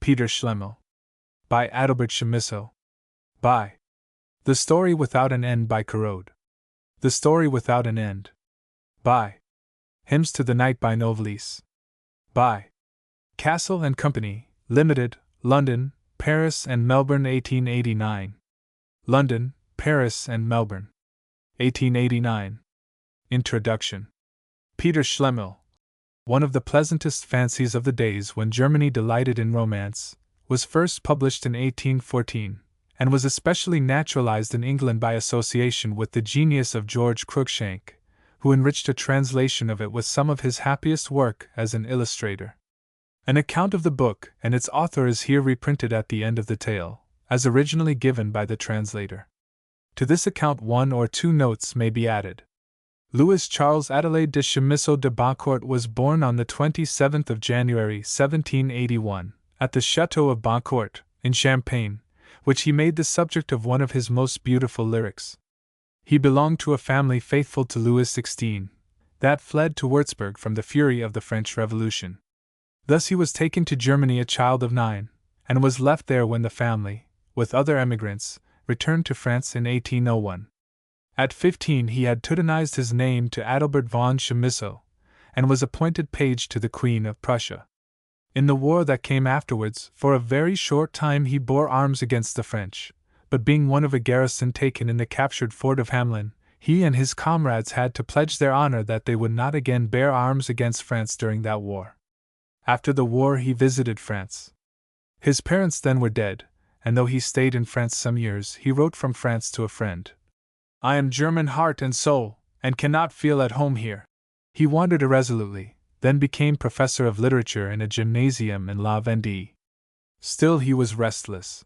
Peter Schlemihl. By Adelbert von Chamisso. By The Story Without an End by Corrode. The Story Without an End. By Hymns to the Night by Novalis. By Castle and Company, Limited, London, Paris and Melbourne 1889. London, Paris and Melbourne. 1889. Introduction. Peter Schlemihl, one of the pleasantest fancies of the days when Germany delighted in romance, was first published in 1814, and was especially naturalized in England by association with the genius of George Cruikshank, who enriched a translation of it with some of his happiest work as an illustrator. An account of the book and its author is here reprinted at the end of the tale, as originally given by the translator. To this account one or two notes may be added. Louis Charles Adelaide de Chamisso de Boncourt was born on the 27th of January 1781, at the Château of Boncourt, in Champagne, which he made the subject of one of his most beautiful lyrics. He belonged to a family faithful to Louis XVI, that fled to Würzburg from the fury of the French Revolution. Thus he was taken to Germany a child of 9, and was left there when the family, with other emigrants, returned to France in 1801. At 15 he had Teutonized his name to Adelbert von Chamisso, and was appointed page to the Queen of Prussia. In the war that came afterwards, for a very short time he bore arms against the French, but being one of a garrison taken in the captured fort of Hamelin, he and his comrades had to pledge their honor that they would not again bear arms against France during that war. After the war he visited France. His parents then were dead, and though he stayed in France some years, he wrote from France to a friend, "I am German heart and soul, and cannot feel at home here." He wandered irresolutely, then became professor of literature in a gymnasium in La Vendée. Still he was restless.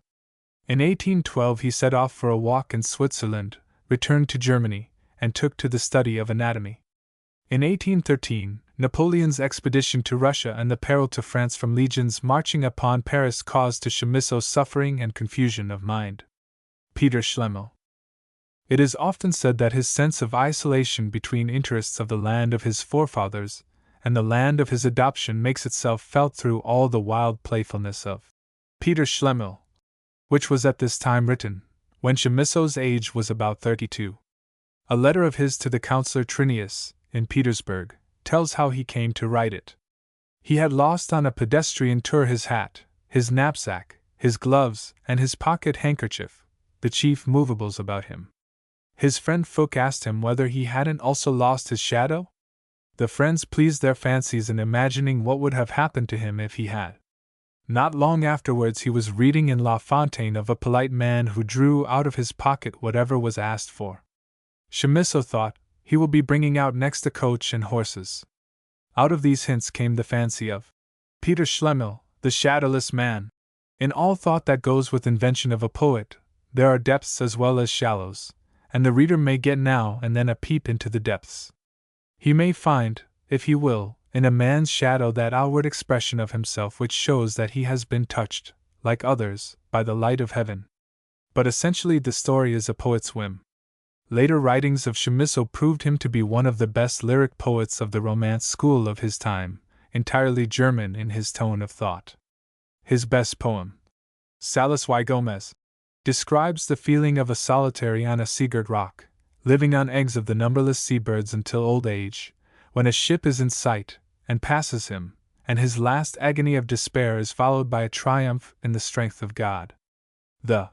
In 1812 he set off for a walk in Switzerland, returned to Germany, and took to the study of anatomy. In 1813, Napoleon's expedition to Russia and the peril to France from legions marching upon Paris caused to Chamisso suffering and confusion of mind. Peter Schlemihl. It is often said that his sense of isolation between interests of the land of his forefathers and the land of his adoption makes itself felt through all the wild playfulness of Peter Schlemihl, which was at this time written, when Chamisso's age was about 32. A letter of his to the Councillor Trinius, in Petersburg, tells how he came to write it. He had lost on a pedestrian tour his hat, his knapsack, his gloves, and his pocket handkerchief, the chief movables about him. His friend Fouque asked him whether he hadn't also lost his shadow? The friends pleased their fancies in imagining what would have happened to him if he had. Not long afterwards he was reading in La Fontaine of a polite man who drew out of his pocket whatever was asked for. Chamisso thought, he will be bringing out next a coach and horses. Out of these hints came the fancy of Peter Schlemihl, the shadowless man. In all thought that goes with invention of a poet, there are depths as well as shallows, and the reader may get now and then a peep into the depths. He may find, if he will, in a man's shadow that outward expression of himself which shows that he has been touched, like others, by the light of heaven. But essentially the story is a poet's whim. Later writings of Chamisso proved him to be one of the best lyric poets of the Romance school of his time, entirely German in his tone of thought. His best poem, Salis y Gomez, describes the feeling of a solitary on a seagirt rock, living on eggs of the numberless seabirds until old age, when a ship is in sight, and passes him, and his last agony of despair is followed by a triumph in the strength of God. The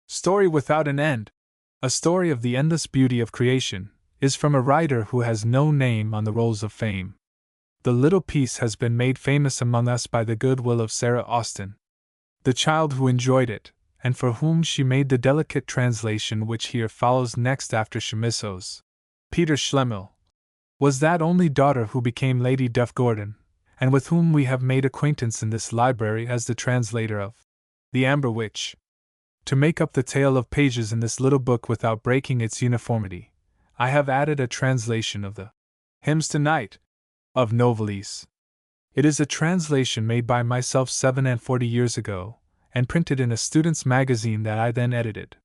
Story Without an End, a story of the endless beauty of creation, is from a writer who has no name on the rolls of fame. The little piece has been made famous among us by the good will of Sarah Austin, the child who enjoyed it, and for whom she made the delicate translation which here follows next after Chamisso's. Peter Schlemihl was that only daughter who became Lady Duff Gordon, and with whom we have made acquaintance in this library as the translator of The Amber Witch. To make up the tale of pages in this little book without breaking its uniformity, I have added a translation of the Hymns to Night of Novalis. It is a translation made by myself 47 years ago, and printed in a student's magazine that I then edited.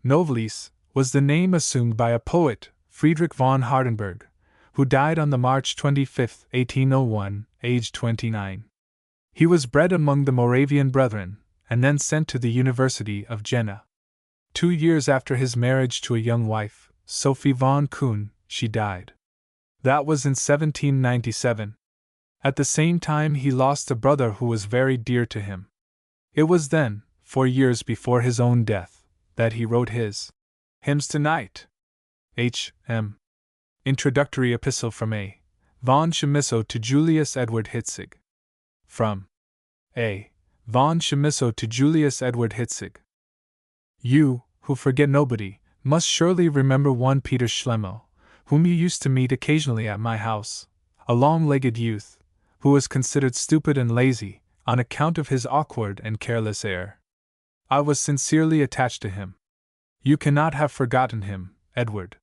Novalis was the name assumed by a poet, Friedrich von Hardenberg, who died on the March 25, 1801, aged 29. He was bred among the Moravian Brethren, and then sent to the University of Jena. 2 years after his marriage to a young wife, Sophie von Kuhn, she died. That was in 1797. At the same time he lost a brother who was very dear to him. It was then, 4 years before his own death, that he wrote his Hymns to Night. H.M. Introductory Epistle from A. von Chamisso to Julius Edward Hitzig. From A. von Chamisso to Julius Edward Hitzig. You, who forget nobody, must surely remember one Peter Schlemihl, whom you used to meet occasionally at my house, a long-legged youth, who was considered stupid and lazy, on account of his awkward and careless air. I was sincerely attached to him. You cannot have forgotten him, Edward.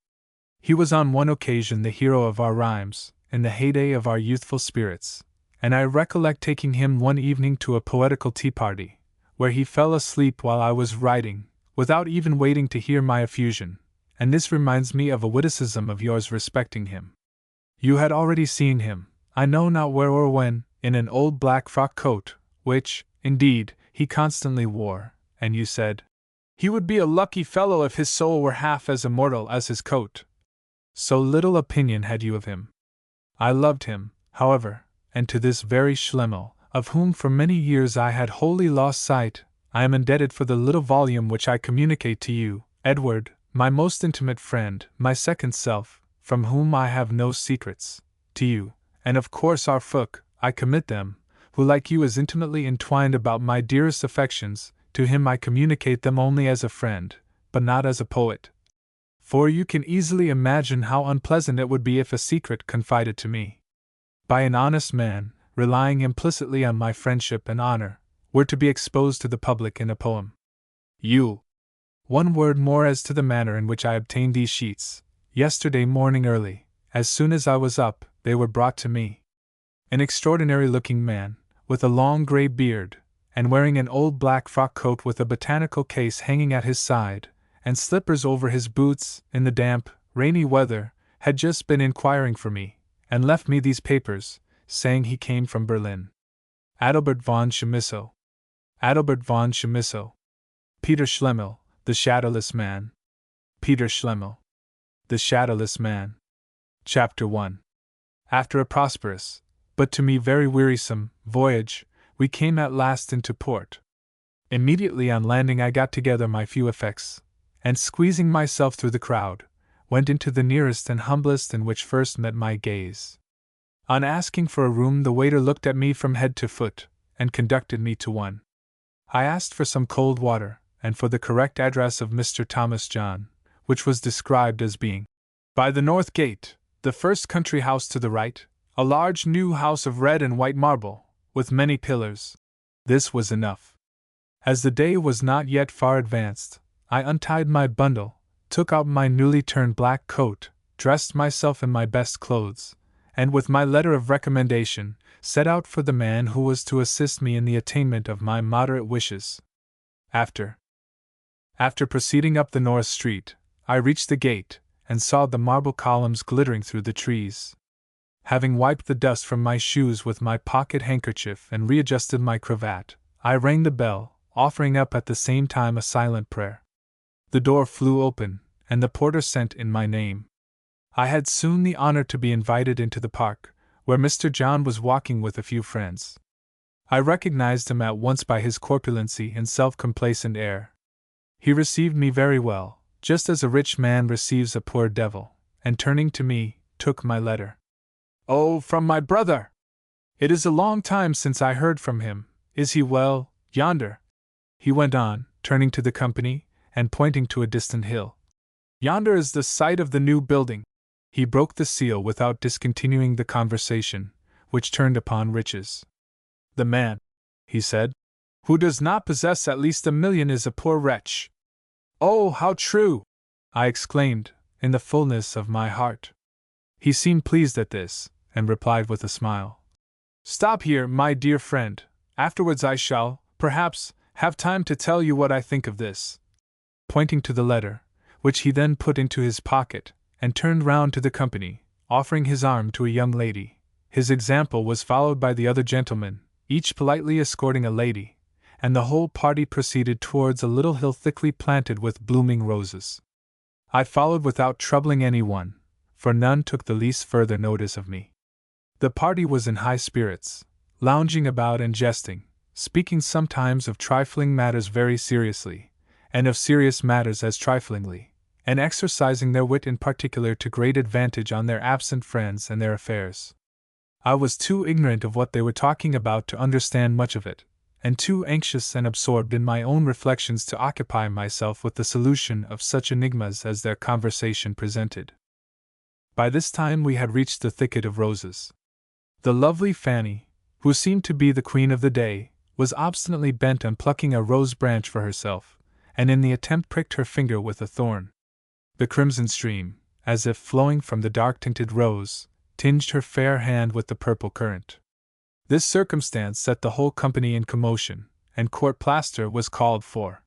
He was on one occasion the hero of our rhymes, in the heyday of our youthful spirits, and I recollect taking him one evening to a poetical tea-party, where he fell asleep while I was writing, without even waiting to hear my effusion, and this reminds me of a witticism of yours respecting him. You had already seen him, I know not where or when, in an old black frock coat, which, indeed, he constantly wore, and you said, "He would be a lucky fellow if his soul were half as immortal as his coat." So little opinion had you of him. I loved him, however, and to this very Schlemihl, of whom for many years I had wholly lost sight, I am indebted for the little volume which I communicate to you, Edward, my most intimate friend, my second self, from whom I have no secrets, to you, and of course our Fook, I commit them, who like you is intimately entwined about my dearest affections. To him I communicate them only as a friend, but not as a poet. For you can easily imagine how unpleasant it would be if a secret confided to me by an honest man, relying implicitly on my friendship and honor, were to be exposed to the public in a poem. One word more as to the manner in which I obtained these sheets. Yesterday morning early, as soon as I was up, they were brought to me. An extraordinary-looking man, with a long grey beard, and wearing an old black frock coat with a botanical case hanging at his side, and slippers over his boots, in the damp, rainy weather, had just been inquiring for me, and left me these papers, saying he came from Berlin. Adelbert von Chamisso. Adelbert von Chamisso. Peter Schlemihl, the Shadowless Man. Peter Schlemihl. The Shadowless Man. Chapter 1. After a prosperous, but to me very wearisome, voyage, we came at last into port. Immediately on landing I got together my few effects, and squeezing myself through the crowd, went into the nearest and humblest in which first met my gaze. On asking for a room the waiter looked at me from head to foot, and conducted me to one. I asked for some cold water, and for the correct address of Mr. Thomas John, which was described as being by the North Gate, the first country house to the right, a large new house of red and white marble, with many pillars. This was enough. As the day was not yet far advanced, I untied my bundle, took out my newly turned black coat, dressed myself in my best clothes, and with my letter of recommendation, set out for the man who was to assist me in the attainment of my moderate wishes. After proceeding up the North Street, I reached the gate, and saw the marble columns glittering through the trees. Having wiped the dust from my shoes with my pocket handkerchief and readjusted my cravat, I rang the bell, offering up at the same time a silent prayer. The door flew open, and the porter sent in my name. I had soon the honor to be invited into the park, where Mr. John was walking with a few friends. I recognized him at once by his corpulency and self-complacent air. He received me very well, just as a rich man receives a poor devil, and turning to me, took my letter. "Oh, from my brother! It is a long time since I heard from him. Is he well, yonder?" he went on, turning to the company, and pointing to a distant hill. "Yonder is the site of the new building." He broke the seal without discontinuing the conversation, which turned upon riches. "The man," he said, "who does not possess at least 1,000,000 is a poor wretch." "Oh, how true!" I exclaimed, in the fullness of my heart. He seemed pleased at this, and replied with a smile, "Stop here, my dear friend. Afterwards I shall, perhaps, have time to tell you what I think of this," pointing to the letter, which he then put into his pocket, and turned round to the company, offering his arm to a young lady. His example was followed by the other gentlemen, each politely escorting a lady, and the whole party proceeded towards a little hill thickly planted with blooming roses. I followed without troubling anyone, for none took the least further notice of me. The party was in high spirits, lounging about and jesting, speaking sometimes of trifling matters very seriously, and of serious matters as triflingly, and exercising their wit in particular to great advantage on their absent friends and their affairs. I was too ignorant of what they were talking about to understand much of it, and too anxious and absorbed in my own reflections to occupy myself with the solution of such enigmas as their conversation presented. By this time we had reached the thicket of roses. The lovely Fanny, who seemed to be the queen of the day, was obstinately bent on plucking a rose branch for herself, and in the attempt pricked her finger with a thorn. The crimson stream, as if flowing from the dark-tinted rose, tinged her fair hand with the purple current. This circumstance set the whole company in commotion, and court plaster was called for.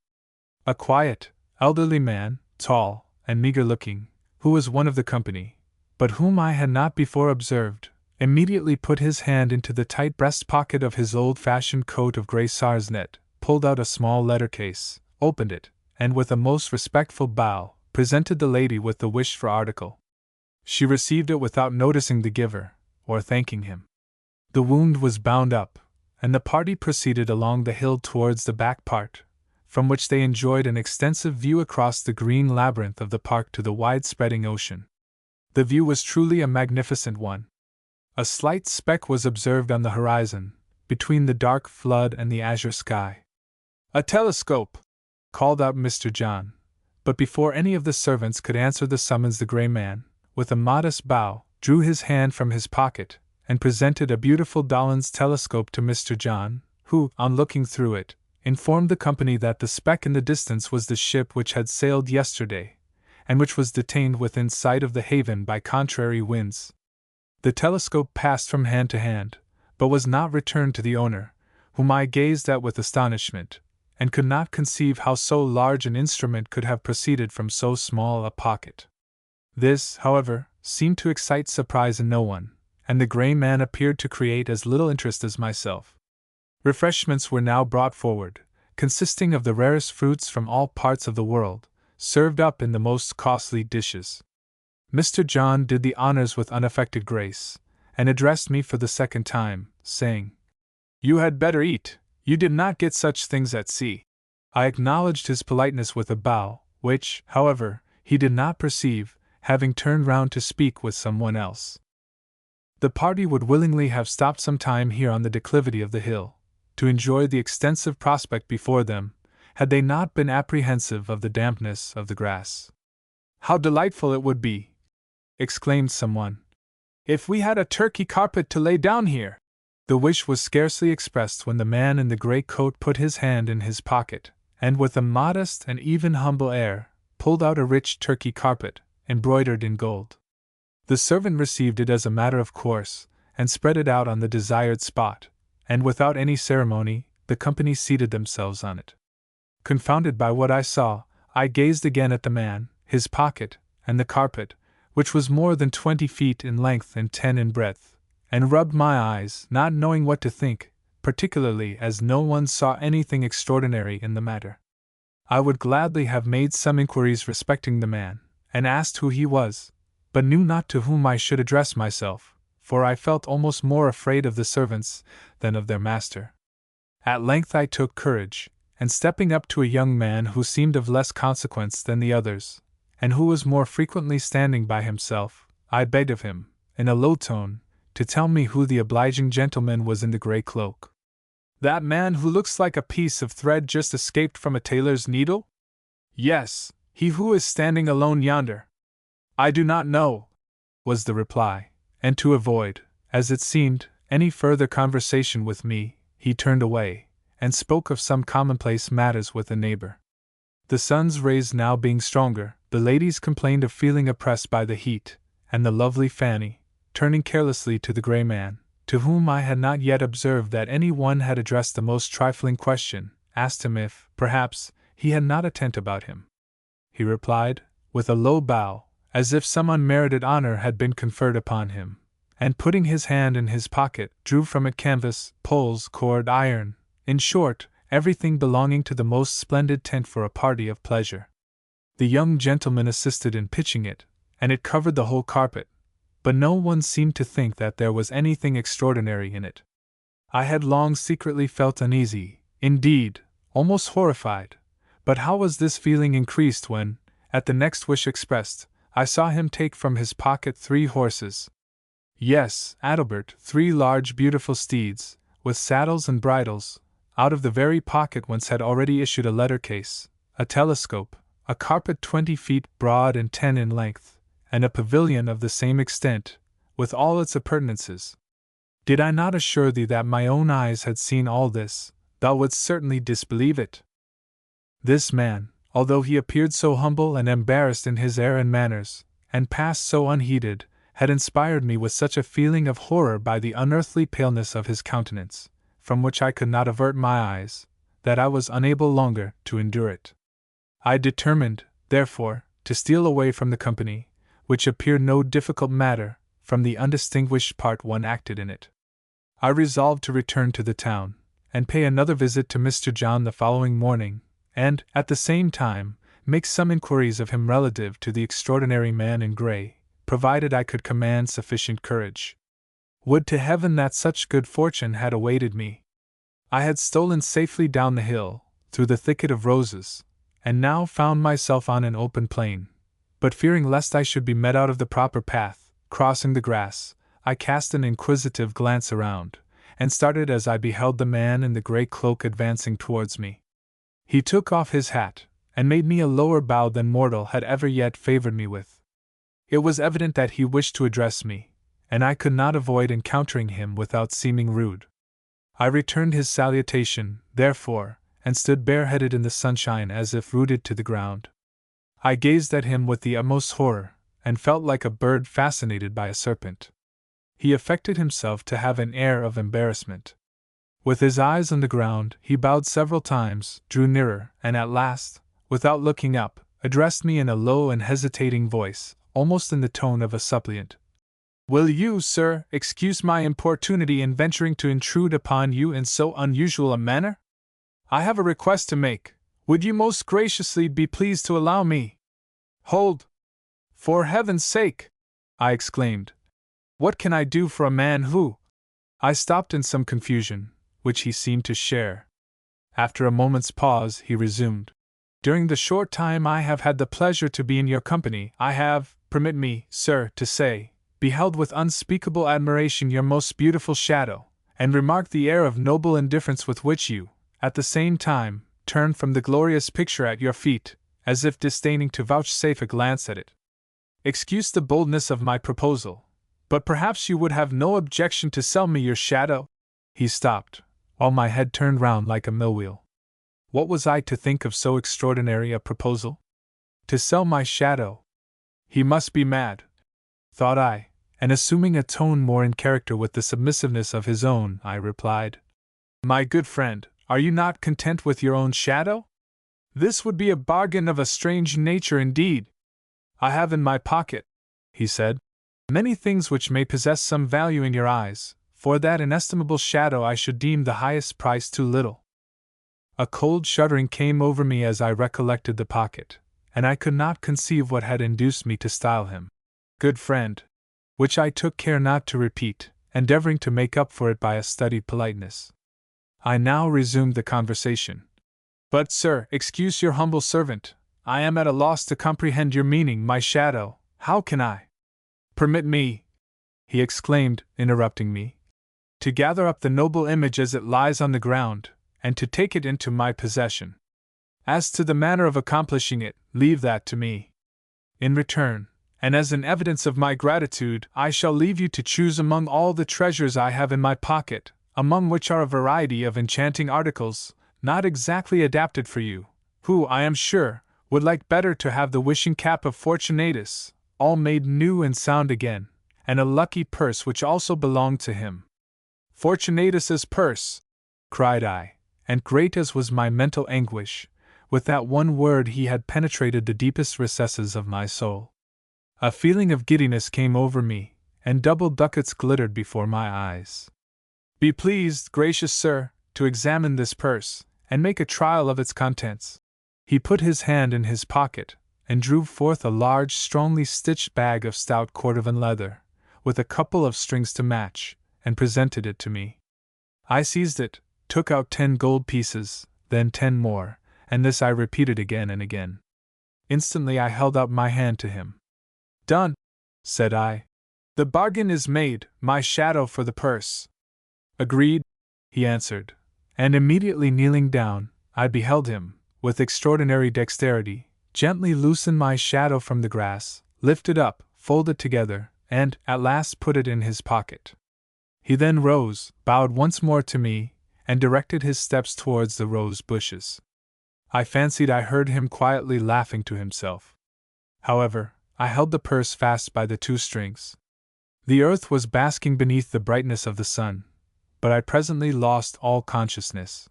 A quiet, elderly man, tall and meagre-looking, who was one of the company, but whom I had not before observed, immediately put his hand into the tight breast pocket of his old-fashioned coat of grey sarcenet, pulled out a small letter-case, opened it, and with a most respectful bow, presented the lady with the wished-for article. She received it without noticing the giver, or thanking him. The wound was bound up, and the party proceeded along the hill towards the back part, from which they enjoyed an extensive view across the green labyrinth of the park to the wide-spreading ocean. The view was truly a magnificent one. A slight speck was observed on the horizon, between the dark flood and the azure sky. "A telescope!" called out Mr. John, but before any of the servants could answer the summons the grey man, with a modest bow, drew his hand from his pocket, and presented a beautiful Dollond's telescope to Mr. John, who, on looking through it, informed the company that the speck in the distance was the ship which had sailed yesterday, and which was detained within sight of the haven by contrary winds. The telescope passed from hand to hand, but was not returned to the owner, whom I gazed at with astonishment, and could not conceive how so large an instrument could have proceeded from so small a pocket. This, however, seemed to excite surprise in no one, and the grey man appeared to create as little interest as myself. Refreshments were now brought forward, consisting of the rarest fruits from all parts of the world, served up in the most costly dishes. Mr. John did the honors with unaffected grace, and addressed me for the second time, saying, "You had better eat, you did not get such things at sea." I acknowledged his politeness with a bow, which, however, he did not perceive, having turned round to speak with someone else. The party would willingly have stopped some time here on the declivity of the hill, to enjoy the extensive prospect before them, had they not been apprehensive of the dampness of the grass. "How delightful it would be," exclaimed someone, "if we had a Turkey carpet to lay down here!" The wish was scarcely expressed when the man in the grey coat put his hand in his pocket, and with a modest and even humble air, pulled out a rich Turkey carpet, embroidered in gold. The servant received it as a matter of course, and spread it out on the desired spot, and without any ceremony, the company seated themselves on it. Confounded by what I saw, I gazed again at the man, his pocket, and the carpet, which was more than 20 feet in length and 10 in breadth, and rubbed my eyes, not knowing what to think, particularly as no one saw anything extraordinary in the matter. I would gladly have made some inquiries respecting the man, and asked who he was, but knew not to whom I should address myself, for I felt almost more afraid of the servants than of their master. At length I took courage, and stepping up to a young man who seemed of less consequence than the others, and who was more frequently standing by himself, I begged of him, in a low tone, to tell me who the obliging gentleman was in the grey cloak. "That man who looks like a piece of thread just escaped from a tailor's needle?" "Yes, he who is standing alone yonder." "I do not know," was the reply, and to avoid, as it seemed, any further conversation with me, he turned away, and spoke of some commonplace matters with a neighbor. The sun's rays now being stronger, the ladies complained of feeling oppressed by the heat, and the lovely Fanny, turning carelessly to the grey man, to whom I had not yet observed that any one had addressed the most trifling question, asked him if, perhaps, he had not a tent about him. He replied, with a low bow, as if some unmerited honor had been conferred upon him, and putting his hand in his pocket, drew from it canvas, poles, cord, iron, in short, everything belonging to the most splendid tent for a party of pleasure. The young gentleman assisted in pitching it, and it covered the whole carpet, but no one seemed to think that there was anything extraordinary in it. I had long secretly felt uneasy, indeed, almost horrified, but how was this feeling increased when, at the next wish expressed, I saw him take from his pocket 3 horses. Yes, Adelbert, 3 large beautiful steeds, with saddles and bridles, out of the very pocket whence had already issued a letter case, a telescope, a carpet 20 feet broad and 10 in length, and a pavilion of the same extent, with all its appurtenances. Did I not assure thee that my own eyes had seen all this, thou wouldst certainly disbelieve it. This man, although he appeared so humble and embarrassed in his air and manners, and passed so unheeded, had inspired me with such a feeling of horror by the unearthly paleness of his countenance, from which I could not avert my eyes, that I was unable longer to endure it. I determined, therefore, to steal away from the company, which appeared no difficult matter, from the undistinguished part one acted in it. I resolved to return to the town, and pay another visit to Mr. John the following morning, and, at the same time, make some inquiries of him relative to the extraordinary man in grey, provided I could command sufficient courage. Would to heaven that such good fortune had awaited me! I had stolen safely down the hill, through the thicket of roses, and now found myself on an open plain, but fearing lest I should be met out of the proper path, crossing the grass, I cast an inquisitive glance around, and started as I beheld the man in the grey cloak advancing towards me. He took off his hat, and made me a lower bow than mortal had ever yet favored me with. It was evident that he wished to address me, and I could not avoid encountering him without seeming rude. I returned his salutation, therefore, and stood bareheaded in the sunshine as if rooted to the ground. I gazed at him with the utmost horror, and felt like a bird fascinated by a serpent. He affected himself to have an air of embarrassment. With his eyes on the ground, he bowed several times, drew nearer, and at last, without looking up, addressed me in a low and hesitating voice, almost in the tone of a suppliant. "Will you, sir, excuse my importunity in venturing to intrude upon you in so unusual a manner? I have a request to make. Would you most graciously be pleased to allow me?" "Hold! For heaven's sake!" I exclaimed. "What can I do for a man who—" I stopped in some confusion, which he seemed to share. After a moment's pause, he resumed. "During the short time I have had the pleasure to be in your company, I have, permit me, sir, to say, beheld with unspeakable admiration your most beautiful shadow, and remarked the air of noble indifference with which you, at the same time, turned from the glorious picture at your feet, as if disdaining to vouchsafe a glance at it. Excuse the boldness of my proposal, but perhaps you would have no objection to sell me your shadow?" He stopped, while my head turned round like a mill-wheel. What was I to think of so extraordinary a proposal? To sell my shadow? He must be mad, thought I, and assuming a tone more in character with the submissiveness of his own, I replied, "My good friend, are you not content with your own shadow? This would be a bargain of a strange nature indeed. I have in my pocket," he said, "many things which may possess some value in your eyes. For that inestimable shadow I should deem the highest price too little." A cold shuddering came over me as I recollected the pocket, and I could not conceive what had induced me to style him good friend, which I took care not to repeat, endeavoring to make up for it by a studied politeness. I now resumed the conversation. "But, sir, excuse your humble servant. I am at a loss to comprehend your meaning. My shadow, how can I—" "Permit me," he exclaimed, interrupting me, "to gather up the noble image as it lies on the ground, and to take it into my possession. As to the manner of accomplishing it, leave that to me. In return, and as an evidence of my gratitude, I shall leave you to choose among all the treasures I have in my pocket, among which are a variety of enchanting articles, not exactly adapted for you, who, I am sure, would like better to have the wishing cap of Fortunatus, all made new and sound again, and a lucky purse which also belonged to him." "Fortunatus's purse!" cried I, and great as was my mental anguish, with that one word he had penetrated the deepest recesses of my soul. A feeling of giddiness came over me, and double ducats glittered before my eyes. "Be pleased, gracious sir, to examine this purse, and make a trial of its contents." He put his hand in his pocket, and drew forth a large, strongly stitched bag of stout cordovan leather, with a couple of strings to match, and presented it to me. I seized it, took out 10 gold pieces, then 10 more, and this I repeated again and again. Instantly I held out my hand to him. "Done," said I. "The bargain is made, my shadow for the purse." "Agreed," he answered, and immediately kneeling down, I beheld him, with extraordinary dexterity, gently loosen my shadow from the grass, lift it up, fold it together, and, at last, put it in his pocket. He then rose, bowed once more to me, and directed his steps towards the rose bushes. I fancied I heard him quietly laughing to himself. However, I held the purse fast by the 2 strings. The earth was basking beneath the brightness of the sun, but I presently lost all consciousness.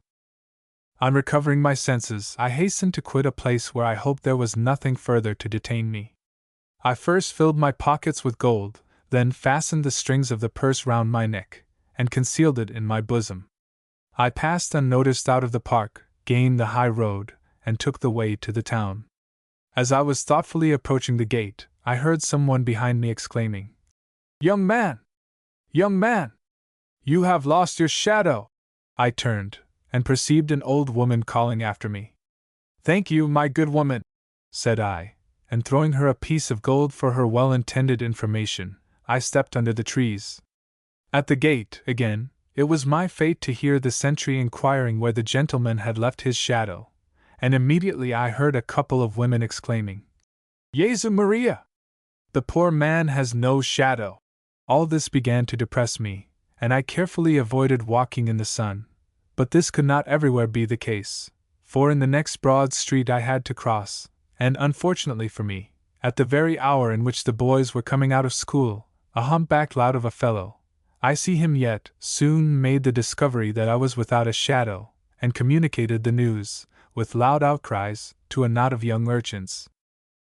On recovering my senses, I hastened to quit a place where I hoped there was nothing further to detain me. I first filled my pockets with gold, then fastened the strings of the purse round my neck, and concealed it in my bosom. I passed unnoticed out of the park, gained the high road, and took the way to the town. As I was thoughtfully approaching the gate, I heard someone behind me exclaiming, "Young man! Young man! You have lost your shadow!" I turned, and perceived an old woman calling after me. "Thank you, my good woman," said I, and throwing her a piece of gold for her well-intended information, I stepped under the trees. At the gate, again, it was my fate to hear the sentry inquiring where the gentleman had left his shadow, and immediately I heard a couple of women exclaiming, "Jesu Maria! The poor man has no shadow!" All this began to depress me, and I carefully avoided walking in the sun. But this could not everywhere be the case, for in the next broad street I had to cross, and unfortunately for me, at the very hour in which the boys were coming out of school, a humpbacked lout of a fellow, I see him yet, soon made the discovery that I was without a shadow, and communicated the news, with loud outcries, to a knot of young urchins.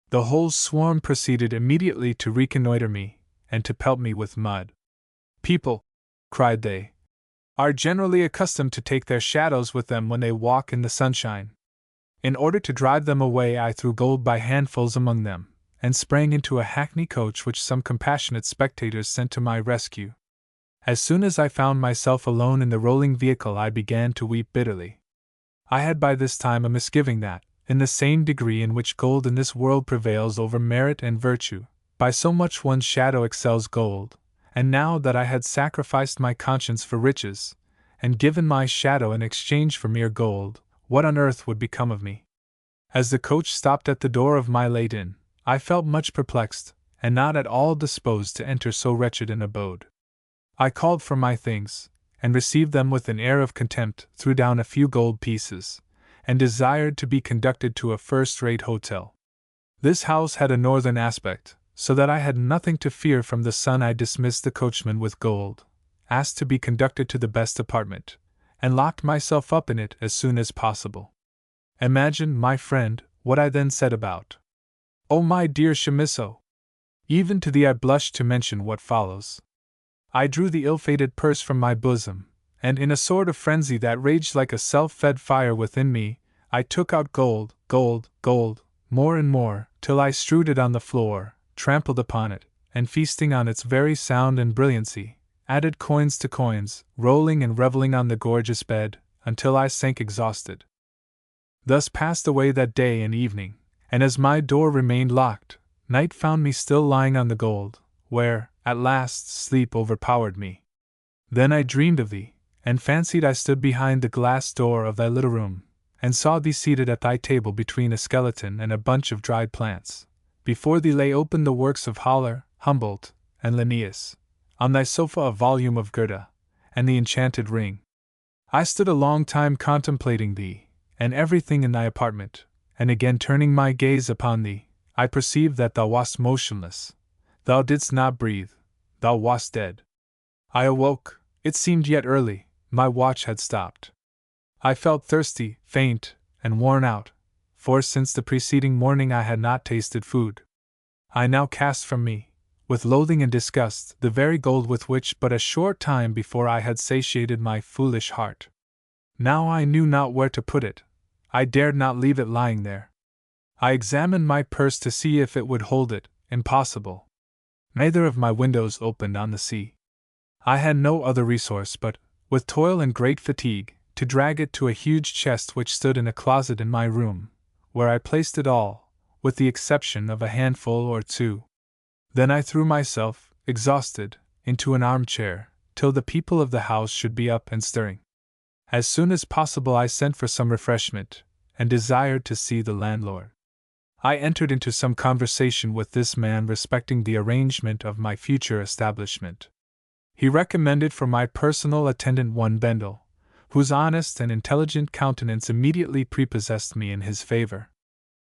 The whole swarm proceeded immediately to reconnoiter me, and to pelt me with mud. "People," cried they, "are generally accustomed to take their shadows with them when they walk in the sunshine." In order to drive them away, I threw gold by handfuls among them, and sprang into a hackney coach which some compassionate spectators sent to my rescue. As soon as I found myself alone in the rolling vehicle, I began to weep bitterly. I had by this time a misgiving that, in the same degree in which gold in this world prevails over merit and virtue, by so much one's shadow excels gold, and now that I had sacrificed my conscience for riches, and given my shadow in exchange for mere gold, what on earth would become of me? As the coach stopped at the door of my late inn, I felt much perplexed, and not at all disposed to enter so wretched an abode. I called for my things, and received them with an air of contempt, threw down a few gold pieces, and desired to be conducted to a first-rate hotel. This house had a northern aspect, so that I had nothing to fear from the sun. I dismissed the coachman with gold, asked to be conducted to the best apartment, and locked myself up in it as soon as possible. Imagine, my friend, what I then set about. Oh, my dear Chamisso! Even to thee I blush to mention what follows. I drew the ill-fated purse from my bosom, and in a sort of frenzy that raged like a self-fed fire within me, I took out gold, gold, gold, more and more, till I strewed it on the floor, trampled upon it, and feasting on its very sound and brilliancy, added coins to coins, rolling and reveling on the gorgeous bed, until I sank exhausted. Thus passed away that day and evening, and as my door remained locked, night found me still lying on the gold, where, at last, sleep overpowered me. Then I dreamed of thee, and fancied I stood behind the glass door of thy little room, and saw thee seated at thy table between a skeleton and a bunch of dried plants. Before thee lay open the works of Haller, Humboldt, and Linnaeus, on thy sofa a volume of Goethe, and the enchanted ring. I stood a long time contemplating thee, and everything in thy apartment, and again turning my gaze upon thee, I perceived that thou wast motionless. Thou didst not breathe, thou wast dead. I awoke, it seemed yet early, my watch had stopped. I felt thirsty, faint, and worn out, for since the preceding morning I had not tasted food. I now cast from me, with loathing and disgust, the very gold with which but a short time before I had satiated my foolish heart. Now I knew not where to put it. I dared not leave it lying there. I examined my purse to see if it would hold it. Impossible. Neither of my windows opened on the sea. I had no other resource but, with toil and great fatigue, to drag it to a huge chest which stood in a closet in my room, where I placed it all, with the exception of a handful or two. Then I threw myself, exhausted, into an armchair, till the people of the house should be up and stirring. As soon as possible I sent for some refreshment, and desired to see the landlord. I entered into some conversation with this man respecting the arrangement of my future establishment. He recommended for my personal attendant one Bendel, whose honest and intelligent countenance immediately prepossessed me in his favor.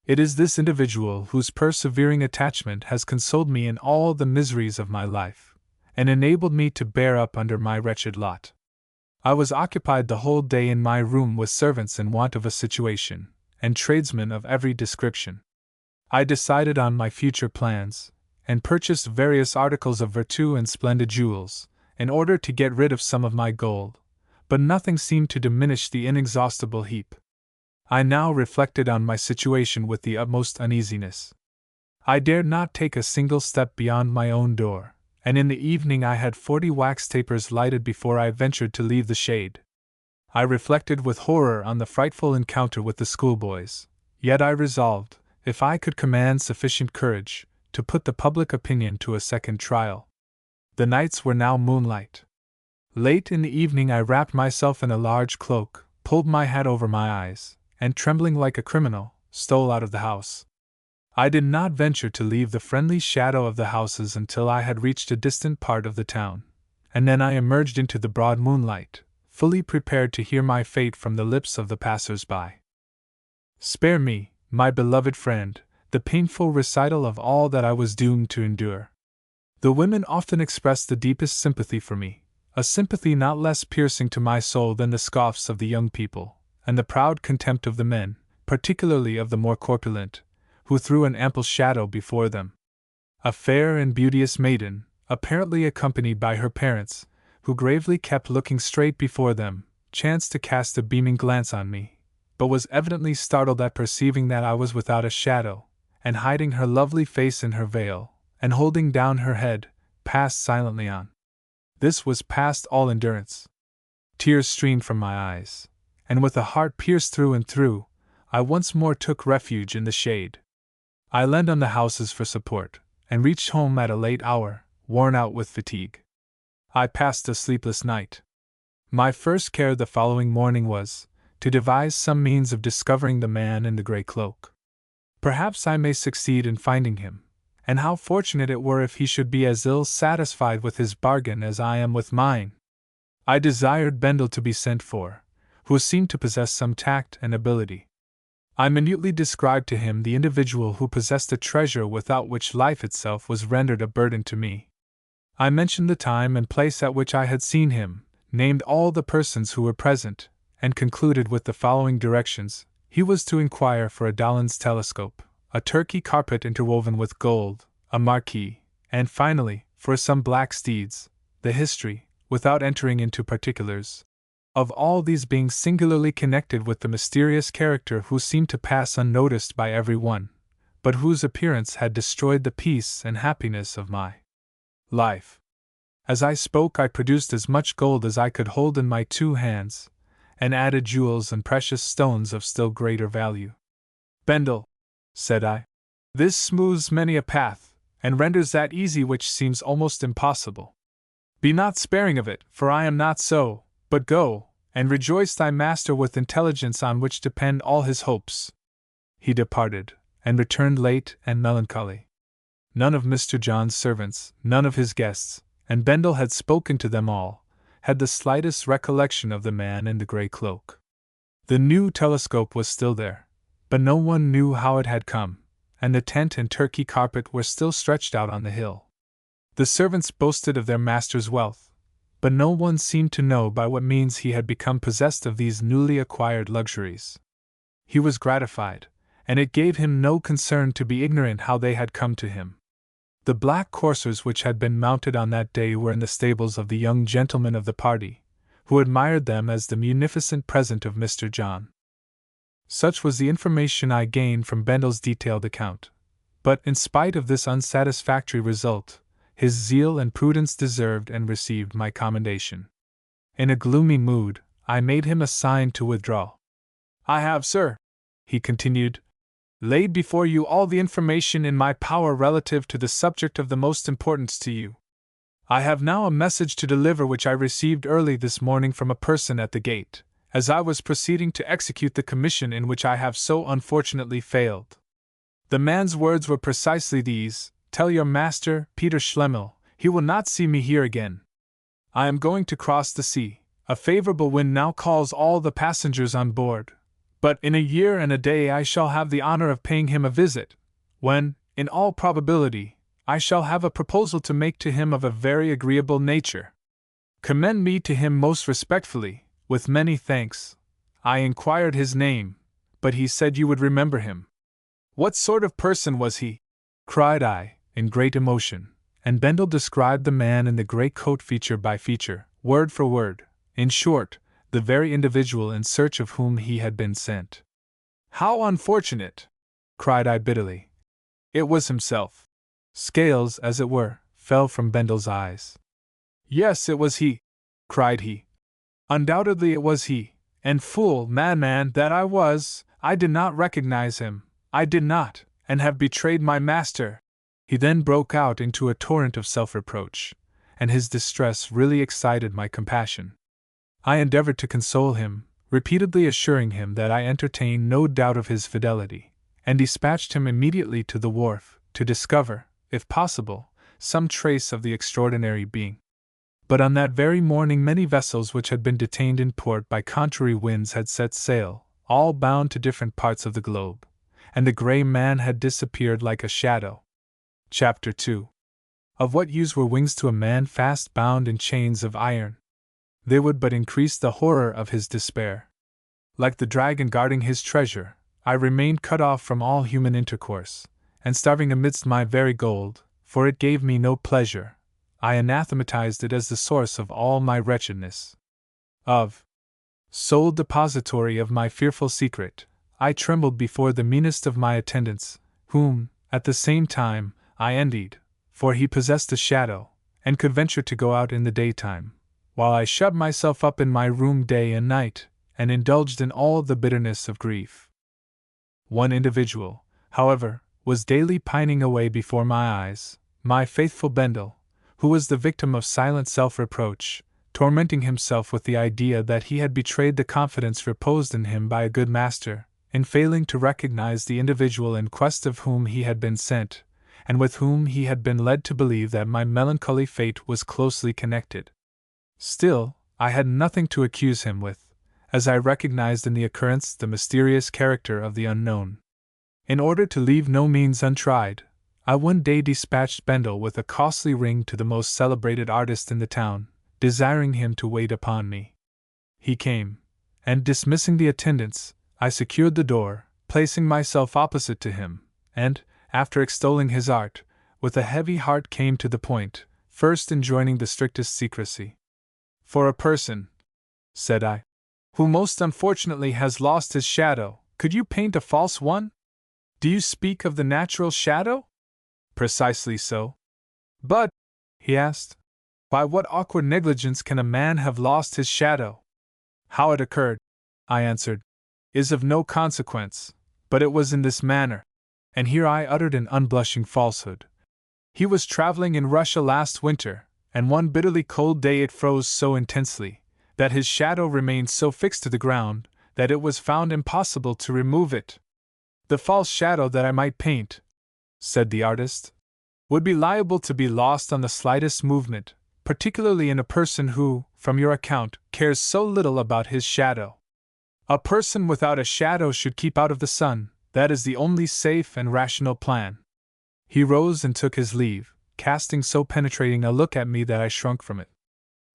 It is this individual whose persevering attachment has consoled me in all the miseries of my life, and enabled me to bear up under my wretched lot. I was occupied the whole day in my room with servants in want of a situation, and tradesmen of every description. I decided on my future plans, and purchased various articles of virtu and splendid jewels, in order to get rid of some of my gold, but nothing seemed to diminish the inexhaustible heap. I now reflected on my situation with the utmost uneasiness. I dared not take a single step beyond my own door, and in the evening I had 40 wax tapers lighted before I ventured to leave the shade. I reflected with horror on the frightful encounter with the schoolboys, yet I resolved, if I could command sufficient courage, to put the public opinion to a second trial. The nights were now moonlight. Late in the evening I wrapped myself in a large cloak, pulled my hat over my eyes, and trembling like a criminal, stole out of the house. I did not venture to leave the friendly shadow of the houses until I had reached a distant part of the town, and then I emerged into the broad moonlight, fully prepared to hear my fate from the lips of the passers-by. Spare me, my beloved friend, the painful recital of all that I was doomed to endure. The women often expressed the deepest sympathy for me, a sympathy not less piercing to my soul than the scoffs of the young people, and the proud contempt of the men, particularly of the more corpulent, who threw an ample shadow before them. A fair and beauteous maiden, apparently accompanied by her parents, who gravely kept looking straight before them, chanced to cast a beaming glance on me, but was evidently startled at perceiving that I was without a shadow, and hiding her lovely face in her veil, and holding down her head, passed silently on. This was past all endurance. Tears streamed from my eyes, and with a heart pierced through and through, I once more took refuge in the shade. I leaned on the houses for support, and reached home at a late hour, worn out with fatigue. I passed a sleepless night. My first care the following morning was, to devise some means of discovering the man in the grey cloak. Perhaps I may succeed in finding him, and how fortunate it were if he should be as ill satisfied with his bargain as I am with mine. I desired Bendel to be sent for, who seemed to possess some tact and ability. I minutely described to him the individual who possessed a treasure without which life itself was rendered a burden to me. I mentioned the time and place at which I had seen him, named all the persons who were present, and concluded with the following directions. He was to inquire for a Dahlon's telescope, a Turkey carpet interwoven with gold, a marquee, and finally, for some black steeds, the history, without entering into particulars, of all these being singularly connected with the mysterious character who seemed to pass unnoticed by every one, but whose appearance had destroyed the peace and happiness of my life. As I spoke I produced as much gold as I could hold in my 2 hands, and added jewels and precious stones of still greater value. Bendel, said I, this smooths many a path, and renders that easy which seems almost impossible. Be not sparing of it, for I am not so, but go, and rejoice thy master with intelligence on which depend all his hopes. He departed, and returned late and melancholy. None of Mr. John's servants, none of his guests, and Bendel had spoken to them all, had the slightest recollection of the man in the grey cloak. The new telescope was still there, but no one knew how it had come, and the tent and Turkey carpet were still stretched out on the hill. The servants boasted of their master's wealth, but no one seemed to know by what means he had become possessed of these newly acquired luxuries. He was gratified, and it gave him no concern to be ignorant how they had come to him. The black coursers which had been mounted on that day were in the stables of the young gentleman of the party, who admired them as the munificent present of Mr. John. Such was the information I gained from Bendel's detailed account. But in spite of this unsatisfactory result, his zeal and prudence deserved and received my commendation. In a gloomy mood, I made him a sign to withdraw. "I have, sir," he continued, "laid before you all the information in my power relative to the subject of the most importance to you. I have now a message to deliver which I received early this morning from a person at the gate, as I was proceeding to execute the commission in which I have so unfortunately failed. The man's words were precisely these: 'Tell your master, Peter Schlemihl, he will not see me here again. I am going to cross the sea. A favorable wind now calls all the passengers on board. But in a year and a day I shall have the honor of paying him a visit, when, in all probability, I shall have a proposal to make to him of a very agreeable nature. Commend me to him most respectfully, with many thanks.' I inquired his name, but he said you would remember him." "What sort of person was he?" cried I, in great emotion, and Bendel described the man in the grey coat feature by feature, word for word, in short, the very individual in search of whom he had been sent. "How unfortunate!" cried I bitterly. "It was himself." Scales, as it were, fell from Bendel's eyes. "Yes, it was he," cried he. "Undoubtedly it was he, and fool, madman that I was, I did not recognize him, I did not, and have betrayed my master." He then broke out into a torrent of self-reproach, and his distress really excited my compassion. I endeavored to console him, repeatedly assuring him that I entertained no doubt of his fidelity, and dispatched him immediately to the wharf, to discover, if possible, some trace of the extraordinary being. But on that very morning many vessels which had been detained in port by contrary winds had set sail, all bound to different parts of the globe, and the grey man had disappeared like a shadow. Chapter 2. Of what use were wings to a man fast bound in chains of iron? They would but increase the horror of his despair. Like the dragon guarding his treasure, I remained cut off from all human intercourse, and starving amidst my very gold, for it gave me no pleasure. I anathematized it as the source of all my wretchedness. Of sole depository of my fearful secret, I trembled before the meanest of my attendants, whom, at the same time, I envied, for he possessed a shadow, and could venture to go out in the daytime, while I shut myself up in my room day and night, and indulged in all the bitterness of grief. One individual, however, was daily pining away before my eyes, my faithful Bendel, who was the victim of silent self-reproach, tormenting himself with the idea that he had betrayed the confidence reposed in him by a good master, in failing to recognize the individual in quest of whom he had been sent, and with whom he had been led to believe that my melancholy fate was closely connected. Still, I had nothing to accuse him with, as I recognized in the occurrence the mysterious character of the unknown. In order to leave no means untried, I one day dispatched Bendel with a costly ring to the most celebrated artist in the town, desiring him to wait upon me. He came, and dismissing the attendants, I secured the door, placing myself opposite to him, and, after extolling his art, with a heavy heart came to the point, first enjoining the strictest secrecy. "For a person," said I, "who most unfortunately has lost his shadow, could you paint a false one? Do you speak of the natural shadow?" "Precisely so." "But," he asked, "by what awkward negligence can a man have lost his shadow?" "How it occurred," I answered, "is of no consequence, but it was in this manner." And here I uttered an unblushing falsehood. He was traveling in Russia last winter, and one bitterly cold day it froze so intensely that his shadow remained so fixed to the ground that it was found impossible to remove it. "The false shadow that I might paint," said the artist, "would be liable to be lost on the slightest movement, particularly in a person who, from your account, cares so little about his shadow. A person without a shadow should keep out of the sun, that is the only safe and rational plan." He rose and took his leave, casting so penetrating a look at me that I shrunk from it.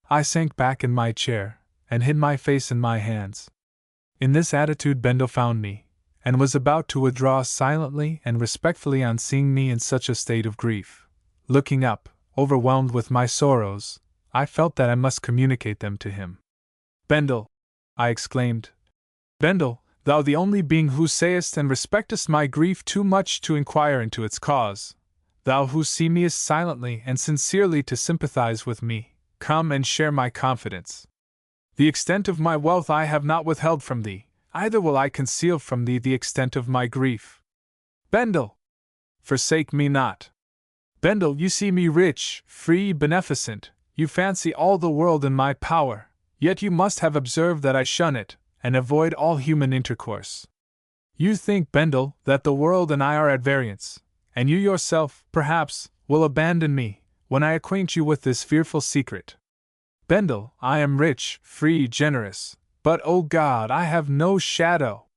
I sank back in my chair, and hid my face in my hands. In this attitude Bendel found me, and was about to withdraw silently and respectfully on seeing me in such a state of grief. Looking up, overwhelmed with my sorrows, I felt that I must communicate them to him. "Bendel," I exclaimed, "Bendel, thou the only being who sayest and respectest my grief too much to inquire into its cause, thou who seemest silently and sincerely to sympathize with me, come and share my confidence. The extent of my wealth I have not withheld from thee, either will I conceal from thee the extent of my grief. Bendel! Forsake me not. Bendel, you see me rich, free, beneficent, you fancy all the world in my power, yet you must have observed that I shun it, and avoid all human intercourse. You think, Bendel, that the world and I are at variance, and you yourself, perhaps, will abandon me, when I acquaint you with this fearful secret. Bendel, I am rich, free, generous, but, O God, I have no shadow!"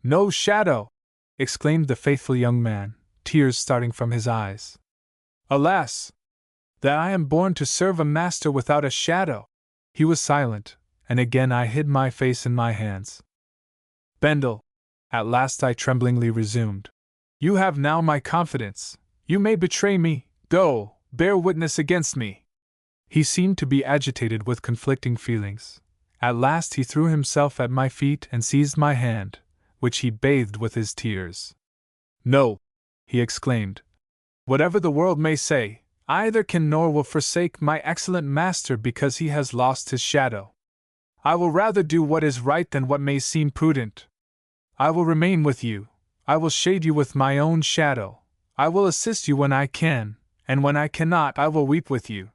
"No shadow!" exclaimed the faithful young man, tears starting from his eyes. "Alas! That I am born to serve a master without a shadow!" He was silent, and again I hid my face in my hands. "Bendel," at last I tremblingly resumed, "you have now my confidence. You may betray me, go, bear witness against me." He seemed to be agitated with conflicting feelings. At last he threw himself at my feet and seized my hand, which he bathed with his tears. "No," he exclaimed. "Whatever the world may say, I either can nor will forsake my excellent master because he has lost his shadow. I will rather do what is right than what may seem prudent. I will remain with you, I will shade you with my own shadow, I will assist you when I can, and when I cannot I will weep with you."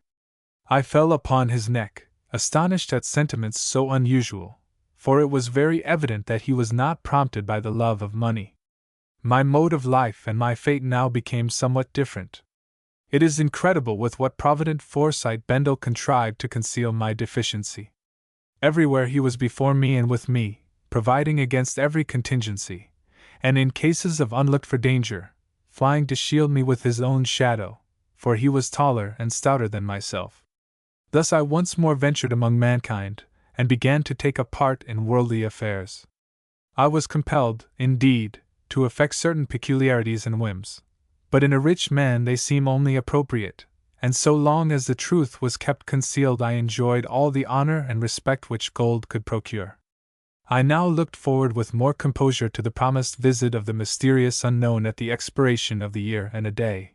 I fell upon his neck, astonished at sentiments so unusual, for it was very evident that he was not prompted by the love of money. My mode of life and my fate now became somewhat different. It is incredible with what provident foresight Bendel contrived to conceal my deficiency. Everywhere he was before me and with me, providing against every contingency, and in cases of unlooked-for danger, flying to shield me with his own shadow, for he was taller and stouter than myself. Thus I once more ventured among mankind, and began to take a part in worldly affairs. I was compelled, indeed, to affect certain peculiarities and whims, but in a rich man they seem only appropriate, and so long as the truth was kept concealed I enjoyed all the honor and respect which gold could procure. I now looked forward with more composure to the promised visit of the mysterious unknown at the expiration of the year and a day.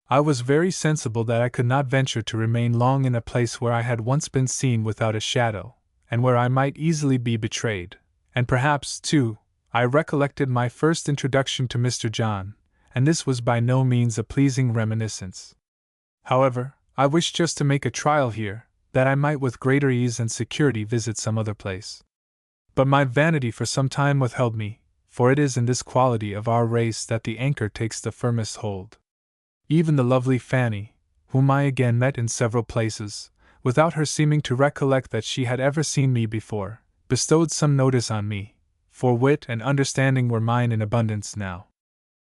I was very sensible that I could not venture to remain long in a place where I had once been seen without a shadow, and where I might easily be betrayed, and perhaps, too, I recollected my first introduction to Mr. John, and this was by no means a pleasing reminiscence. However, I wished just to make a trial here, that I might with greater ease and security visit some other place. But my vanity for some time withheld me, for it is in this quality of our race that the anchor takes the firmest hold. Even the lovely Fanny, whom I again met in several places, without her seeming to recollect that she had ever seen me before, bestowed some notice on me, for wit and understanding were mine in abundance now.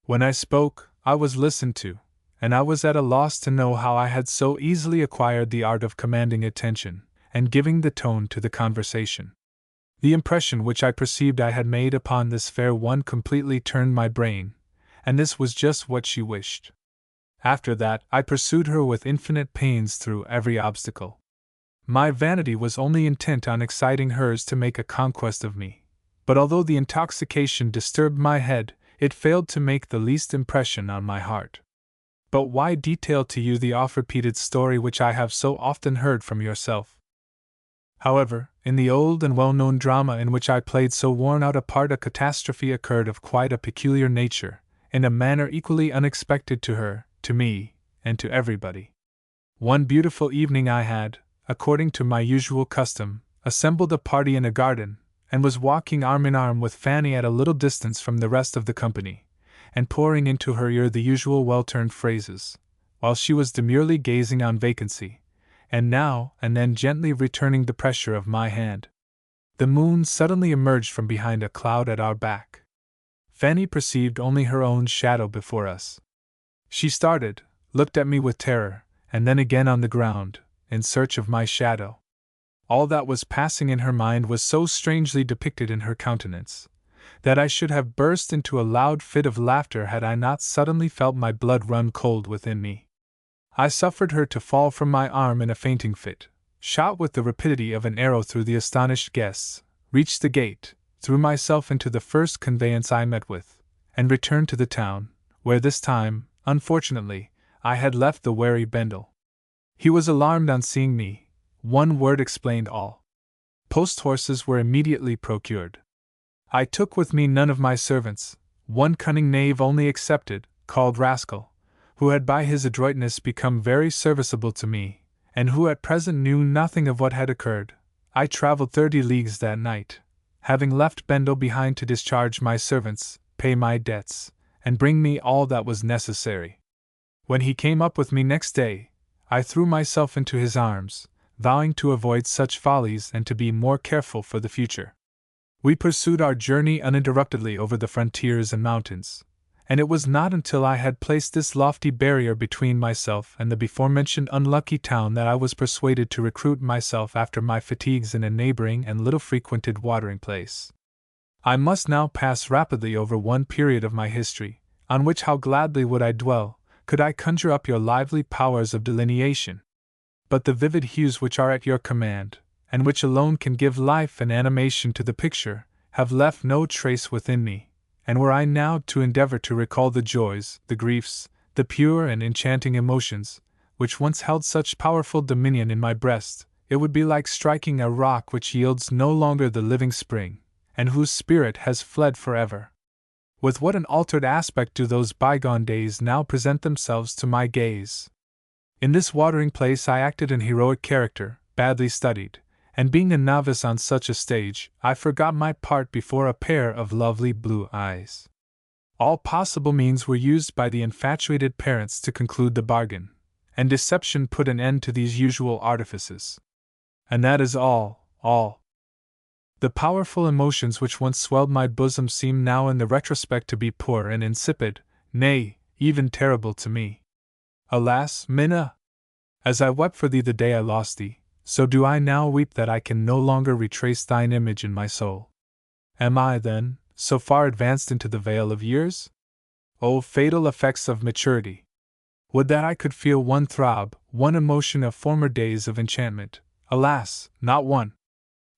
When I spoke, I was listened to, and I was at a loss to know how I had so easily acquired the art of commanding attention, and giving the tone to the conversation. The impression which I perceived I had made upon this fair one completely turned my brain, and this was just what she wished. After that, I pursued her with infinite pains through every obstacle. My vanity was only intent on exciting hers to make a conquest of me, but although the intoxication disturbed my head, it failed to make the least impression on my heart. But why detail to you the oft-repeated story which I have so often heard from yourself? However, in the old and well-known drama in which I played so worn-out a part, a catastrophe occurred of quite a peculiar nature, in a manner equally unexpected to her, to me, and to everybody. One beautiful evening I had, according to my usual custom, assembled a party in a garden, and was walking arm in arm with Fanny at a little distance from the rest of the company, and pouring into her ear the usual well-turned phrases, while she was demurely gazing on vacancy, and now and then gently returning the pressure of my hand. The moon suddenly emerged from behind a cloud at our back. Fanny perceived only her own shadow before us. She started, looked at me with terror, and then again on the ground, in search of my shadow. All that was passing in her mind was so strangely depicted in her countenance, that I should have burst into a loud fit of laughter had I not suddenly felt my blood run cold within me. I suffered her to fall from my arm in a fainting fit, shot with the rapidity of an arrow through the astonished guests, reached the gate, threw myself into the first conveyance I met with, and returned to the town, where this time, unfortunately, I had left the wary Bendel. He was alarmed on seeing me. One word explained all. Post horses were immediately procured. I took with me none of my servants, one cunning knave only excepted, called Rascal, who had by his adroitness become very serviceable to me, and who at present knew nothing of what had occurred. I travelled 30 leagues that night, having left Bendel behind to discharge my servants, pay my debts, and bring me all that was necessary. When he came up with me next day, I threw myself into his arms, vowing to avoid such follies and to be more careful for the future. We pursued our journey uninterruptedly over the frontiers and mountains, and it was not until I had placed this lofty barrier between myself and the beforementioned unlucky town that I was persuaded to recruit myself after my fatigues in a neighboring and little frequented watering place. I must now pass rapidly over one period of my history, on which how gladly would I dwell, could I conjure up your lively powers of delineation. But the vivid hues which are at your command, and which alone can give life and animation to the picture, have left no trace within me, and were I now to endeavor to recall the joys, the griefs, the pure and enchanting emotions, which once held such powerful dominion in my breast, it would be like striking a rock which yields no longer the living spring, and whose spirit has fled forever. With what an altered aspect do those bygone days now present themselves to my gaze! In this watering place I acted an heroic character, badly studied, and being a novice on such a stage, I forgot my part before a pair of lovely blue eyes. All possible means were used by the infatuated parents to conclude the bargain, and deception put an end to these usual artifices. And that is all. The powerful emotions which once swelled my bosom seem now in the retrospect to be poor and insipid, nay, even terrible to me. Alas, Minna! As I wept for thee the day I lost thee, so do I now weep that I can no longer retrace thine image in my soul. Am I, then, so far advanced into the vale of years? O fatal effects of maturity! Would that I could feel one throb, one emotion of former days of enchantment. Alas, not one!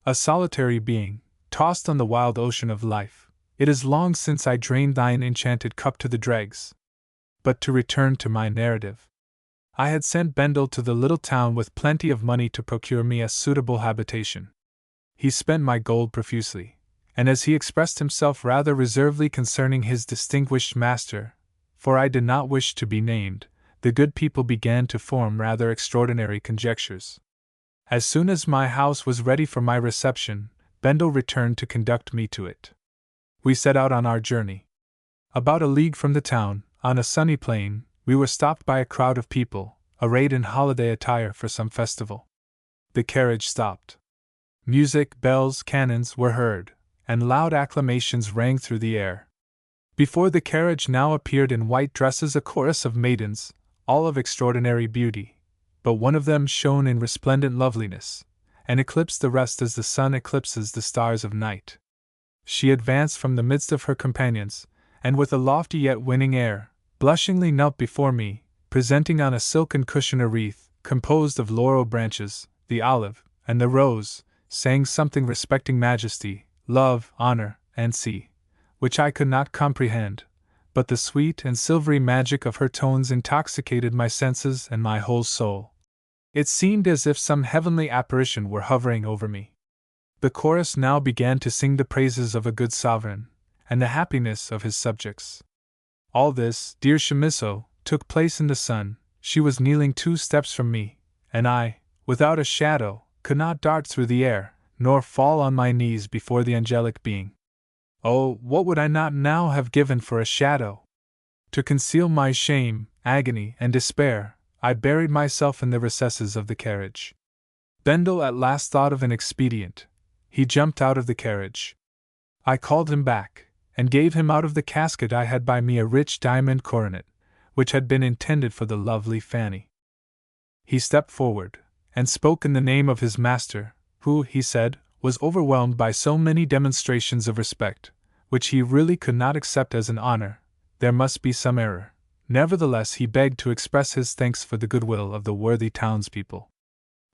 A solitary being, tossed on the wild ocean of life, it is long since I drained thine enchanted cup to the dregs. But to return to my narrative. I had sent Bendel to the little town with plenty of money to procure me a suitable habitation. He spent my gold profusely, and as he expressed himself rather reservedly concerning his distinguished master, for I did not wish to be named, the good people began to form rather extraordinary conjectures. As soon as my house was ready for my reception, Bendel returned to conduct me to it. We set out on our journey. About a league from the town, on a sunny plain, we were stopped by a crowd of people, arrayed in holiday attire for some festival. The carriage stopped. Music, bells, cannons were heard, and loud acclamations rang through the air. Before the carriage now appeared in white dresses a chorus of maidens, all of extraordinary beauty, but one of them shone in resplendent loveliness, and eclipsed the rest as the sun eclipses the stars of night. She advanced from the midst of her companions, and with a lofty yet winning air, blushingly knelt before me, presenting on a silken cushion a wreath, composed of laurel branches, the olive, and the rose, saying something respecting majesty, love, honor, and sea, which I could not comprehend, but the sweet and silvery magic of her tones intoxicated my senses and my whole soul. It seemed as if some heavenly apparition were hovering over me. The chorus now began to sing the praises of a good sovereign, and the happiness of his subjects. All this, dear Chamisso, took place in the sun. She was kneeling 2 steps from me, and I, without a shadow, could not dart through the air, nor fall on my knees before the angelic being. Oh, what would I not now have given for a shadow! To conceal my shame, agony, and despair, I buried myself in the recesses of the carriage. Bendel at last thought of an expedient. He jumped out of the carriage. I called him back, and gave him out of the casket I had by me a rich diamond coronet, which had been intended for the lovely Fanny. He stepped forward, and spoke in the name of his master, who, he said, was overwhelmed by so many demonstrations of respect, which he really could not accept as an honor. There must be some error. Nevertheless, he begged to express his thanks for the goodwill of the worthy townspeople.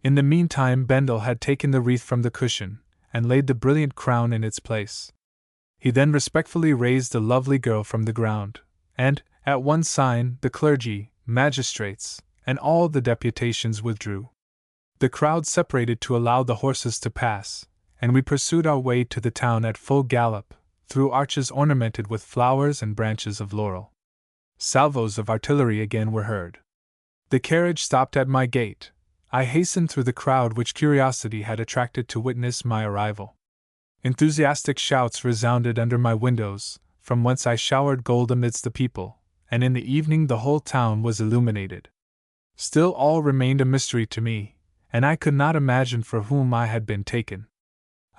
In the meantime, Bendel had taken the wreath from the cushion, and laid the brilliant crown in its place. He then respectfully raised the lovely girl from the ground, and, at one sign, the clergy, magistrates, and all the deputations withdrew. The crowd separated to allow the horses to pass, and we pursued our way to the town at full gallop, through arches ornamented with flowers and branches of laurel. Salvos of artillery again were heard. The carriage stopped at my gate. I hastened through the crowd which curiosity had attracted to witness my arrival. Enthusiastic shouts resounded under my windows, from whence I showered gold amidst the people, and in the evening the whole town was illuminated. Still all remained a mystery to me, and I could not imagine for whom I had been taken.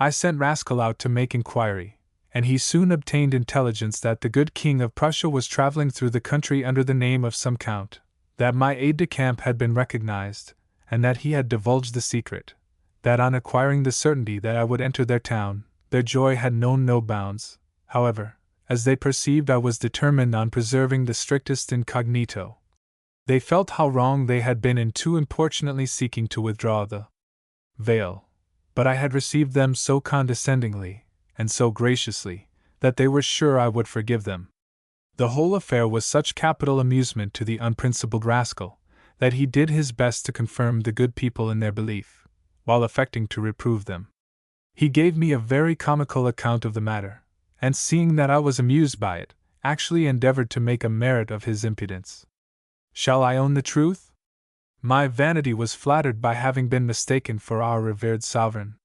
I sent Rascal out to make inquiry, and he soon obtained intelligence that the good King of Prussia was traveling through the country under the name of some count, that my aide-de-camp had been recognized, and that he had divulged the secret, that on acquiring the certainty that I would enter their town, their joy had known no bounds. However, as they perceived I was determined on preserving the strictest incognito, they felt how wrong they had been in too importunately seeking to withdraw the veil, but I had received them so condescendingly, and so graciously, that they were sure I would forgive them. The whole affair was such capital amusement to the unprincipled rascal, that he did his best to confirm the good people in their belief, while affecting to reprove them. He gave me a very comical account of the matter, and seeing that I was amused by it, actually endeavored to make a merit of his impudence. Shall I own the truth? My vanity was flattered by having been mistaken for our revered sovereign.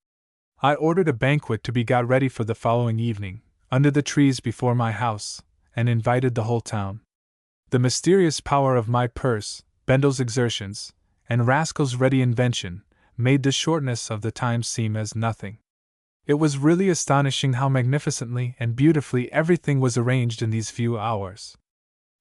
I ordered a banquet to be got ready for the following evening, under the trees before my house, and invited the whole town. The mysterious power of my purse, Bendel's exertions, and Rascal's ready invention, made the shortness of the time seem as nothing. It was really astonishing how magnificently and beautifully everything was arranged in these few hours.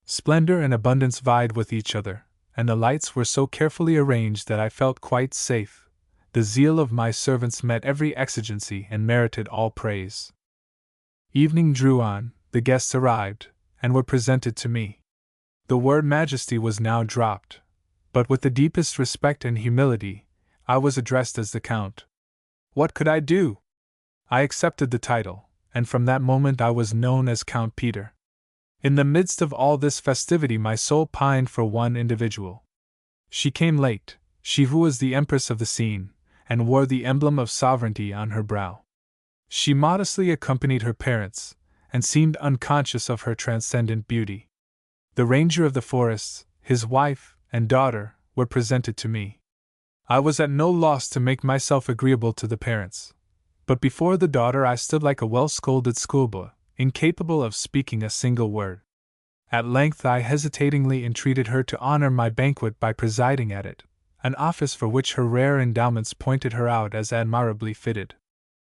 Splendor and abundance vied with each other, and the lights were so carefully arranged that I felt quite safe. The zeal of my servants met every exigency and merited all praise. Evening drew on, the guests arrived, and were presented to me. The word Majesty was now dropped, but with the deepest respect and humility, I was addressed as the Count. What could I do? I accepted the title, and from that moment I was known as Count Peter. In the midst of all this festivity my soul pined for one individual. She came late, she who was the empress of the scene, and wore the emblem of sovereignty on her brow. She modestly accompanied her parents, and seemed unconscious of her transcendent beauty. The ranger of the forests, his wife, and daughter, were presented to me. I was at no loss to make myself agreeable to the parents, but before the daughter I stood like a well-scolded schoolboy, incapable of speaking a single word. At length I hesitatingly entreated her to honor my banquet by presiding at it, an office for which her rare endowments pointed her out as admirably fitted.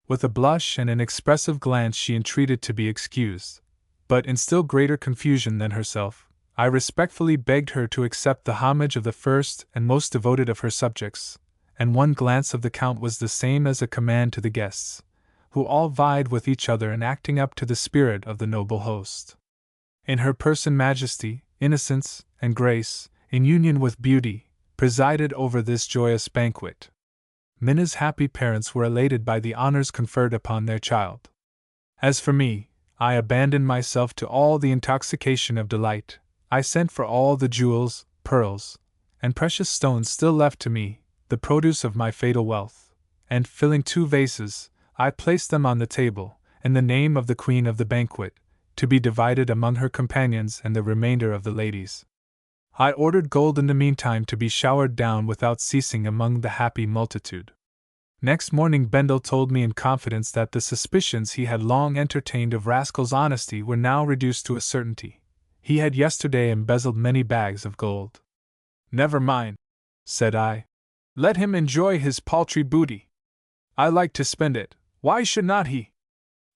With a blush and an expressive glance she entreated to be excused, but in still greater confusion than herself, I respectfully begged her to accept the homage of the first and most devoted of her subjects, and one glance of the Count was the same as a command to the guests, who all vied with each other in acting up to the spirit of the noble host. In her person Majesty, innocence, and grace, in union with beauty, presided over this joyous banquet. Minna's happy parents were elated by the honors conferred upon their child. As for me, I abandoned myself to all the intoxication of delight. I sent for all the jewels, pearls, and precious stones still left to me, the produce of my fatal wealth, and, filling 2 vases, I placed them on the table, in the name of the queen of the banquet, to be divided among her companions and the remainder of the ladies. I ordered gold in the meantime to be showered down without ceasing among the happy multitude. Next morning Bendel told me in confidence that the suspicions he had long entertained of Rascal's honesty were now reduced to a certainty. He had yesterday embezzled many bags of gold. Never mind, said I. Let him enjoy his paltry booty. I like to spend it, why should not he?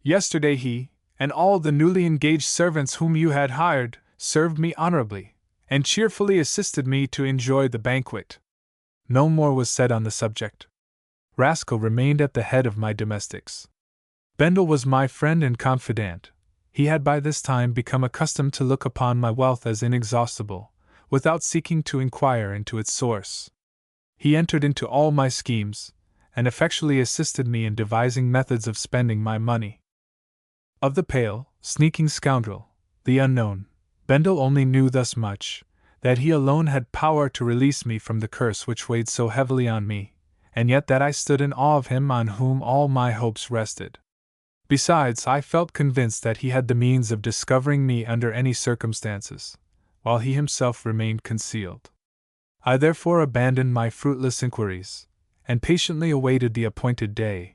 Yesterday he, and all the newly engaged servants whom you had hired, served me honorably, and cheerfully assisted me to enjoy the banquet. No more was said on the subject. Rascal remained at the head of my domestics. Bendel was my friend and confidant. He had by this time become accustomed to look upon my wealth as inexhaustible, without seeking to inquire into its source. He entered into all my schemes, and effectually assisted me in devising methods of spending my money. Of the pale, sneaking scoundrel, the unknown, Bendel only knew thus much, that he alone had power to release me from the curse which weighed so heavily on me, and yet that I stood in awe of him on whom all my hopes rested. Besides, I felt convinced that he had the means of discovering me under any circumstances, while he himself remained concealed. I therefore abandoned my fruitless inquiries, and patiently awaited the appointed day.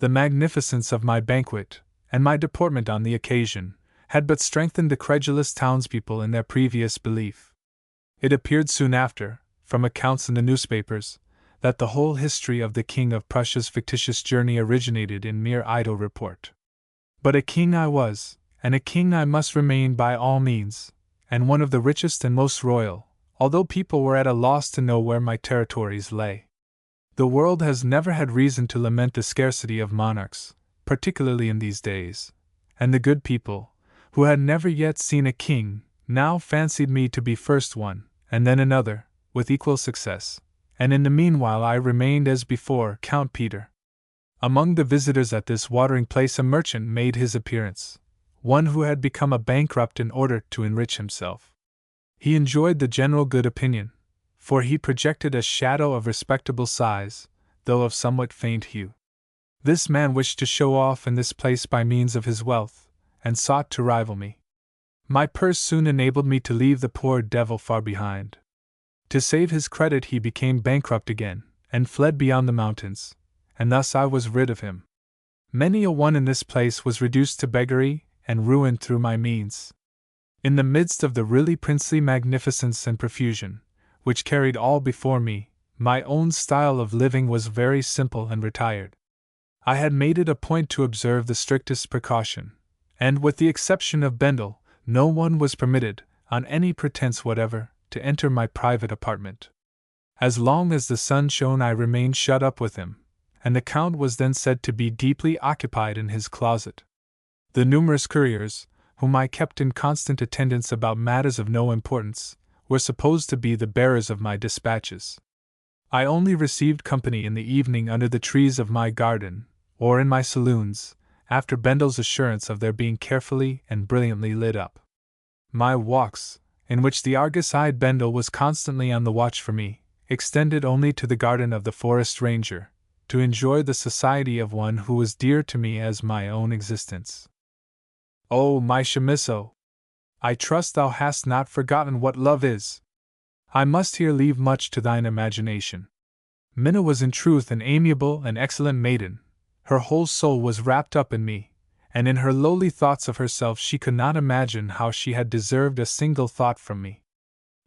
The magnificence of my banquet, and my deportment on the occasion, had but strengthened the credulous townspeople in their previous belief. It appeared soon after, from accounts in the newspapers, that the whole history of the King of Prussia's fictitious journey originated in mere idle report. But a king I was, and a king I must remain by all means, and one of the richest and most royal, although people were at a loss to know where my territories lay. The world has never had reason to lament the scarcity of monarchs, particularly in these days, and the good people, who had never yet seen a king, now fancied me to be first one, and then another, with equal success, and in the meanwhile I remained as before Count Peter. Among the visitors at this watering place a merchant made his appearance, one who had become a bankrupt in order to enrich himself. He enjoyed the general good opinion, for he projected a shadow of respectable size, though of somewhat faint hue. This man wished to show off in this place by means of his wealth, and sought to rival me. My purse soon enabled me to leave the poor devil far behind. To save his credit he became bankrupt again, and fled beyond the mountains, and thus I was rid of him. Many a one in this place was reduced to beggary and ruined through my means. In the midst of the really princely magnificence and profusion, which carried all before me, my own style of living was very simple and retired. I had made it a point to observe the strictest precaution, and with the exception of Bendel, no one was permitted, on any pretense whatever, to enter my private apartment. As long as the sun shone I remained shut up with him, and the Count was then said to be deeply occupied in his closet. The numerous couriers, whom I kept in constant attendance about matters of no importance, were supposed to be the bearers of my dispatches. I only received company in the evening under the trees of my garden, or in my saloons, after Bendel's assurance of their being carefully and brilliantly lit up. My walks, in which the Argus-eyed Bendel was constantly on the watch for me, extended only to the garden of the forest ranger, to enjoy the society of one who was dear to me as my own existence. Oh, my Chamisso! I trust thou hast not forgotten what love is. I must here leave much to thine imagination. Minna was in truth an amiable and excellent maiden. Her whole soul was wrapped up in me, and in her lowly thoughts of herself she could not imagine how she had deserved a single thought from me.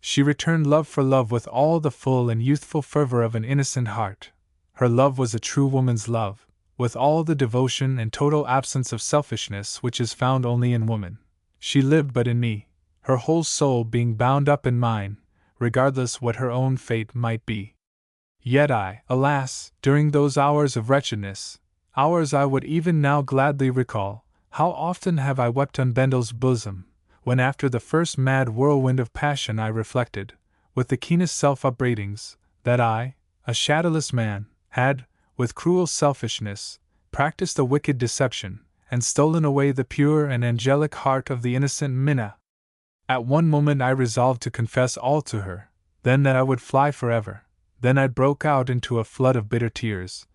She returned love for love with all the full and youthful fervor of an innocent heart. Her love was a true woman's love, with all the devotion and total absence of selfishness which is found only in woman. She lived but in me, her whole soul being bound up in mine, regardless what her own fate might be. Yet I, alas, during those hours of wretchedness, hours I would even now gladly recall, how often have I wept on Bendel's bosom, when after the first mad whirlwind of passion I reflected, with the keenest self-upbraidings, that I, a shadowless man, had, with cruel selfishness, practiced a wicked deception, and stolen away the pure and angelic heart of the innocent Minna. At one moment I resolved to confess all to her, then that I would fly forever, then I broke out into a flood of bitter tears,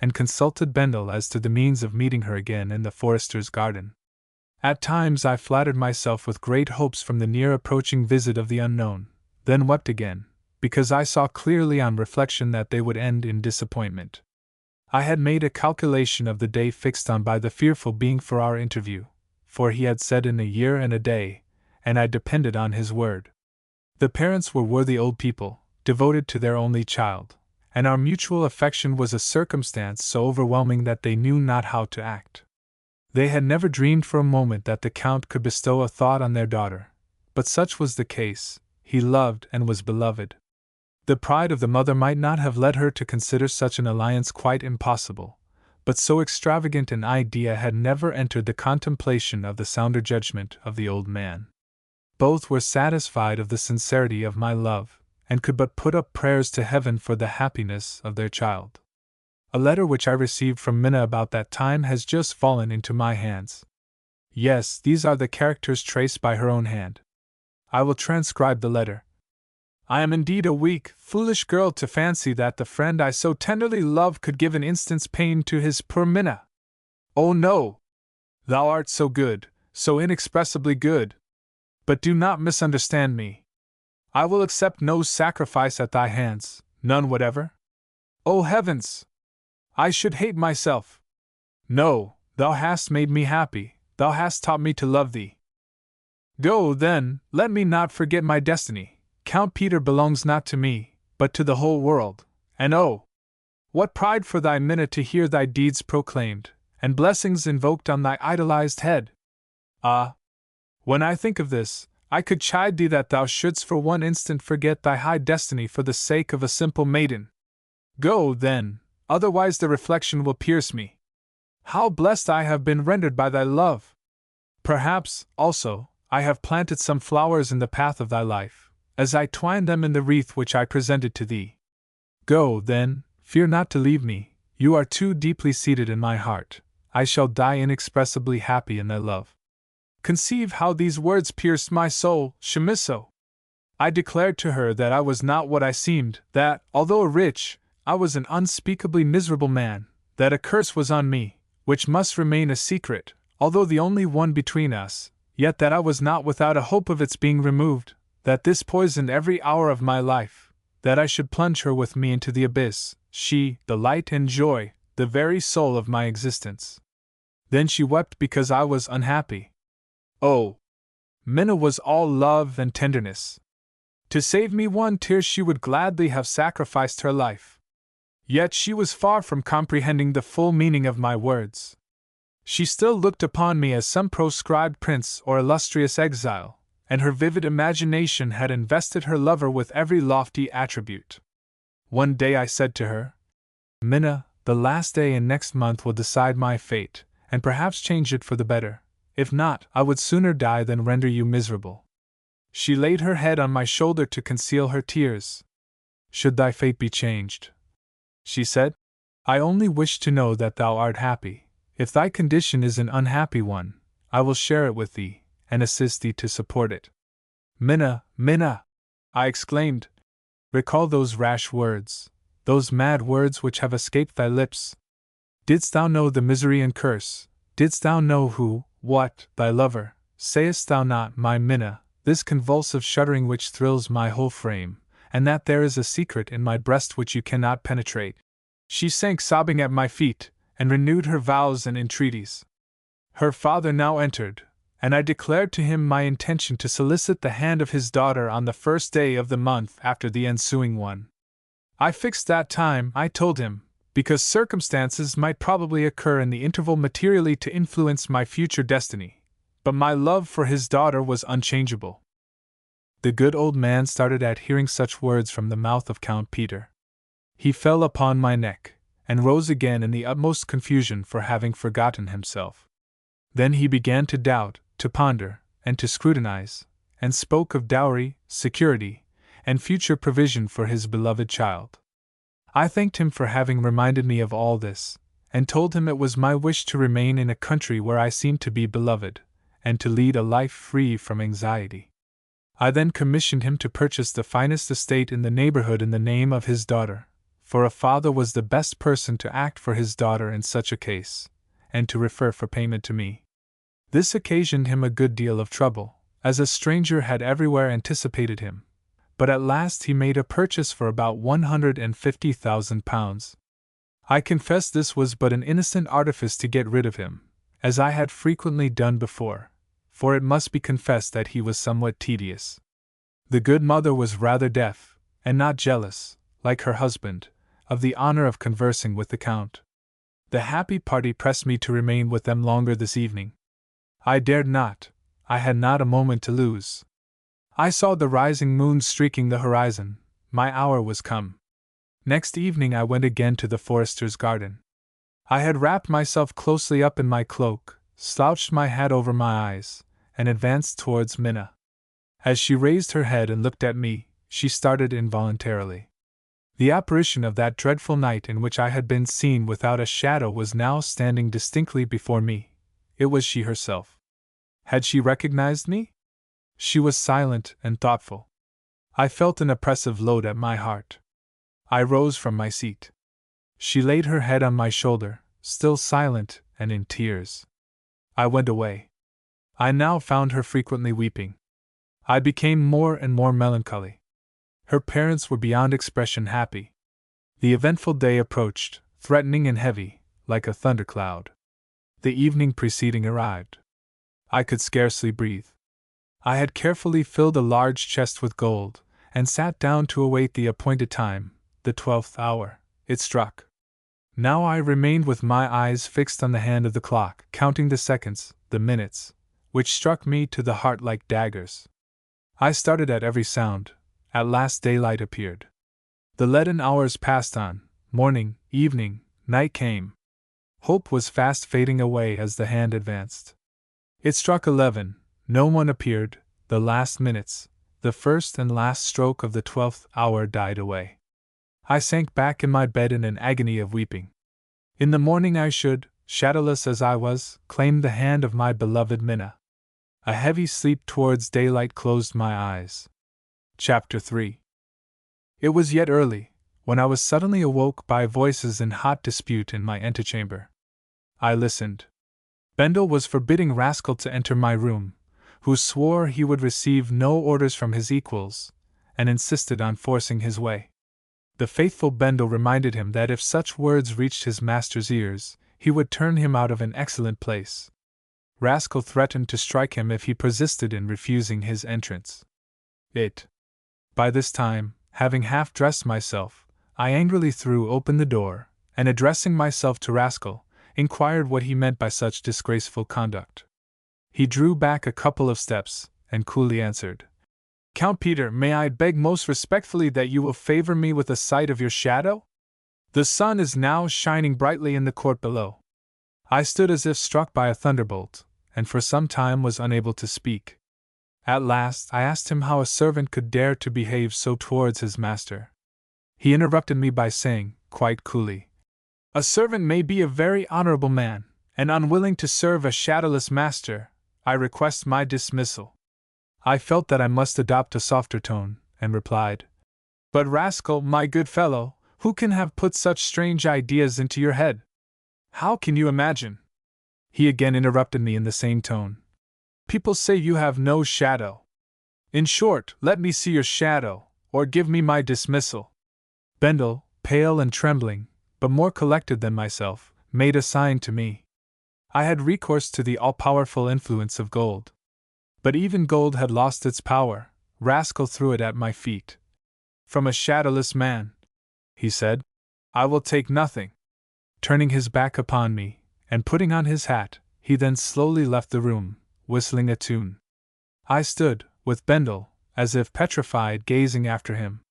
and consulted Bendel as to the means of meeting her again in the forester's garden. At times I flattered myself with great hopes from the near approaching visit of the unknown, then wept again, because I saw clearly on reflection that they would end in disappointment. I had made a calculation of the day fixed on by the fearful being for our interview, for he had said in a year and a day, and I depended on his word. The parents were worthy old people, devoted to their only child, and our mutual affection was a circumstance so overwhelming that they knew not how to act. They had never dreamed for a moment that the Count could bestow a thought on their daughter, but such was the case. He loved and was beloved. The pride of the mother might not have led her to consider such an alliance quite impossible, but so extravagant an idea had never entered the contemplation of the sounder judgment of the old man. Both were satisfied of the sincerity of my love, and could but put up prayers to heaven for the happiness of their child. A letter which I received from Minna about that time has just fallen into my hands. Yes, these are the characters traced by her own hand. I will transcribe the letter. I am indeed a weak, foolish girl to fancy that the friend I so tenderly love could give an instant's pain to his poor Minna. Oh no! Thou art so good, so inexpressibly good. But do not misunderstand me. I will accept no sacrifice at thy hands, none whatever. Oh heavens! I should hate myself. No, thou hast made me happy, thou hast taught me to love thee. Go, then, let me not forget my destiny. Count Peter belongs not to me, but to the whole world, and oh! What pride for thy Minna to hear thy deeds proclaimed, and blessings invoked on thy idolized head! Ah! When I think of this, I could chide thee that thou shouldst for one instant forget thy high destiny for the sake of a simple maiden. Go, then, otherwise the reflection will pierce me. How blessed I have been rendered by thy love! Perhaps, also, I have planted some flowers in the path of thy life, as I twined them in the wreath which I presented to thee. Go, then, fear not to leave me, you are too deeply seated in my heart, I shall die inexpressibly happy in thy love. Conceive how these words pierced my soul, Chamisso. I declared to her that I was not what I seemed, that, although rich, I was an unspeakably miserable man, that a curse was on me, which must remain a secret, although the only one between us, yet that I was not without a hope of its being removed, that this poisoned every hour of my life, that I should plunge her with me into the abyss, she, the light and joy, the very soul of my existence. Then she wept because I was unhappy. Oh! Minna was all love and tenderness. To save me one tear she would gladly have sacrificed her life. Yet she was far from comprehending the full meaning of my words. She still looked upon me as some proscribed prince or illustrious exile, and her vivid imagination had invested her lover with every lofty attribute. One day I said to her, Minna, the last day in next month will decide my fate, and perhaps change it for the better. If not, I would sooner die than render you miserable. She laid her head on my shoulder to conceal her tears. Should thy fate be changed, she said, I only wish to know that thou art happy. If thy condition is an unhappy one, I will share it with thee, and assist thee to support it. Minna, Minna! I exclaimed. Recall those rash words, those mad words which have escaped thy lips. Didst thou know the misery and curse? Didst thou know who, what, thy lover? Sayest thou not, my Minna, this convulsive shuddering which thrills my whole frame, and that there is a secret in my breast which you cannot penetrate? She sank sobbing at my feet, and renewed her vows and entreaties. Her father now entered, and I declared to him my intention to solicit the hand of his daughter on the first day of the month after the ensuing one. I fixed that time, I told him, because circumstances might probably occur in the interval materially to influence my future destiny, but my love for his daughter was unchangeable. The good old man started at hearing such words from the mouth of Count Peter. He fell upon my neck, and rose again in the utmost confusion for having forgotten himself. Then he began to doubt, to ponder, and to scrutinize, and spoke of dowry, security, and future provision for his beloved child. I thanked him for having reminded me of all this, and told him it was my wish to remain in a country where I seemed to be beloved, and to lead a life free from anxiety. I then commissioned him to purchase the finest estate in the neighborhood in the name of his daughter, for a father was the best person to act for his daughter in such a case, and to refer for payment to me. This occasioned him a good deal of trouble, as a stranger had everywhere anticipated him, but at last he made a purchase for about £150,000. I confess this was but an innocent artifice to get rid of him, as I had frequently done before, for it must be confessed that he was somewhat tedious. The good mother was rather deaf, and not jealous, like her husband, of the honor of conversing with the Count. The happy party pressed me to remain with them longer this evening. I dared not, I had not a moment to lose. I saw the rising moon streaking the horizon, my hour was come. Next evening I went again to the forester's garden. I had wrapped myself closely up in my cloak, slouched my hat over my eyes, and advanced towards Minna. As she raised her head and looked at me, she started involuntarily. The apparition of that dreadful night in which I had been seen without a shadow was now standing distinctly before me. It was she herself. Had she recognized me? She was silent and thoughtful. I felt an oppressive load at my heart. I rose from my seat. She laid her head on my shoulder, still silent and in tears. I went away. I now found her frequently weeping. I became more and more melancholy. Her parents were beyond expression happy. The eventful day approached, threatening and heavy, like a thundercloud. The evening preceding arrived. I could scarcely breathe. I had carefully filled a large chest with gold, and sat down to await the appointed time, the 12th hour. It struck. Now I remained with my eyes fixed on the hand of the clock, counting the seconds, the minutes, which struck me to the heart like daggers. I started at every sound. At last daylight appeared. The leaden hours passed on. Morning, evening, night came. Hope was fast fading away as the hand advanced. It struck 11. No one appeared. The last minutes, the first and last stroke of the 12th hour died away. I sank back in my bed in an agony of weeping. In the morning I should, shadowless as I was, claim the hand of my beloved Minna. A heavy sleep towards daylight closed my eyes. Chapter 3. It was yet early, when I was suddenly awoke by voices in hot dispute in my antechamber. I listened. Bendel was forbidding Rascal to enter my room, who swore he would receive no orders from his equals, and insisted on forcing his way. The faithful Bendel reminded him that if such words reached his master's ears, he would turn him out of an excellent place. Rascal threatened to strike him if he persisted in refusing his entrance. By this time, having half dressed myself, I angrily threw open the door, and addressing myself to Rascal, inquired what he meant by such disgraceful conduct. He drew back a couple of steps, and coolly answered, "Count Peter, may I beg most respectfully that you will favor me with a sight of your shadow? The sun is now shining brightly in the court below." I stood as if struck by a thunderbolt, and for some time was unable to speak. At last I asked him how a servant could dare to behave so towards his master. He interrupted me by saying, quite coolly, "A servant may be a very honorable man, and unwilling to serve a shadowless master. I request my dismissal." I felt that I must adopt a softer tone, and replied, "But Rascal, my good fellow, who can have put such strange ideas into your head? How can you imagine?" He again interrupted me in the same tone. "People say you have no shadow. In short, let me see your shadow, or give me my dismissal." Bendel, pale and trembling, but more collected than myself, made a sign to me. I had recourse to the all-powerful influence of gold. But even gold had lost its power. Rascal threw it at my feet. "From a shadowless man," he said, "I will take nothing." Turning his back upon me, and putting on his hat, he then slowly left the room, whistling a tune. I stood, with Bendel, as if petrified, gazing after him.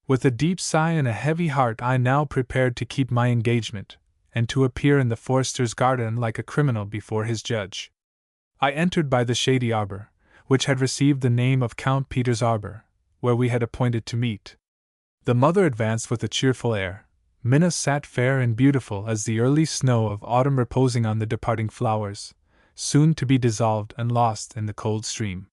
With a deep sigh and a heavy heart I now prepared to keep my engagement, and to appear in the forester's garden like a criminal before his judge. I entered by the shady arbor, which had received the name of Count Peter's arbor, where we had appointed to meet. The mother advanced with a cheerful air. Minna sat fair and beautiful as the early snow of autumn reposing on the departing flowers, soon to be dissolved and lost in the cold stream.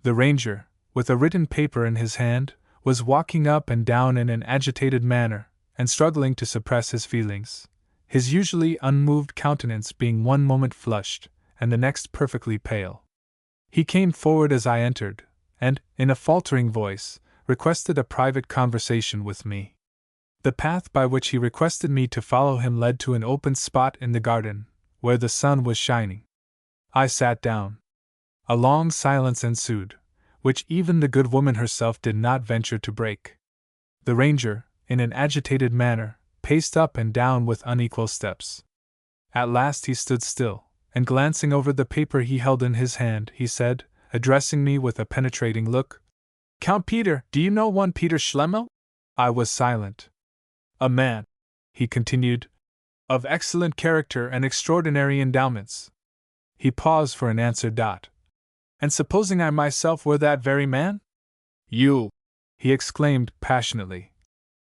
The ranger, with a written paper in his hand, was walking up and down in an agitated manner, and struggling to suppress his feelings, his usually unmoved countenance being one moment flushed, and the next perfectly pale. He came forward as I entered, and, in a faltering voice, requested a private conversation with me. The path by which he requested me to follow him led to an open spot in the garden, where the sun was shining. I sat down. A long silence ensued, which even the good woman herself did not venture to break. The ranger, in an agitated manner, paced up and down with unequal steps. At last he stood still, and glancing over the paper he held in his hand, he said, addressing me with a penetrating look, "Count Peter, do you know one Peter Schlemihl?" I was silent. "A man," he continued, of excellent character and extraordinary endowments. He paused for an answer. And supposing I myself were that very man? You! He exclaimed passionately.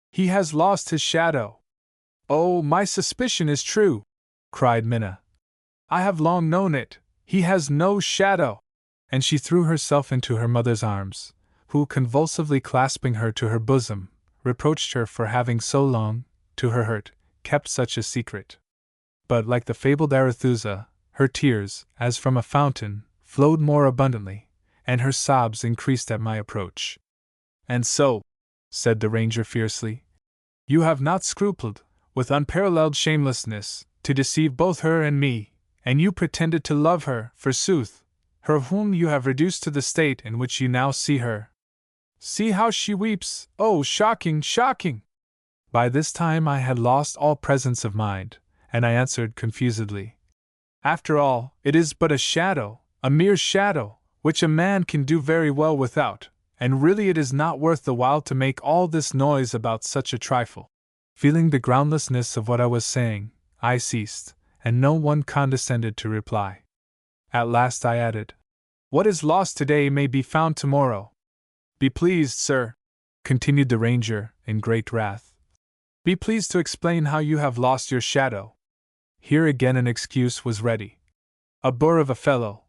He has lost his shadow. Oh, my suspicion is true! Cried Minna. I have long known it. He has no shadow! And she threw herself into her mother's arms, who, convulsively clasping her to her bosom, reproached her for having so long, to her hurt, kept such a secret. But, like the fabled Arethusa, her tears, as from a fountain, flowed more abundantly, and her sobs increased at my approach. And so, said the ranger fiercely, you have not scrupled, with unparalleled shamelessness, to deceive both her and me, and you pretended to love her, forsooth, her whom you have reduced to the state in which you now see her. See how she weeps! Oh, shocking, shocking! By this time I had lost all presence of mind, and I answered confusedly, after all, it is but a shadow, a mere shadow, which a man can do very well without, and really it is not worth the while to make all this noise about such a trifle. Feeling the groundlessness of what I was saying, I ceased, and no one condescended to reply. At last I added, what is lost today may be found tomorrow. Be pleased, sir, continued the ranger, in great wrath. Be pleased to explain how you have lost your shadow. Here again an excuse was ready. A boor of a fellow,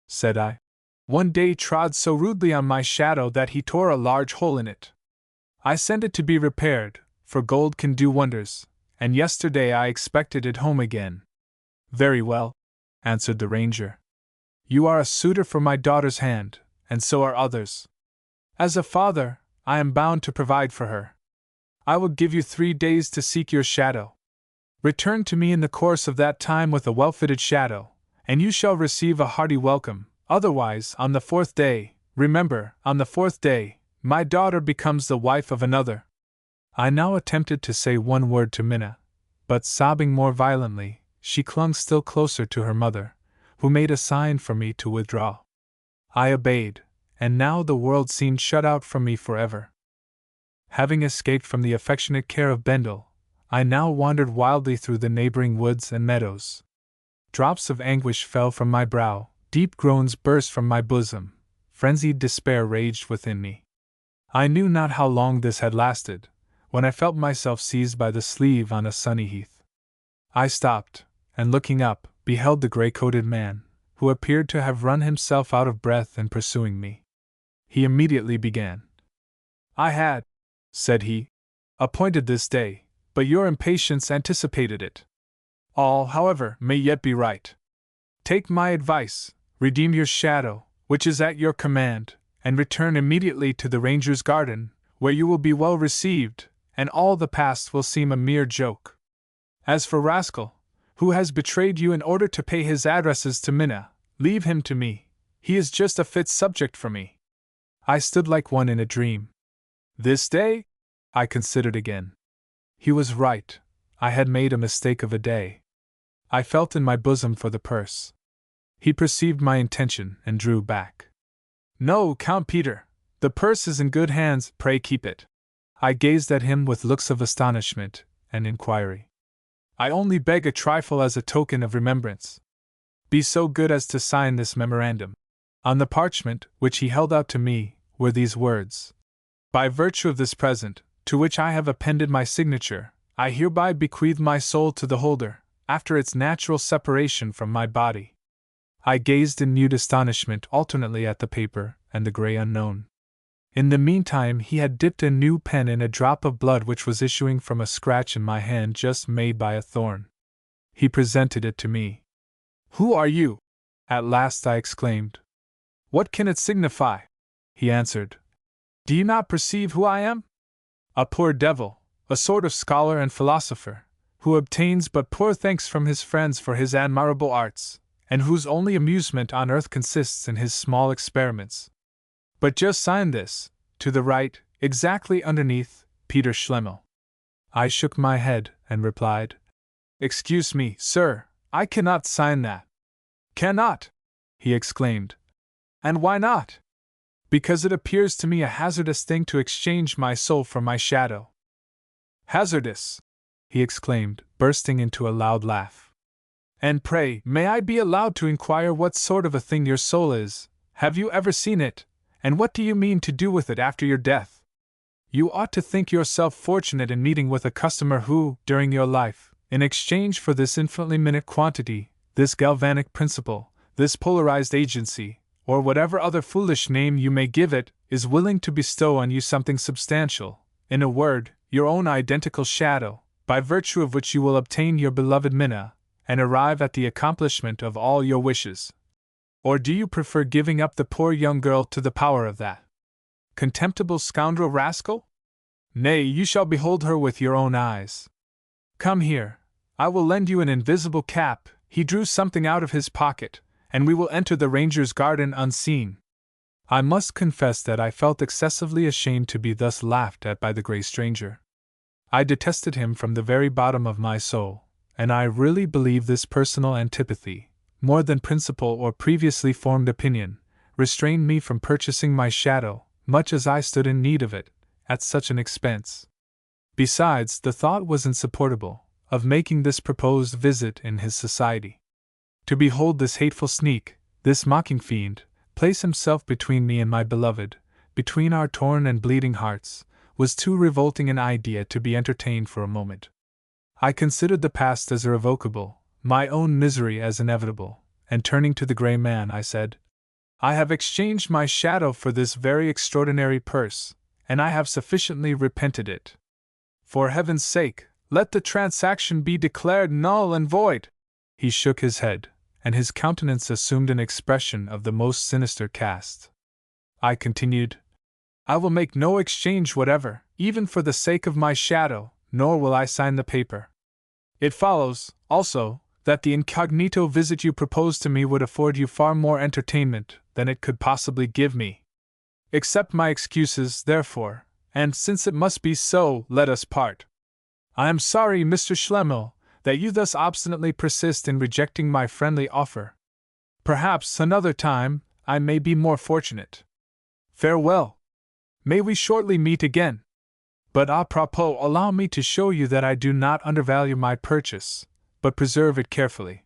said I, one day trod so rudely on my shadow that he tore a large hole in it. I sent it to be repaired, for gold can do wonders, and yesterday I expected it home again. Very well, answered the ranger. You are a suitor for my daughter's hand, and so are others. As a father, I am bound to provide for her. I will give you 3 days to seek your shadow. Return to me in the course of that time with a well-fitted shadow, and you shall receive a hearty welcome. Otherwise, on the 4th day, remember, on the 4th day, my daughter becomes the wife of another. I now attempted to say one word to Minna, but sobbing more violently, she clung still closer to her mother, who made a sign for me to withdraw. I obeyed, and now the world seemed shut out from me forever. Having escaped from the affectionate care of Bendel, I now wandered wildly through the neighboring woods and meadows. Drops of anguish fell from my brow, deep groans burst from my bosom, frenzied despair raged within me. I knew not how long this had lasted, when I felt myself seized by the sleeve on a sunny heath. I stopped, and looking up, beheld the grey-coated man, who appeared to have run himself out of breath in pursuing me. He immediately began. I had, said he, appointed this day, but your impatience anticipated it. All, however, may yet be right. Take my advice, redeem your shadow, which is at your command, and return immediately to the ranger's garden, where you will be well received, and all the past will seem a mere joke. As for Rascal, who has betrayed you in order to pay his addresses to Minna, leave him to me. He is just a fit subject for me. I stood like one in a dream. This day? I considered again. He was right. I had made a mistake of a day. I felt in my bosom for the purse. He perceived my intention and drew back. No, Count Peter, the purse is in good hands, pray keep it. I gazed at him with looks of astonishment and inquiry. I only beg a trifle as a token of remembrance. Be so good as to sign this memorandum. On the parchment, which he held out to me, were these words. By virtue of this present, to which I have appended my signature, I hereby bequeath my soul to the holder, after its natural separation from my body. I gazed in mute astonishment alternately at the paper and the grey unknown. In the meantime he had dipped a new pen in a drop of blood which was issuing from a scratch in my hand just made by a thorn. He presented it to me. Who are you? At last I exclaimed. What can it signify? He answered. Do you not perceive who I am? A poor devil, a sort of scholar and philosopher, who obtains but poor thanks from his friends for his admirable arts, and whose only amusement on earth consists in his small experiments. But just sign this, to the right, exactly underneath, Peter Schlemihl. I shook my head and replied, Excuse me, sir, I cannot sign that. Cannot? He exclaimed. And why not? Because it appears to me a hazardous thing to exchange my soul for my shadow. Hazardous? he exclaimed, bursting into a loud laugh. "And pray, may I be allowed to inquire what sort of a thing your soul is? Have you ever seen it, and what do you mean to do with it after your death? You ought to think yourself fortunate in meeting with a customer who, during your life, in exchange for this infinitely minute quantity, this galvanic principle, this polarized agency, or whatever other foolish name you may give it, is willing to bestow on you something substantial, in a word, your own identical shadow, by virtue of which you will obtain your beloved Minna, and arrive at the accomplishment of all your wishes. Or do you prefer giving up the poor young girl to the power of that contemptible scoundrel rascal? Nay, you shall behold her with your own eyes. Come here, I will lend you an invisible cap." He drew something out of his pocket, "and we will enter the ranger's garden unseen." I must confess that I felt excessively ashamed to be thus laughed at by the grey stranger. I detested him from the very bottom of my soul, and I really believe this personal antipathy, more than principle or previously formed opinion, restrained me from purchasing my shadow, much as I stood in need of it, at such an expense. Besides, the thought was insupportable, of making this proposed visit in his society. To behold this hateful sneak, this mocking fiend, place himself between me and my beloved, between our torn and bleeding hearts, was too revolting an idea to be entertained for a moment. I considered the past as irrevocable, my own misery as inevitable, and turning to the grey man I said, "I have exchanged my shadow for this very extraordinary purse, and I have sufficiently repented it. For heaven's sake, let the transaction be declared null and void." He shook his head, and his countenance assumed an expression of the most sinister cast. I continued, "I will make no exchange whatever, even for the sake of my shadow, nor will I sign the paper. It follows, also, that the incognito visit you propose to me would afford you far more entertainment than it could possibly give me. Accept my excuses, therefore, and since it must be so, let us part. I am sorry, Mr. Schlemihl, that you thus obstinately persist in rejecting my friendly offer. Perhaps another time I may be more fortunate. Farewell. May we shortly meet again. But à propos, allow me to show you that I do not undervalue my purchase, but preserve it carefully."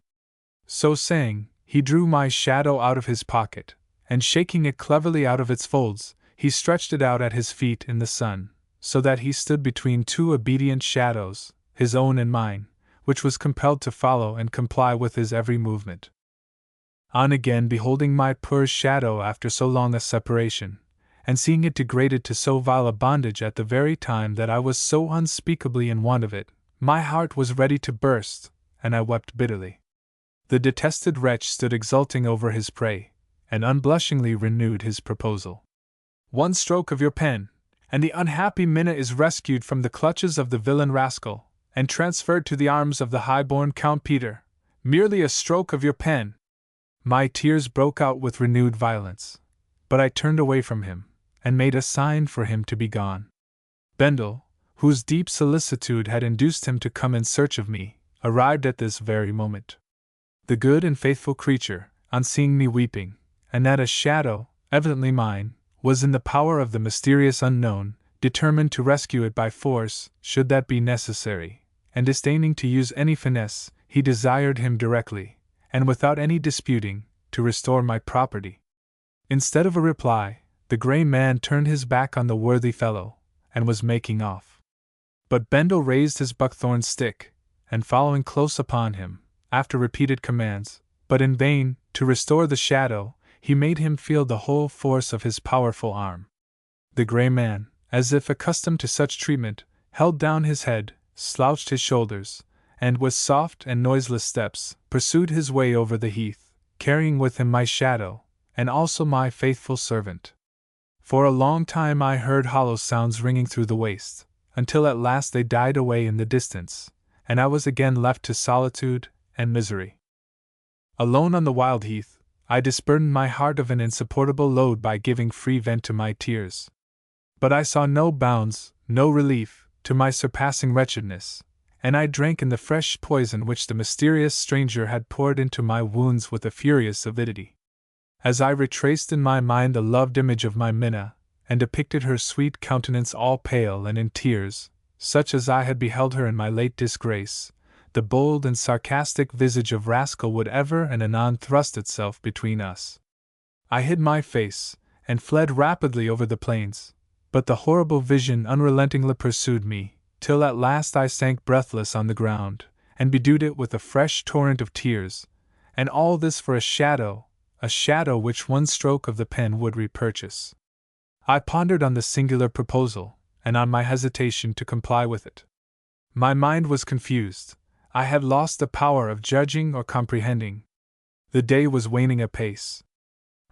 So saying, he drew my shadow out of his pocket, and shaking it cleverly out of its folds, he stretched it out at his feet in the sun, so that he stood between two obedient shadows, his own and mine, which was compelled to follow and comply with his every movement. On again beholding my poor shadow after so long a separation, and seeing it degraded to so vile a bondage at the very time that I was so unspeakably in want of it, my heart was ready to burst, and I wept bitterly. The detested wretch stood exulting over his prey, and unblushingly renewed his proposal. "One stroke of your pen, and the unhappy Minna is rescued from the clutches of the villain rascal, and transferred to the arms of the high-born Count Peter. Merely a stroke of your pen." My tears broke out with renewed violence, but I turned away from him, and made a sign for him to be gone. Bendel, whose deep solicitude had induced him to come in search of me, arrived at this very moment. The good and faithful creature, on seeing me weeping, and that a shadow, evidently mine, was in the power of the mysterious unknown, determined to rescue it by force, should that be necessary, and disdaining to use any finesse, he desired him directly, and without any disputing, to restore my property. Instead of a reply, the grey man turned his back on the worthy fellow, and was making off. But Bendel raised his buckthorn stick, and following close upon him, after repeated commands, but in vain, to restore the shadow, he made him feel the whole force of his powerful arm. The grey man, as if accustomed to such treatment, held down his head, slouched his shoulders, and with soft and noiseless steps, pursued his way over the heath, carrying with him my shadow, and also my faithful servant. For a long time I heard hollow sounds ringing through the waste, until at last they died away in the distance, and I was again left to solitude and misery. Alone on the wild heath, I disburdened my heart of an insupportable load by giving free vent to my tears. But I saw no bounds, no relief, to my surpassing wretchedness, and I drank in the fresh poison which the mysterious stranger had poured into my wounds with a furious avidity. As I retraced in my mind the loved image of my Minna, and depicted her sweet countenance all pale and in tears, such as I had beheld her in my late disgrace, the bold and sarcastic visage of rascal would ever and anon thrust itself between us. I hid my face, and fled rapidly over the plains, but the horrible vision unrelentingly pursued me, till at last I sank breathless on the ground, and bedewed it with a fresh torrent of tears, and all this for a shadow which one stroke of the pen would repurchase. I pondered on the singular proposal, and on my hesitation to comply with it. My mind was confused. I had lost the power of judging or comprehending. The day was waning apace.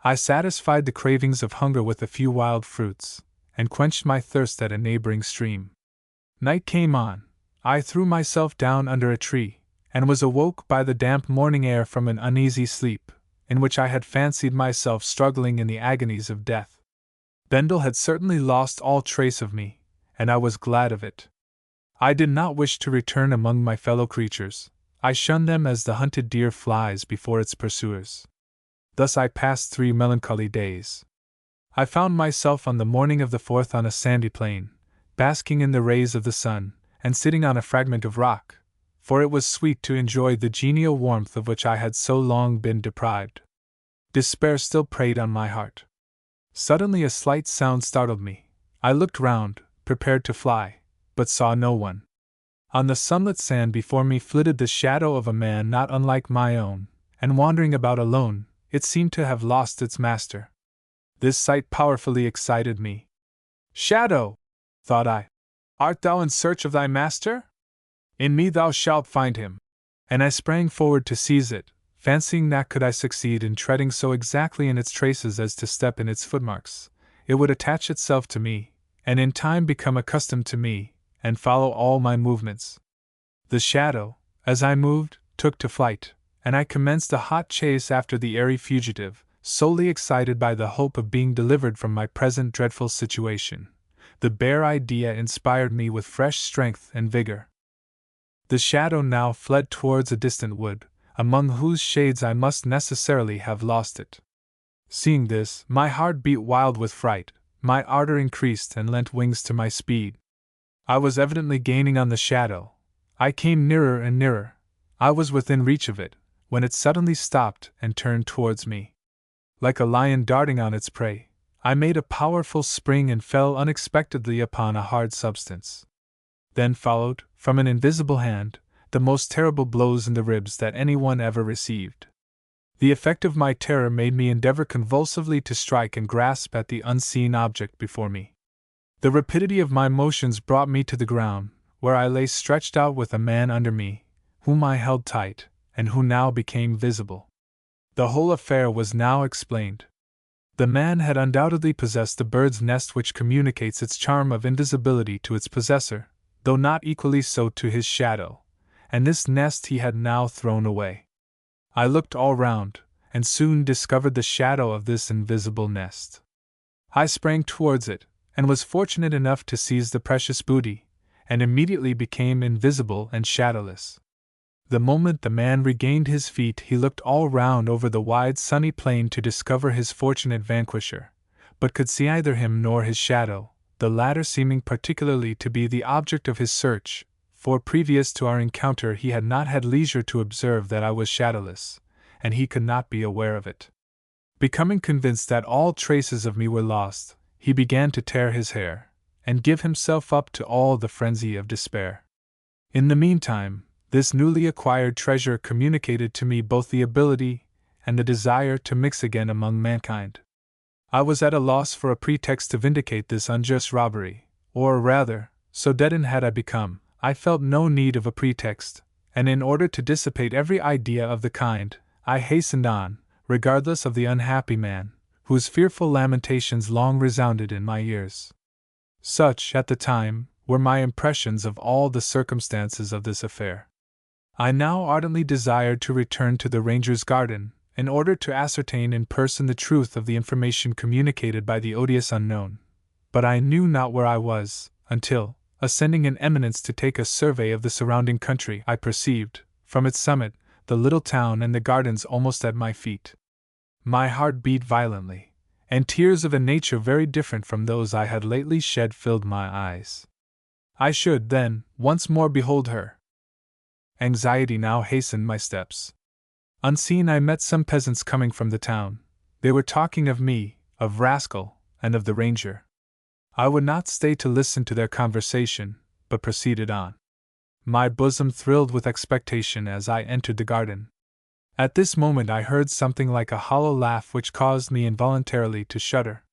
I satisfied the cravings of hunger with a few wild fruits, and quenched my thirst at a neighboring stream. Night came on. I threw myself down under a tree, and was awoke by the damp morning air from an uneasy sleep, in which I had fancied myself struggling in the agonies of death. Bendel had certainly lost all trace of me, and I was glad of it. I did not wish to return among my fellow creatures. I shunned them as the hunted deer flies before its pursuers. Thus I passed 3 melancholy days. I found myself on the morning of the 4th on a sandy plain, basking in the rays of the sun, and sitting on a fragment of rock, for it was sweet to enjoy the genial warmth of which I had so long been deprived. Despair still preyed on my heart. Suddenly a slight sound startled me. I looked round, prepared to fly, but saw no one. On the sunlit sand before me flitted the shadow of a man not unlike my own, and wandering about alone, it seemed to have lost its master. This sight powerfully excited me. Shadow, thought I, art thou in search of thy master? In me thou shalt find him. And I sprang forward to seize it, fancying that could I succeed in treading so exactly in its traces as to step in its footmarks, it would attach itself to me, and in time become accustomed to me, and follow all my movements. The shadow, as I moved, took to flight, and I commenced a hot chase after the airy fugitive, solely excited by the hope of being delivered from my present dreadful situation. The bare idea inspired me with fresh strength and vigor. The shadow now fled towards a distant wood, among whose shades I must necessarily have lost it. Seeing this, my heart beat wild with fright, my ardor increased and lent wings to my speed. I was evidently gaining on the shadow. I came nearer and nearer. I was within reach of it, when it suddenly stopped and turned towards me. Like a lion darting on its prey, I made a powerful spring and fell unexpectedly upon a hard substance. Then followed, from an invisible hand, the most terrible blows in the ribs that anyone ever received. The effect of my terror made me endeavor convulsively to strike and grasp at the unseen object before me. The rapidity of my motions brought me to the ground, where I lay stretched out with a man under me, whom I held tight, and who now became visible. The whole affair was now explained. The man had undoubtedly possessed the bird's nest which communicates its charm of invisibility to its possessor, though not equally so to his shadow, and this nest he had now thrown away. I looked all round, and soon discovered the shadow of this invisible nest. I sprang towards it, and was fortunate enough to seize the precious booty, and immediately became invisible and shadowless. The moment the man regained his feet, he looked all round over the wide sunny plain to discover his fortunate vanquisher, but could see neither him nor his shadow, the latter seeming particularly to be the object of his search, for previous to our encounter he had not had leisure to observe that I was shadowless, and he could not be aware of it. Becoming convinced that all traces of me were lost, he began to tear his hair, and give himself up to all the frenzy of despair. In the meantime, this newly acquired treasure communicated to me both the ability and the desire to mix again among mankind. I was at a loss for a pretext to vindicate this unjust robbery, or rather, so deadened had I become, I felt no need of a pretext, and in order to dissipate every idea of the kind, I hastened on, regardless of the unhappy man, whose fearful lamentations long resounded in my ears. Such, at the time, were my impressions of all the circumstances of this affair. I now ardently desired to return to the ranger's garden, in order to ascertain in person the truth of the information communicated by the odious unknown, but I knew not where I was, until, ascending an eminence to take a survey of the surrounding country, I perceived, from its summit, the little town and the gardens almost at my feet. My heart beat violently, and tears of a nature very different from those I had lately shed filled my eyes. I should, then, once more behold her. Anxiety now hastened my steps. Unseen, I met some peasants coming from the town. They were talking of me, of Rascal, and of the ranger. I would not stay to listen to their conversation, but proceeded on. My bosom thrilled with expectation as I entered the garden. At this moment I heard something like a hollow laugh which caused me involuntarily to shudder.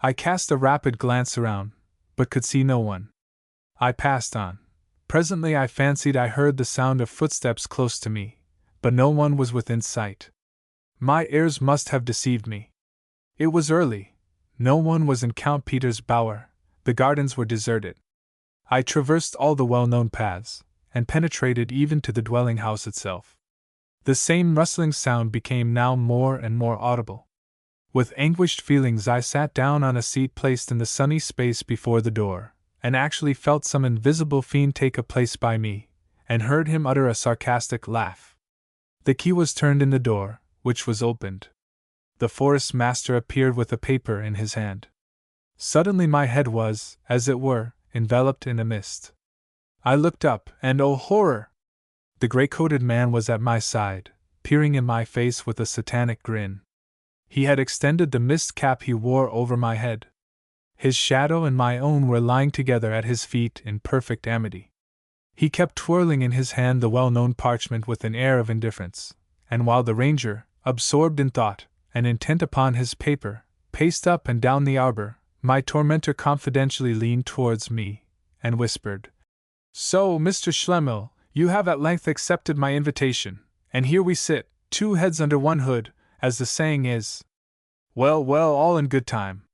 I cast a rapid glance around, but could see no one. I passed on. Presently I fancied I heard the sound of footsteps close to me, but no one was within sight. My ears must have deceived me. It was early. No one was in Count Peter's bower, the gardens were deserted. I traversed all the well-known paths, and penetrated even to the dwelling-house itself. The same rustling sound became now more and more audible. With anguished feelings I sat down on a seat placed in the sunny space before the door, and actually felt some invisible fiend take a place by me, and heard him utter a sarcastic laugh. The key was turned in the door, which was opened. The forest master appeared with a paper in his hand. Suddenly my head was, as it were, enveloped in a mist. I looked up, and oh horror! The gray-coated man was at my side, peering in my face with a satanic grin. He had extended the mist cap he wore over my head. His shadow and my own were lying together at his feet in perfect amity. He kept twirling in his hand the well-known parchment with an air of indifference, and while the ranger, absorbed in thought, and intent upon his paper, paced up and down the arbor, my tormentor confidentially leaned towards me, and whispered, "So, Mr. Schlemihl, you have at length accepted my invitation, and here we sit, 2 heads under 1 hood, as the saying is. Well, well, all in good time.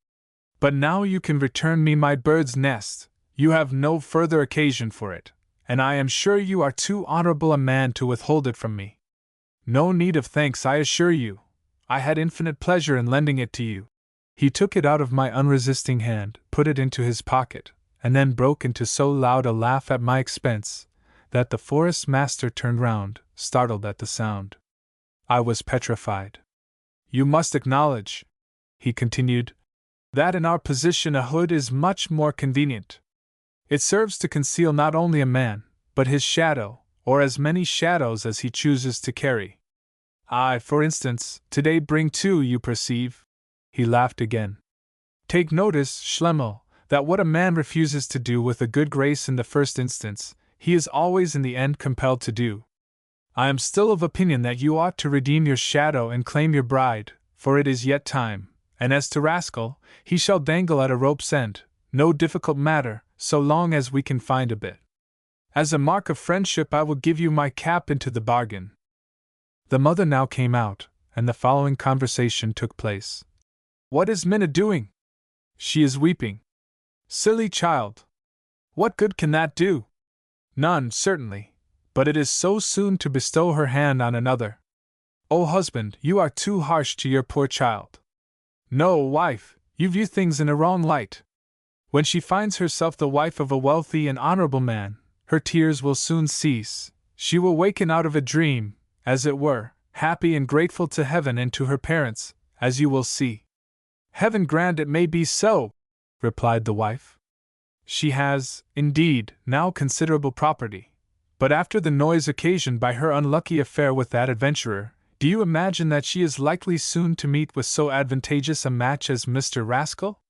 But now you can return me my bird's nest, you have no further occasion for it, and I am sure you are too honorable a man to withhold it from me. No need of thanks, I assure you. I had infinite pleasure in lending it to you." He took it out of my unresisting hand, put it into his pocket, and then broke into so loud a laugh at my expense that the forest master turned round, startled at the sound. I was petrified. "You must acknowledge," he continued, "that in our position a hood is much more convenient. It serves to conceal not only a man, but his shadow, or as many shadows as he chooses to carry. I, for instance, today bring 2, you perceive." He laughed again. "Take notice, Schlemihl, that what a man refuses to do with a good grace in the first instance, he is always in the end compelled to do. I am still of opinion that you ought to redeem your shadow and claim your bride, for it is yet time, and as to Rascal, he shall dangle at a rope's end, no difficult matter, so long as we can find a bit. As a mark of friendship I will give you my cap into the bargain." The mother now came out, and the following conversation took place. "What is Minna doing?" "She is weeping." "Silly child! What good can that do?" "None, certainly, but it is so soon to bestow her hand on another." "Oh, husband, you are too harsh to your poor child." "No, wife, you view things in a wrong light. When she finds herself the wife of a wealthy and honorable man, her tears will soon cease. She will waken out of a dream, as it were, happy and grateful to heaven and to her parents, as you will see." "Heaven grant it may be so," replied the wife. "She has, indeed, now considerable property. But after the noise occasioned by her unlucky affair with that adventurer, do you imagine that she is likely soon to meet with so advantageous a match as Mr. Rascal?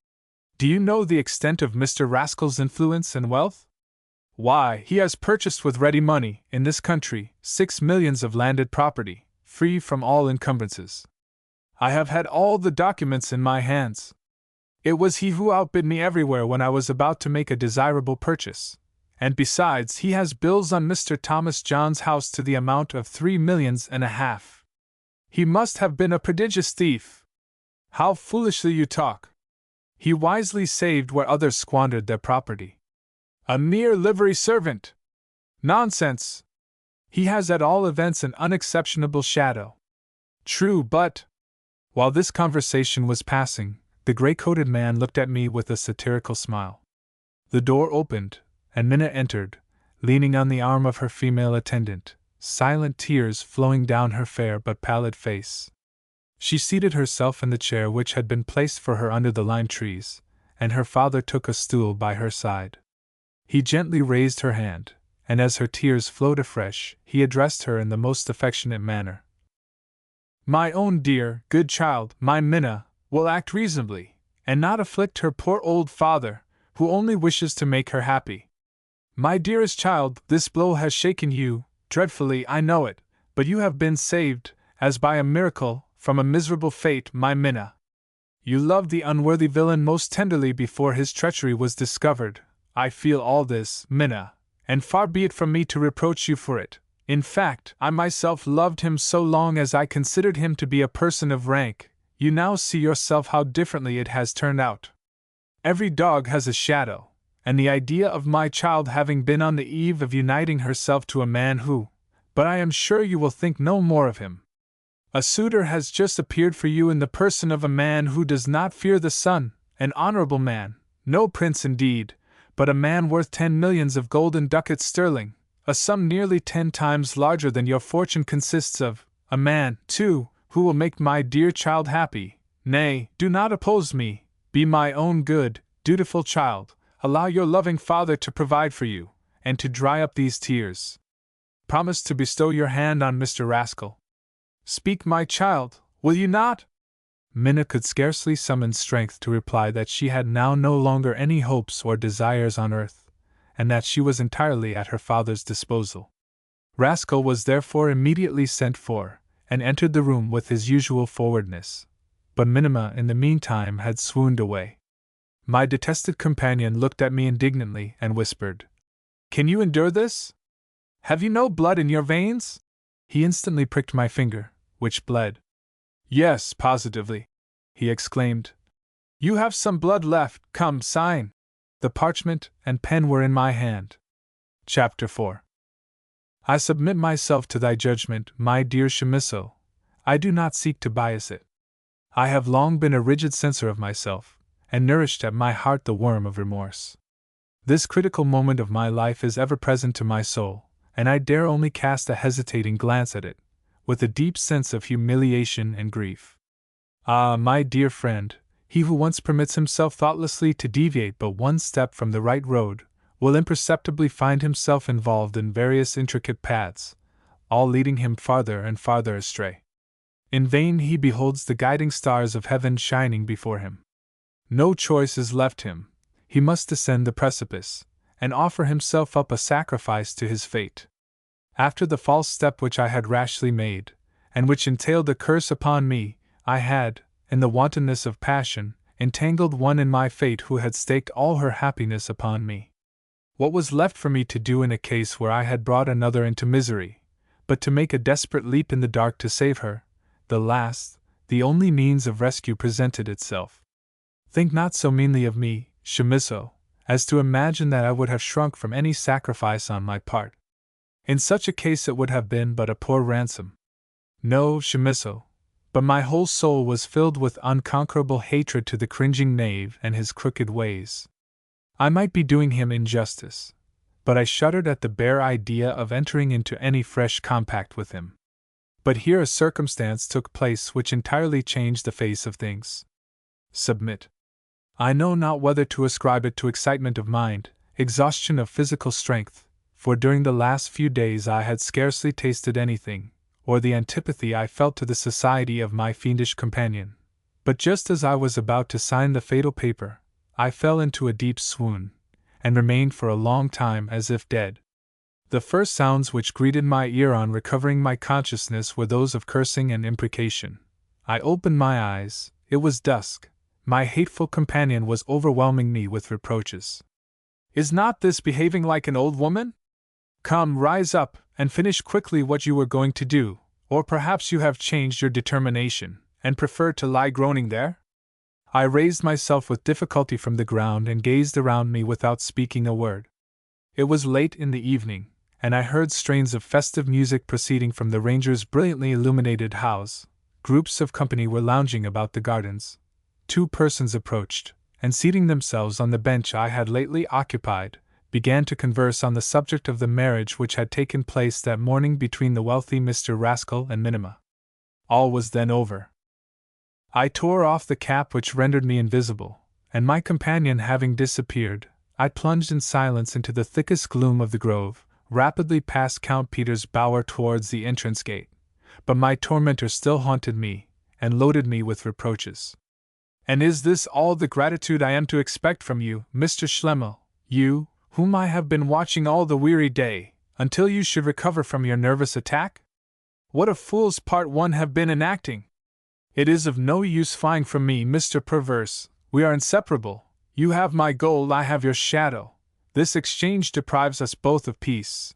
Do you know the extent of Mr. Rascal's influence and wealth? Why, he has purchased with ready money, in this country, 6 millions of landed property, free from all encumbrances. I have had all the documents in my hands. It was he who outbid me everywhere when I was about to make a desirable purchase, and besides he has bills on Mr. Thomas John's house to the amount of 3 millions and a half. He must have been a prodigious thief." "How foolishly you talk! He wisely saved where others squandered their property." "A mere livery servant!" "Nonsense! He has at all events an unexceptionable shadow." "True, but—" While this conversation was passing, the gray-coated man looked at me with a satirical smile. The door opened, and Minna entered, leaning on the arm of her female attendant, silent tears flowing down her fair but pallid face. She seated herself in the chair which had been placed for her under the lime trees, and her father took a stool by her side. He gently raised her hand, and as her tears flowed afresh, he addressed her in the most affectionate manner. My own dear, good child, my Minna, will act reasonably, and not afflict her poor old father, who only wishes to make her happy. My dearest child, this blow has shaken you, dreadfully, I know it, but you have been saved, as by a miracle, from a miserable fate, my Minna. You loved the unworthy villain most tenderly before his treachery was discovered. I feel all this, Minna, and far be it from me to reproach you for it. In fact, I myself loved him so long as I considered him to be a person of rank. You now see yourself how differently it has turned out. Every dog has a shadow, and the idea of my child having been on the eve of uniting herself to a man who— but I am sure you will think no more of him. A suitor has just appeared for you in the person of a man who does not fear the sun, an honorable man, no prince indeed, but a man worth 10 millions of golden ducats sterling, a sum nearly 10 times larger than your fortune consists of, a man, too, who will make my dear child happy. Nay, do not oppose me, be my own good, dutiful child, allow your loving father to provide for you, and to dry up these tears. Promise to bestow your hand on Mr. Rascal. Speak, my child, will you not? Minna could scarcely summon strength to reply that she had now no longer any hopes or desires on earth, and that she was entirely at her father's disposal. Rascal was therefore immediately sent for, and entered the room with his usual forwardness. But Minna in the meantime had swooned away. My detested companion looked at me indignantly and whispered, "Can you endure this? Have you no blood in your veins?" He instantly pricked my finger, which bled. "Yes, positively," he exclaimed. "You have some blood left, come, sign." The parchment and pen were in my hand. Chapter 4. I submit myself to thy judgment, my dear Chamisso. I do not seek to bias it. I have long been a rigid censor of myself, and nourished at my heart the worm of remorse. This critical moment of my life is ever present to my soul, and I dare only cast a hesitating glance at it, with a deep sense of humiliation and grief. Ah, my dear friend, he who once permits himself thoughtlessly to deviate but one step from the right road, will imperceptibly find himself involved in various intricate paths, all leading him farther and farther astray. In vain he beholds the guiding stars of heaven shining before him. No choice is left him, he must descend the precipice, and offer himself up a sacrifice to his fate. After the false step which I had rashly made, and which entailed a curse upon me, I had, in the wantonness of passion, entangled one in my fate who had staked all her happiness upon me. What was left for me to do in a case where I had brought another into misery, but to make a desperate leap in the dark to save her? The last, the only means of rescue presented itself. Think not so meanly of me, Chamisso, as to imagine that I would have shrunk from any sacrifice on my part. In such a case it would have been but a poor ransom. No, Chamisso, but my whole soul was filled with unconquerable hatred to the cringing knave and his crooked ways. I might be doing him injustice, but I shuddered at the bare idea of entering into any fresh compact with him. But here a circumstance took place which entirely changed the face of things. Submit. I know not whether to ascribe it to excitement of mind, exhaustion of physical strength, for during the last few days I had scarcely tasted anything, or the antipathy I felt to the society of my fiendish companion. But just as I was about to sign the fatal paper, I fell into a deep swoon, and remained for a long time as if dead. The first sounds which greeted my ear on recovering my consciousness were those of cursing and imprecation. I opened my eyes, it was dusk, my hateful companion was overwhelming me with reproaches. "Is not this behaving like an old woman? Come, rise up, and finish quickly what you were going to do, or perhaps you have changed your determination, and prefer to lie groaning there?" I raised myself with difficulty from the ground and gazed around me without speaking a word. It was late in the evening, and I heard strains of festive music proceeding from the ranger's brilliantly illuminated house. Groups of company were lounging about the gardens. 2 persons approached, and seating themselves on the bench I had lately occupied, began to converse on the subject of the marriage which had taken place that morning between the wealthy Mr. Rascal and Minna. All was then over. I tore off the cap which rendered me invisible, and my companion having disappeared, I plunged in silence into the thickest gloom of the grove, rapidly past Count Peter's bower towards the entrance gate. But my tormentor still haunted me, and loaded me with reproaches. And is this all the gratitude I am to expect from you, Mr. Schlemihl, you, whom I have been watching all the weary day, until you should recover from your nervous attack? What a fool's part one have been enacting! It is of no use flying from me, Mr. Perverse. We are inseparable. You have my gold, I have your shadow. This exchange deprives us both of peace.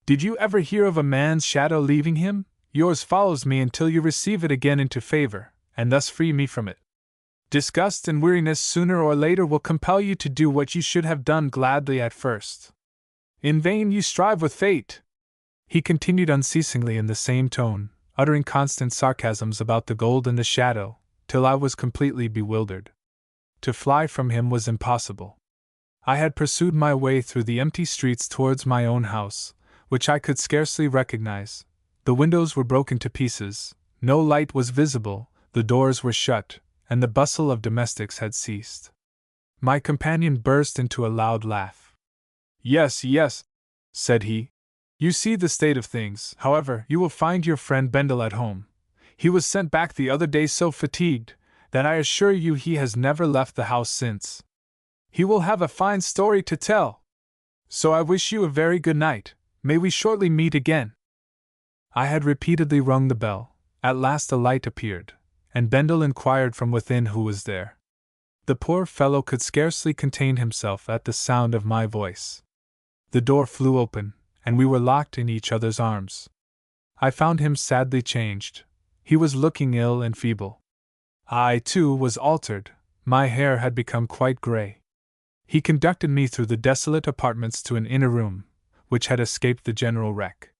Did you ever hear of a man's shadow leaving him? Yours follows me until you receive it again into favor, and thus free me from it. Disgust and weariness sooner or later will compel you to do what you should have done gladly at first. In vain you strive with fate. He continued unceasingly in the same tone, uttering constant sarcasms about the gold and the shadow, till I was completely bewildered. To fly from him was impossible. I had pursued my way through the empty streets towards my own house, which I could scarcely recognize. The windows were broken to pieces, no light was visible, the doors were shut, and the bustle of domestics had ceased. My companion burst into a loud laugh. Yes, said he. You see the state of things. However, you will find your friend Bendel at home. He was sent back the other day so fatigued that I assure you he has never left the house since. He will have a fine story to tell. So I wish you a very good night. May we shortly meet again. I had repeatedly rung the bell. At last a light appeared, and Bendel inquired from within who was there. The poor fellow could scarcely contain himself at the sound of my voice. The door flew open, and we were locked in each other's arms. I found him sadly changed. He was looking ill and feeble. I, too, was altered. My hair had become quite grey. He conducted me through the desolate apartments to an inner room, which had escaped the general wreck.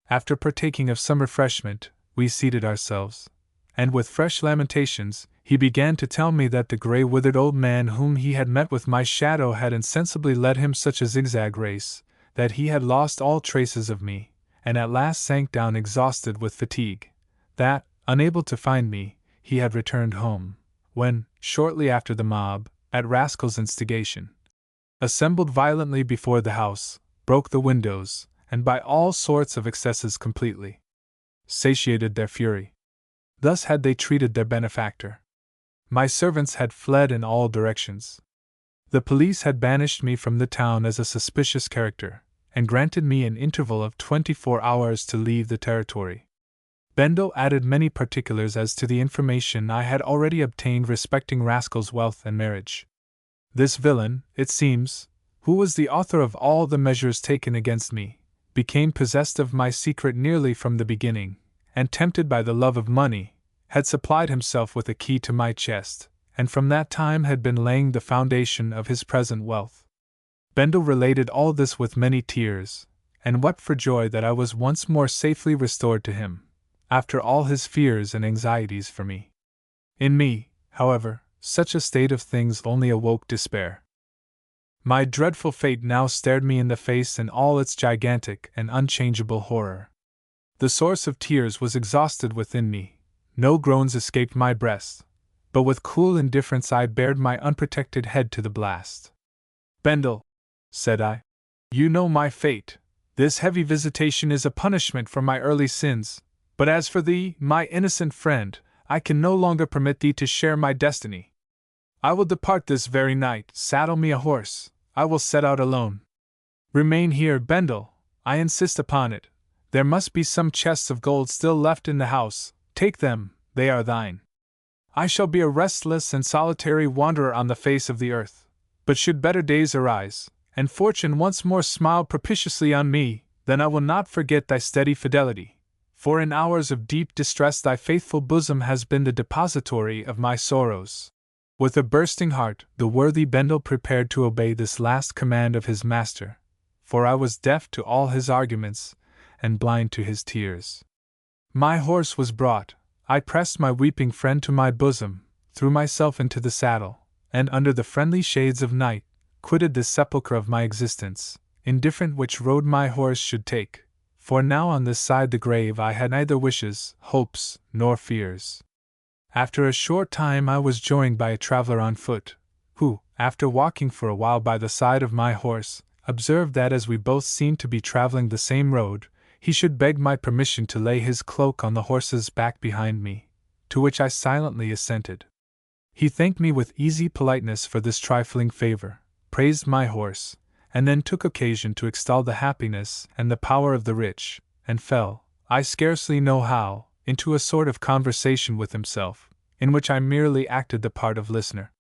After partaking of some refreshment, we seated ourselves, and with fresh lamentations, he began to tell me that the grey withered old man whom he had met with my shadow had insensibly led him such a zigzag race, that he had lost all traces of me, and at last sank down exhausted with fatigue, that, unable to find me, he had returned home, when, shortly after the mob, at Rascal's instigation, assembled violently before the house, broke the windows, and by all sorts of excesses completely satiated their fury. Thus had they treated their benefactor. My servants had fled in all directions. The police had banished me from the town as a suspicious character, and granted me an interval of 24 hours to leave the territory. Bendel added many particulars as to the information I had already obtained respecting Rascal's wealth and marriage. This villain, it seems, who was the author of all the measures taken against me, became possessed of my secret nearly from the beginning, and tempted by the love of money, had supplied himself with a key to my chest, and from that time had been laying the foundation of his present wealth. Bendel related all this with many tears, and wept for joy that I was once more safely restored to him, after all his fears and anxieties for me. In me, however, such a state of things only awoke despair. My dreadful fate now stared me in the face in all its gigantic and unchangeable horror. The source of tears was exhausted within me, no groans escaped my breast, but with cool indifference I bared my unprotected head to the blast. Bendel, said I, you know my fate. This heavy visitation is a punishment for my early sins, but as for thee, my innocent friend, I can no longer permit thee to share my destiny. I will depart this very night. Saddle me a horse. I will set out alone. Remain here, Bendel. I insist upon it. There must be some chests of gold still left in the house. Take them, they are thine. I shall be a restless and solitary wanderer on the face of the earth. But should better days arise, and fortune once more smile propitiously on me, then I will not forget thy steady fidelity. For in hours of deep distress thy faithful bosom has been the depository of my sorrows. With a bursting heart, the worthy Bendel prepared to obey this last command of his master, for I was deaf to all his arguments, and blind to his tears. My horse was brought. I pressed my weeping friend to my bosom, threw myself into the saddle, and under the friendly shades of night, quitted this sepulchre of my existence, indifferent which road my horse should take, for now on this side the grave I had neither wishes, hopes, nor fears. After a short time I was joined by a traveler on foot, who, after walking for a while by the side of my horse, observed that as we both seemed to be traveling the same road, he should beg my permission to lay his cloak on the horse's back behind me, to which I silently assented. He thanked me with easy politeness for this trifling favor, praised my horse, and then took occasion to extol the happiness and the power of the rich, and fell, I scarcely know how, into a sort of conversation with himself, in which I merely acted the part of listener.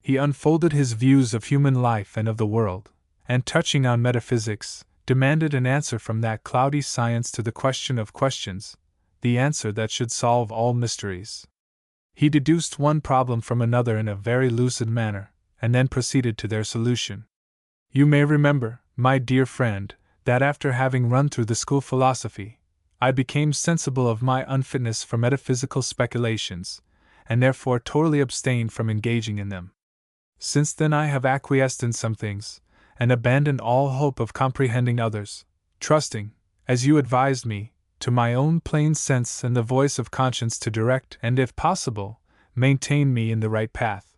He unfolded his views of human life and of the world, and touching on metaphysics, demanded an answer from that cloudy science to the question of questions, the answer that should solve all mysteries. He deduced one problem from another in a very lucid manner, and then proceeded to their solution. You may remember, my dear friend, that after having run through the school philosophy, I became sensible of my unfitness for metaphysical speculations, and therefore totally abstained from engaging in them. Since then I have acquiesced in some things, and abandoned all hope of comprehending others, trusting, as you advised me, to my own plain sense and the voice of conscience to direct and, if possible, maintain me in the right path.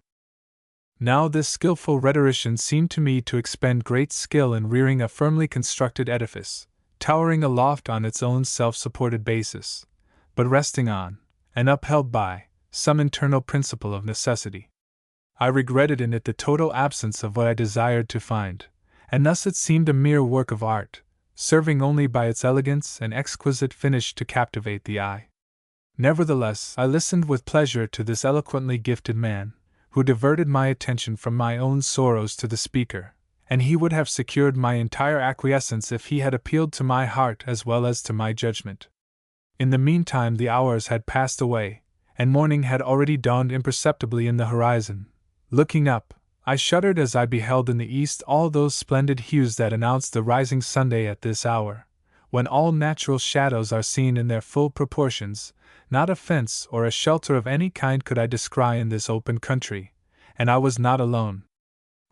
Now this skillful rhetorician seemed to me to expend great skill in rearing a firmly constructed edifice, towering aloft on its own self-supported basis, but resting on, and upheld by, some internal principle of necessity. I regretted in it the total absence of what I desired to find, and thus it seemed a mere work of art, serving only by its elegance and exquisite finish to captivate the eye. Nevertheless, I listened with pleasure to this eloquently gifted man, who diverted my attention from my own sorrows to the speaker, and he would have secured my entire acquiescence if he had appealed to my heart as well as to my judgment. In the meantime the hours had passed away, and morning had already dawned imperceptibly in the horizon. Looking up, I shuddered as I beheld in the east all those splendid hues that announced the rising Sunday at this hour, when all natural shadows are seen in their full proportions. Not a fence or a shelter of any kind could I descry in this open country, and I was not alone.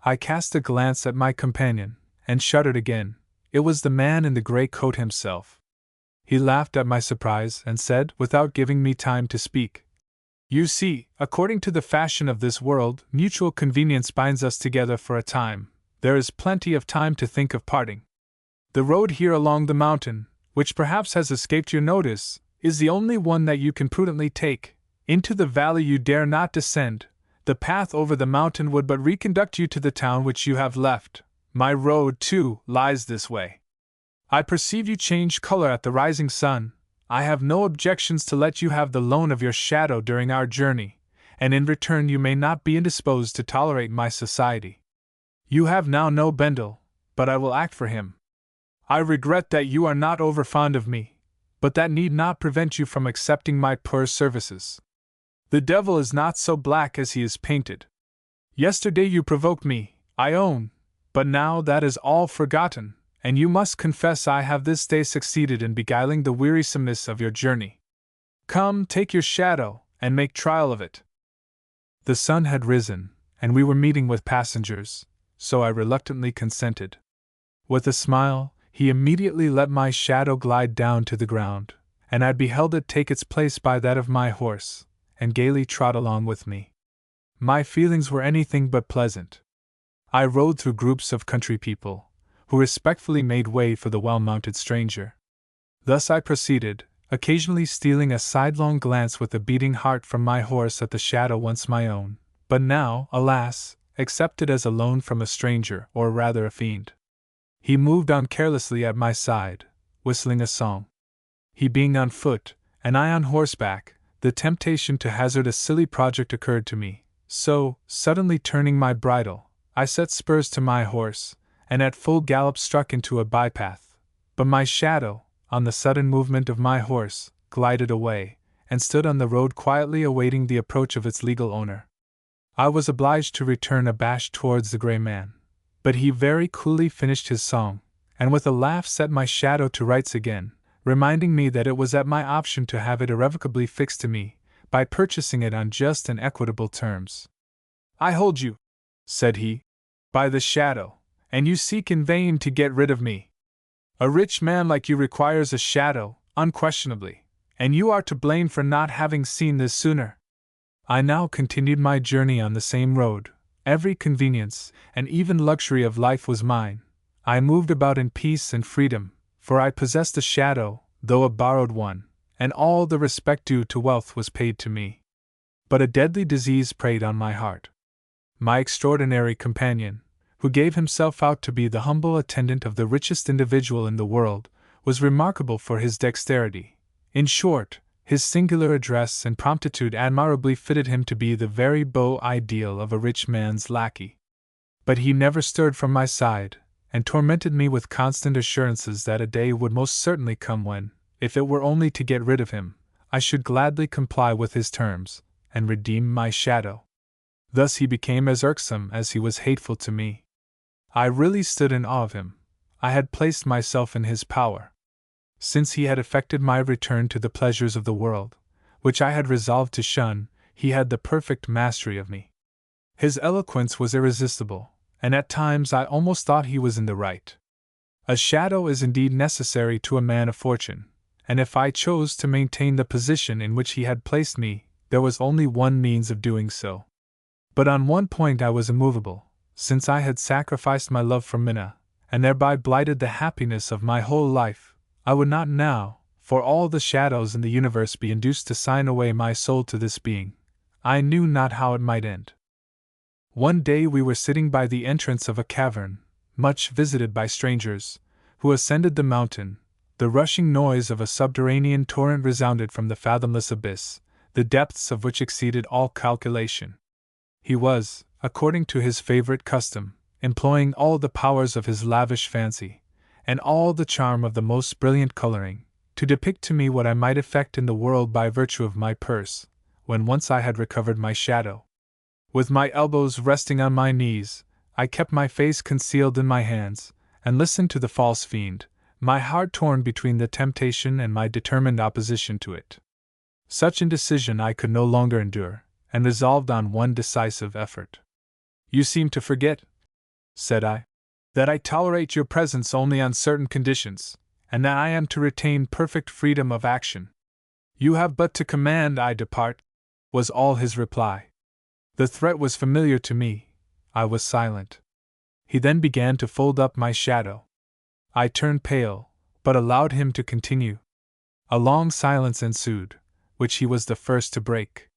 I cast a glance at my companion, and shuddered again. It was the man in the grey coat himself. He laughed at my surprise, and said, without giving me time to speak, "You see, according to the fashion of this world, mutual convenience binds us together for a time. There is plenty of time to think of parting. The road here along the mountain, which perhaps has escaped your notice, is the only one that you can prudently take. Into the valley you dare not descend. The path over the mountain would but reconduct you to the town which you have left. My road, too, lies this way. I perceive you change color at the rising sun. I have no objections to let you have the loan of your shadow during our journey, and in return you may not be indisposed to tolerate my society. You have now no Bendel, but I will act for him. I regret that you are not over fond of me, but that need not prevent you from accepting my poor services. The devil is not so black as he is painted. Yesterday you provoked me, I own, but now that is all forgotten, and you must confess I have this day succeeded in beguiling the wearisomeness of your journey. Come, take your shadow, and make trial of it." The sun had risen, and we were meeting with passengers, so I reluctantly consented. With a smile, he immediately let my shadow glide down to the ground, and I beheld it take its place by that of my horse, and gaily trot along with me. My feelings were anything but pleasant. I rode through groups of country people, who respectfully made way for the well-mounted stranger. Thus I proceeded, occasionally stealing a sidelong glance with a beating heart from my horse at the shadow once my own, but now, alas, accepted as a loan from a stranger, or rather a fiend. He moved on carelessly at my side, whistling a song. He being on foot, and I on horseback, the temptation to hazard a silly project occurred to me, so, suddenly turning my bridle, I set spurs to my horse, and at full gallop struck into a bypath. But my shadow, on the sudden movement of my horse, glided away, and stood on the road quietly awaiting the approach of its legal owner. I was obliged to return abashed towards the grey man, but he very coolly finished his song, and with a laugh set my shadow to rights again, reminding me that it was at my option to have it irrevocably fixed to me, by purchasing it on just and equitable terms. "I hold you," said he, "by the shadow, and you seek in vain to get rid of me. A rich man like you requires a shadow, unquestionably, and you are to blame for not having seen this sooner." I now continued my journey on the same road, Every convenience, and even luxury of life was mine. I moved about in peace and freedom, for I possessed a shadow, though a borrowed one, and all the respect due to wealth was paid to me. But a deadly disease preyed on my heart. My extraordinary companion, who gave himself out to be the humble attendant of the richest individual in the world, was remarkable for his dexterity. In short, his singular address and promptitude admirably fitted him to be the very beau ideal of a rich man's lackey. But he never stirred from my side, and tormented me with constant assurances that a day would most certainly come when, if it were only to get rid of him, I should gladly comply with his terms, and redeem my shadow. Thus he became as irksome as he was hateful to me. I really stood in awe of him. I had placed myself in his power. Since he had effected my return to the pleasures of the world, which I had resolved to shun, he had the perfect mastery of me. His eloquence was irresistible, and at times I almost thought he was in the right. A shadow is indeed necessary to a man of fortune, and if I chose to maintain the position in which he had placed me, there was only one means of doing so. But on one point I was immovable, since I had sacrificed my love for Minna, and thereby blighted the happiness of my whole life. I would not now, for all the shadows in the universe, be induced to sign away my soul to this being. I knew not how it might end. One day we were sitting by the entrance of a cavern, much visited by strangers, who ascended the mountain. The rushing noise of a subterranean torrent resounded from the fathomless abyss, the depths of which exceeded all calculation. He was, according to his favorite custom, employing all the powers of his lavish fancy, and all the charm of the most brilliant coloring, to depict to me what I might effect in the world by virtue of my purse, when once I had recovered my shadow. With my elbows resting on my knees, I kept my face concealed in my hands, and listened to the false fiend, my heart torn between the temptation and my determined opposition to it. Such indecision I could no longer endure, and resolved on one decisive effort. "You seem to forget," said I, "that I tolerate your presence only on certain conditions, and that I am to retain perfect freedom of action." "You have but to command I depart," was all his reply. The threat was familiar to me. I was silent. He then began to fold up my shadow. I turned pale, but allowed him to continue. A long silence ensued, which he was the first to break.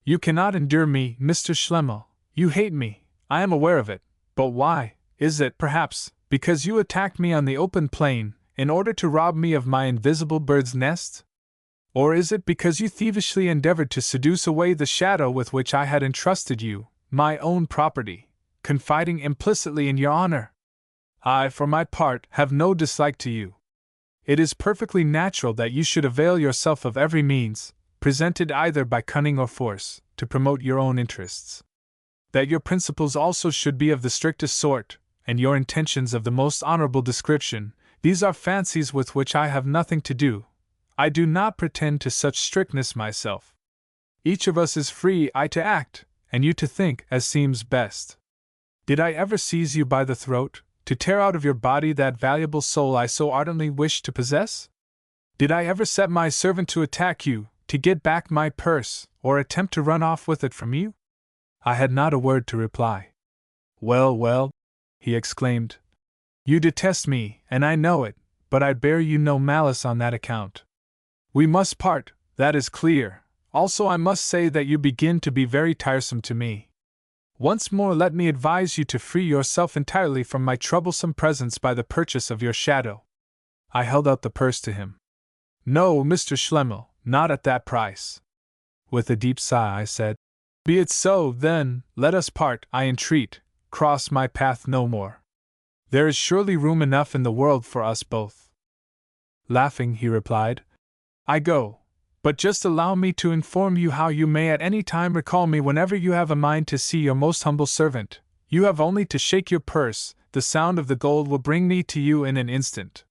"You cannot endure me, Mr. Schlemihl. You hate me, I am aware of it, but why? Is it, perhaps, because you attacked me on the open plain, in order to rob me of my invisible bird's nest? Or is it because you thievishly endeavored to seduce away the shadow with which I had entrusted you, my own property, confiding implicitly in your honor? I, for my part, have no dislike to you. It is perfectly natural that you should avail yourself of every means, presented either by cunning or force, to promote your own interests. That your principles also should be of the strictest sort, and your intentions of the most honorable description, these are fancies with which I have nothing to do. I do not pretend to such strictness myself. Each of us is free, I to act, and you to think, as seems best. Did I ever seize you by the throat, to tear out of your body that valuable soul I so ardently wished to possess? Did I ever set my servant to attack you, to get back my purse, or attempt to run off with it from you?" I had not a word to reply. "Well, well," he exclaimed, "you detest me, and I know it, but I bear you no malice on that account. We must part, that is clear. Also I must say that you begin to be very tiresome to me. Once more let me advise you to free yourself entirely from my troublesome presence by the purchase of your shadow." I held out the purse to him. "No, Mr. Schlemihl, not at that price." With a deep sigh I said, "Be it so, then, let us part, I entreat, cross my path no more. There is surely room enough in the world for us both." Laughing, he replied, "I go, but just allow me to inform you how you may at any time recall me whenever you have a mind to see your most humble servant. You have only to shake your purse, the sound of the gold will bring me to you in an instant.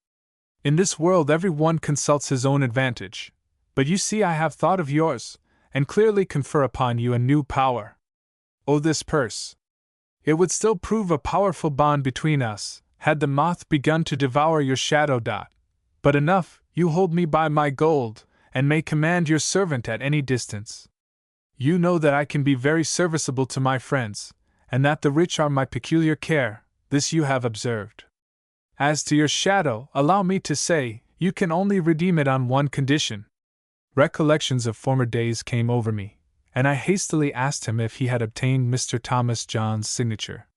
In this world every one consults his own advantage, but you see I have thought of yours, and clearly confer upon you a new power. Oh, this purse! It would still prove a powerful bond between us, had the moth begun to devour your shadow. But enough, you hold me by my gold, and may command your servant at any distance. You know that I can be very serviceable to my friends, and that the rich are my peculiar care, this you have observed. As to your shadow, allow me to say, you can only redeem it on one condition. Recollections of former days came over me, and I hastily asked him if he had obtained Mr. Thomas John's signature.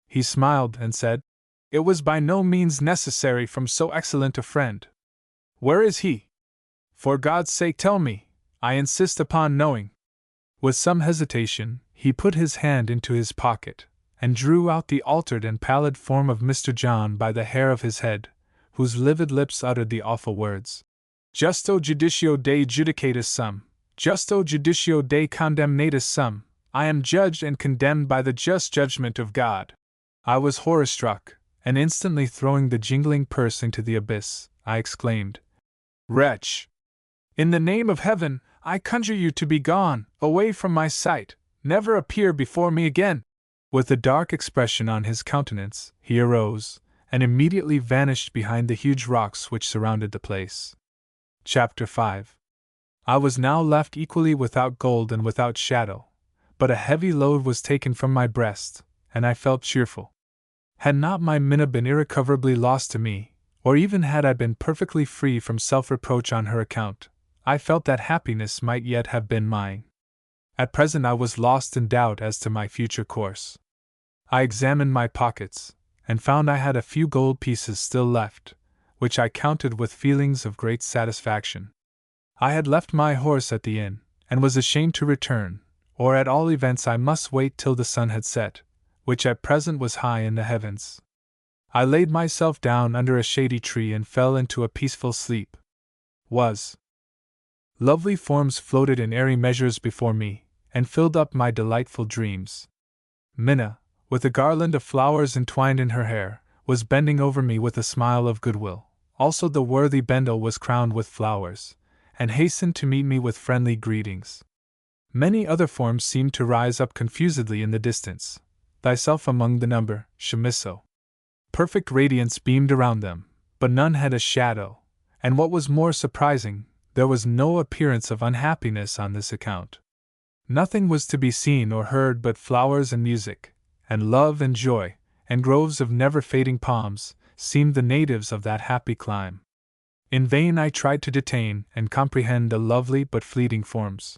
He smiled and said, "It was by no means necessary from so excellent a friend." "Where is he? For God's sake tell me, I insist upon knowing." With some hesitation, he put his hand into his pocket, and drew out the altered and pallid form of Mr. John by the hair of his head, whose livid lips uttered the awful words, "Justo judicio de judicatus sum, justo judicio de condemnatus sum, I am judged and condemned by the just judgment of God." I was horror-struck, and instantly throwing the jingling purse into the abyss, I exclaimed, "Wretch! In the name of heaven, I conjure you to be gone, away from my sight, never appear before me again!" With a dark expression on his countenance, he arose, and immediately vanished behind the huge rocks which surrounded the place. Chapter 5. I was now left equally without gold and without shadow, but a heavy load was taken from my breast, and I felt cheerful. Had not my Minna been irrecoverably lost to me, or even had I been perfectly free from self-reproach on her account, I felt that happiness might yet have been mine. At present I was lost in doubt as to my future course. I examined my pockets, and found I had a few gold pieces still left, which I counted with feelings of great satisfaction. I had left my horse at the inn, and was ashamed to return, or at all events I must wait till the sun had set, which at present was high in the heavens. I laid myself down under a shady tree and fell into a peaceful sleep. Lovely forms floated in airy measures before me, and filled up my delightful dreams. Minna, with a garland of flowers entwined in her hair, was bending over me with a smile of goodwill. Also the worthy Bendel was crowned with flowers, and hastened to meet me with friendly greetings. Many other forms seemed to rise up confusedly in the distance, thyself among the number, Chamisso. Perfect radiance beamed around them, but none had a shadow, and what was more surprising, there was no appearance of unhappiness on this account. Nothing was to be seen or heard but flowers and music, and love and joy, and groves of never-fading palms, seemed the natives of that happy clime. In vain I tried to detain and comprehend the lovely but fleeting forms.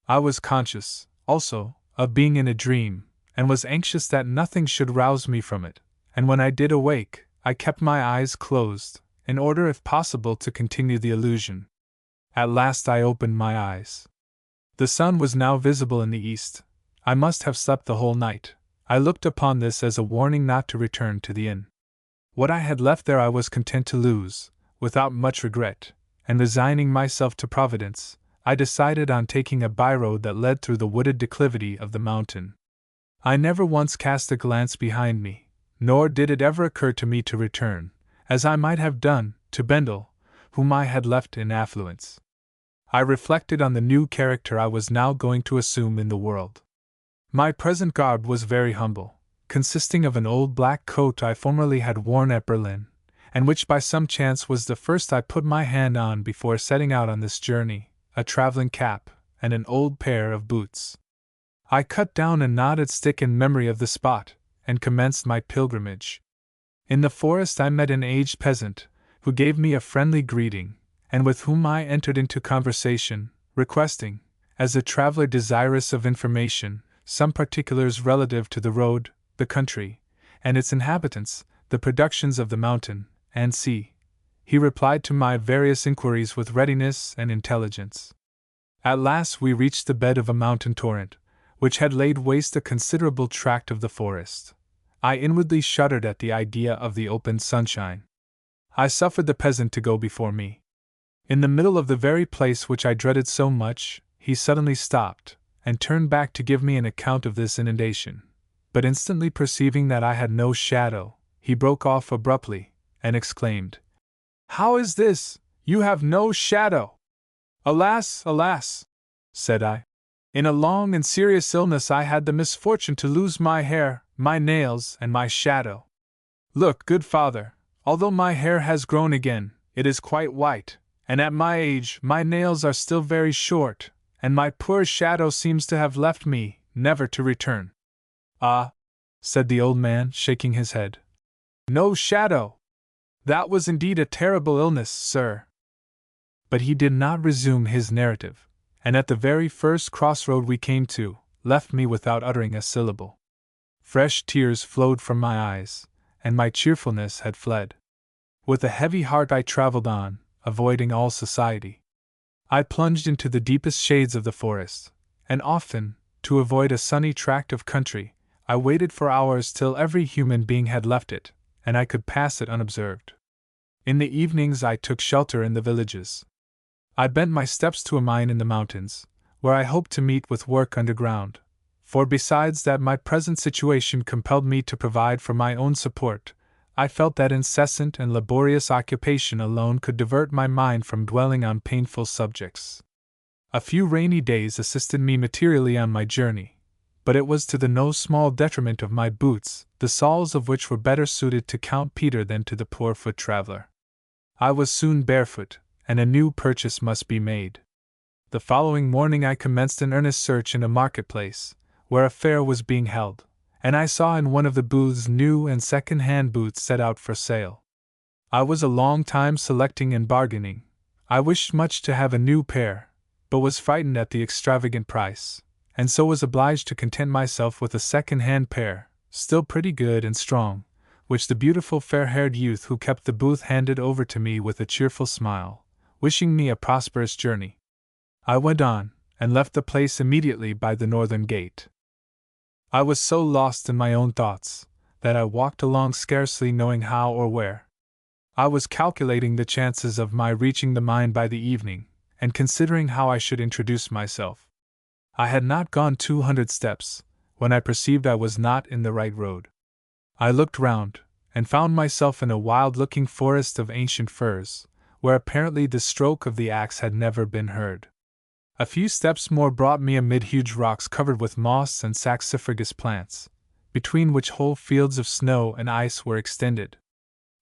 I was conscious, also, of being in a dream, and was anxious that nothing should rouse me from it, and when I did awake, I kept my eyes closed, in order if possible to continue the illusion. At last I opened my eyes. The sun was now visible in the east. I must have slept the whole night. I looked upon this as a warning not to return to the inn. What I had left there I was content to lose, without much regret, and resigning myself to Providence, I decided on taking a byroad that led through the wooded declivity of the mountain. I never once cast a glance behind me, nor did it ever occur to me to return, as I might have done, to Bendel, whom I had left in affluence. I reflected on the new character I was now going to assume in the world. My present garb was very humble, consisting of an old black coat I formerly had worn at Berlin, and which by some chance was the first I put my hand on before setting out on this journey, a traveling cap, and an old pair of boots. I cut down a knotted stick in memory of the spot, and commenced my pilgrimage. In the forest I met an aged peasant, who gave me a friendly greeting, and with whom I entered into conversation, requesting, as a traveler desirous of information, some particulars relative to the road, the country, and its inhabitants, the productions of the mountain and sea. He replied to my various inquiries with readiness and intelligence. At last we reached the bed of a mountain torrent, which had laid waste a considerable tract of the forest. I inwardly shuddered at the idea of the open sunshine. I suffered the peasant to go before me. In the middle of the very place which I dreaded so much, he suddenly stopped, and turned back to give me an account of this inundation. But instantly perceiving that I had no shadow, he broke off abruptly, and exclaimed, "How is this? You have no shadow!" "Alas, alas!" said I. "In a long and serious illness I had the misfortune to lose my hair, my nails, and my shadow. Look, good father, although my hair has grown again, it is quite white, and at my age my nails are still very short, and my poor shadow seems to have left me, never to return." "Ah," said the old man, shaking his head. "No shadow! That was indeed a terrible illness, sir." But he did not resume his narrative, and at the very first crossroad we came to, left me without uttering a syllable. Fresh tears flowed from my eyes, and my cheerfulness had fled. With a heavy heart I traveled on, avoiding all society. I plunged into the deepest shades of the forest, and often, to avoid a sunny tract of country, I waited for hours till every human being had left it, and I could pass it unobserved. In the evenings I took shelter in the villages. I bent my steps to a mine in the mountains, where I hoped to meet with work underground, for besides that my present situation compelled me to provide for my own support, I felt that incessant and laborious occupation alone could divert my mind from dwelling on painful subjects. A few rainy days assisted me materially on my journey, but it was to the no small detriment of my boots, the soles of which were better suited to Count Peter than to the poor foot traveler. I was soon barefoot, and a new purchase must be made. The following morning I commenced an earnest search in a marketplace, where a fair was being held, and I saw in one of the booths new and second-hand boots set out for sale. I was a long time selecting and bargaining. I wished much to have a new pair, but was frightened at the extravagant price, and so was obliged to content myself with a second-hand pair, still pretty good and strong, which the beautiful fair-haired youth who kept the booth handed over to me with a cheerful smile, wishing me a prosperous journey. I went on, and left the place immediately by the northern gate. I was so lost in my own thoughts, that I walked along scarcely knowing how or where. I was calculating the chances of my reaching the mine by the evening, and considering how I should introduce myself. I had not gone 200 steps, when I perceived I was not in the right road. I looked round, and found myself in a wild-looking forest of ancient firs, where apparently the stroke of the axe had never been heard. A few steps more brought me amid huge rocks covered with moss and saxifragous plants, between which whole fields of snow and ice were extended.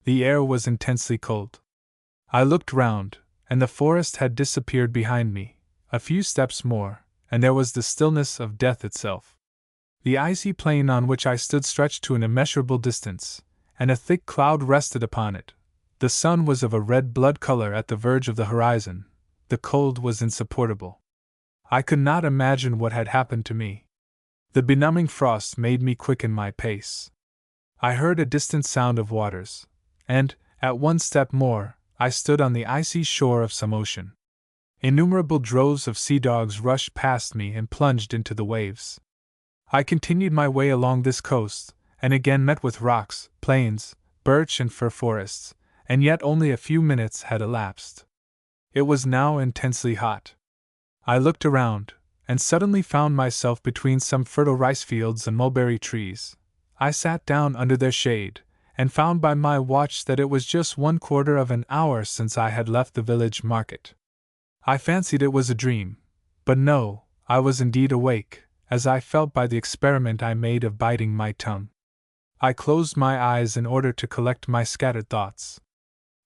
The air was intensely cold. I looked round, and the forest had disappeared behind me. A few steps more, and there was the stillness of death itself. The icy plain on which I stood stretched to an immeasurable distance, and a thick cloud rested upon it. The sun was of a red blood color at the verge of the horizon. The cold was insupportable. I could not imagine what had happened to me. The benumbing frost made me quicken my pace. I heard a distant sound of waters, and, at one step more, I stood on the icy shore of some ocean. Innumerable droves of sea dogs rushed past me and plunged into the waves. I continued my way along this coast, and again met with rocks, plains, birch and fir forests, and yet only a few minutes had elapsed. It was now intensely hot. I looked around, and suddenly found myself between some fertile rice fields and mulberry trees. I sat down under their shade, and found by my watch that it was just 1/4 of an hour since I had left the village market. I fancied it was a dream, but no, I was indeed awake, as I felt by the experiment I made of biting my tongue. I closed my eyes in order to collect my scattered thoughts.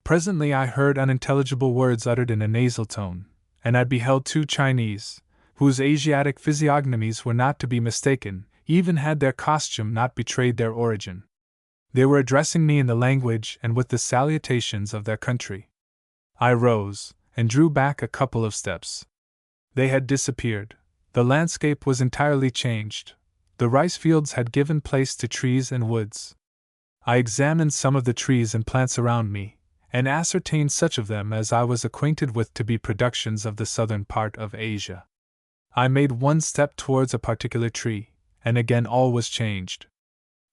Presently I heard unintelligible words uttered in a nasal tone, and I beheld two Chinese, whose Asiatic physiognomies were not to be mistaken, even had their costume not betrayed their origin. They were addressing me in the language and with the salutations of their country. I rose, and drew back a couple of steps. They had disappeared. The landscape was entirely changed. The rice fields had given place to trees and woods. I examined some of the trees and plants around me, and ascertained such of them as I was acquainted with to be productions of the southern part of Asia. I made one step towards a particular tree, and again all was changed.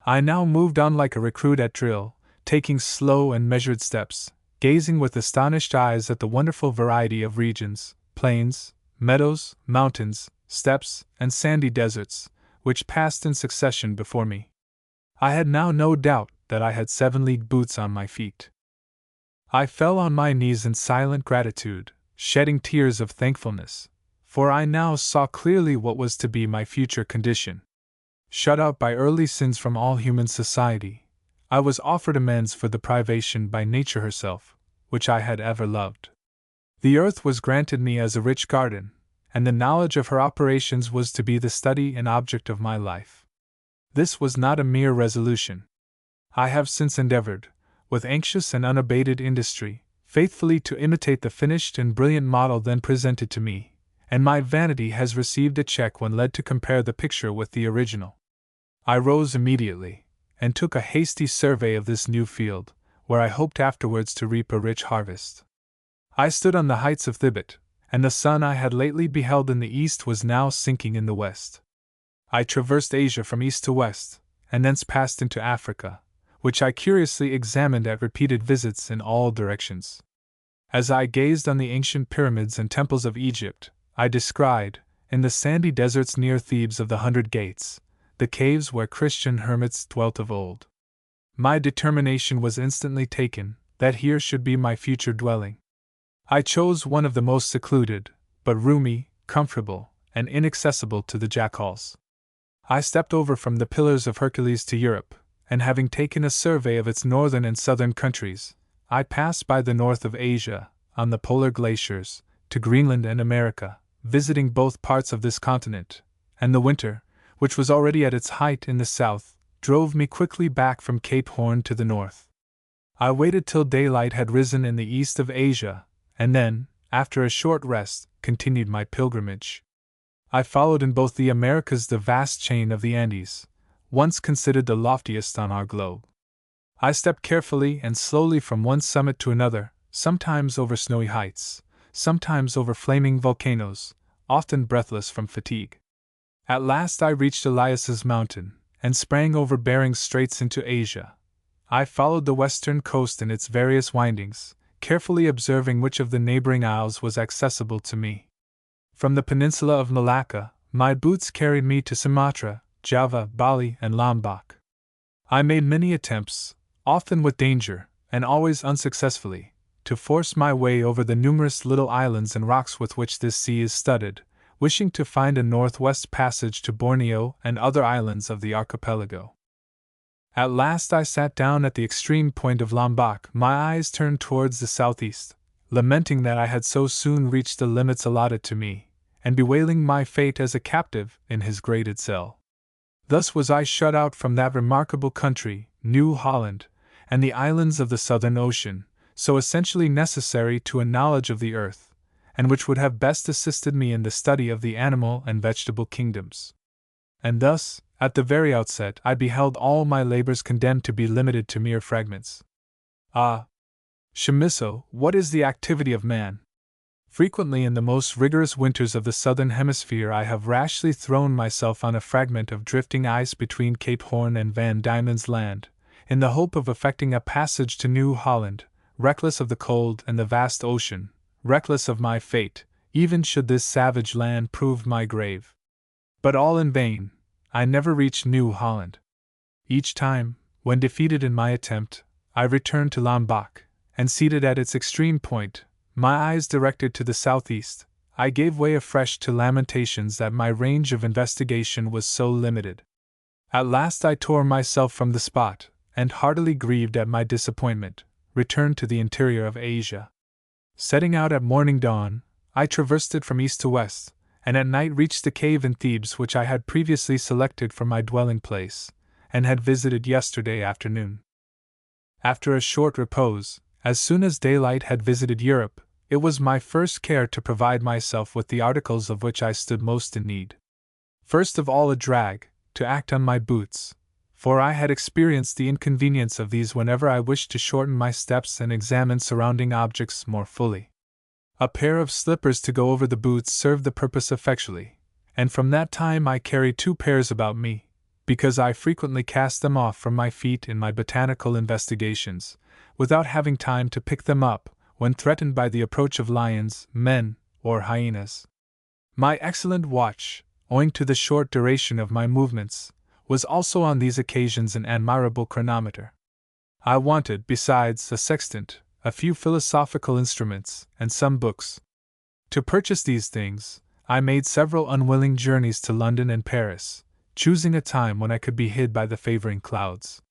I now moved on like a recruit at drill, taking slow and measured steps, gazing with astonished eyes at the wonderful variety of regions, plains, meadows, mountains, steppes, and sandy deserts, which passed in succession before me. I had now no doubt that I had 7-league boots on my feet. I fell on my knees in silent gratitude, shedding tears of thankfulness, for I now saw clearly what was to be my future condition. Shut out by early sins from all human society, I was offered amends for the privation by nature herself, which I had ever loved. The earth was granted me as a rich garden, and the knowledge of her operations was to be the study and object of my life. This was not a mere resolution. I have since endeavored, with anxious and unabated industry, faithfully to imitate the finished and brilliant model then presented to me, and my vanity has received a check when led to compare the picture with the original. I rose immediately, and took a hasty survey of this new field, where I hoped afterwards to reap a rich harvest. I stood on the heights of Thibet, and the sun I had lately beheld in the east was now sinking in the west. I traversed Asia from east to west, and thence passed into Africa, which I curiously examined at repeated visits in all directions. As I gazed on the ancient pyramids and temples of Egypt, I descried, in the sandy deserts near Thebes of the 100 Gates, the caves where Christian hermits dwelt of old. My determination was instantly taken that here should be my future dwelling. I chose one of the most secluded, but roomy, comfortable, and inaccessible to the jackals. I stepped over from the Pillars of Hercules to Europe, and having taken a survey of its northern and southern countries, I passed by the north of Asia, on the polar glaciers, to Greenland and America, visiting both parts of this continent, and the winter, which was already at its height in the south, drove me quickly back from Cape Horn to the north. I waited till daylight had risen in the east of Asia, and then, after a short rest, continued my pilgrimage. I followed in both the Americas the vast chain of the Andes, once considered the loftiest on our globe. I stepped carefully and slowly from one summit to another, sometimes over snowy heights, sometimes over flaming volcanoes, often breathless from fatigue. At last I reached Elias's mountain, and sprang over Bering Straits into Asia. I followed the western coast in its various windings, carefully observing which of the neighboring isles was accessible to me. From the peninsula of Malacca, my boots carried me to Sumatra, Java, Bali, and Lombok. I made many attempts, often with danger, and always unsuccessfully, to force my way over the numerous little islands and rocks with which this sea is studded, wishing to find a northwest passage to Borneo and other islands of the archipelago. At last I sat down at the extreme point of Lombok, my eyes turned towards the southeast, lamenting that I had so soon reached the limits allotted to me, and bewailing my fate as a captive in his grated cell. Thus was I shut out from that remarkable country, New Holland, and the islands of the Southern Ocean, so essentially necessary to a knowledge of the earth, and which would have best assisted me in the study of the animal and vegetable kingdoms. And thus, at the very outset, I beheld all my labors condemned to be limited to mere fragments. Ah, Chamisso, what is the activity of man? Frequently in the most rigorous winters of the southern hemisphere I have rashly thrown myself on a fragment of drifting ice between Cape Horn and Van Diemen's Land, in the hope of effecting a passage to New Holland, reckless of the cold and the vast ocean, reckless of my fate, even should this savage land prove my grave. But all in vain. I never reached New Holland. Each time, when defeated in my attempt, I returned to Lombok, and seated at its extreme point, my eyes directed to the southeast, I gave way afresh to lamentations that my range of investigation was so limited. At last I tore myself from the spot, and heartily grieved at my disappointment, returned to the interior of Asia. Setting out at morning dawn, I traversed it from east to west, and at night reached the cave in Thebes which I had previously selected for my dwelling place, and had visited yesterday afternoon. After a short repose, as soon as daylight had visited Europe, it was my first care to provide myself with the articles of which I stood most in need. First of all a drag, to act on my boots, for I had experienced the inconvenience of these whenever I wished to shorten my steps and examine surrounding objects more fully. A pair of slippers to go over the boots served the purpose effectually, and from that time I carried 2 pairs about me, because I frequently cast them off from my feet in my botanical investigations, without having time to pick them up when threatened by the approach of lions, men, or hyenas. My excellent watch, owing to the short duration of my movements, was also on these occasions an admirable chronometer. I wanted, besides, a sextant, a few philosophical instruments, and some books. To purchase these things, I made several unwilling journeys to London and Paris, choosing a time when I could be hid by the favoring clouds.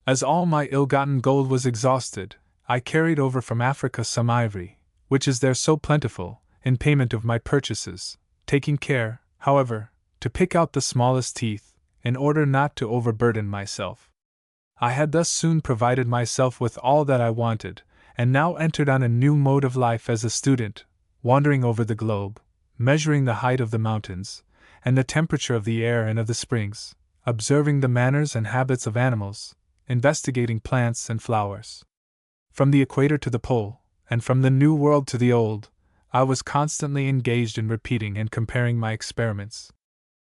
As all my ill-gotten gold was exhausted, I carried over from Africa some ivory, which is there so plentiful, in payment of my purchases, taking care, however, to pick out the smallest teeth, in order not to overburden myself. I had thus soon provided myself with all that I wanted, and now entered on a new mode of life as a student, wandering over the globe, measuring the height of the mountains, and the temperature of the air and of the springs, observing the manners and habits of animals, investigating plants and flowers. From the equator to the pole, and from the New World to the Old, I was constantly engaged in repeating and comparing my experiments.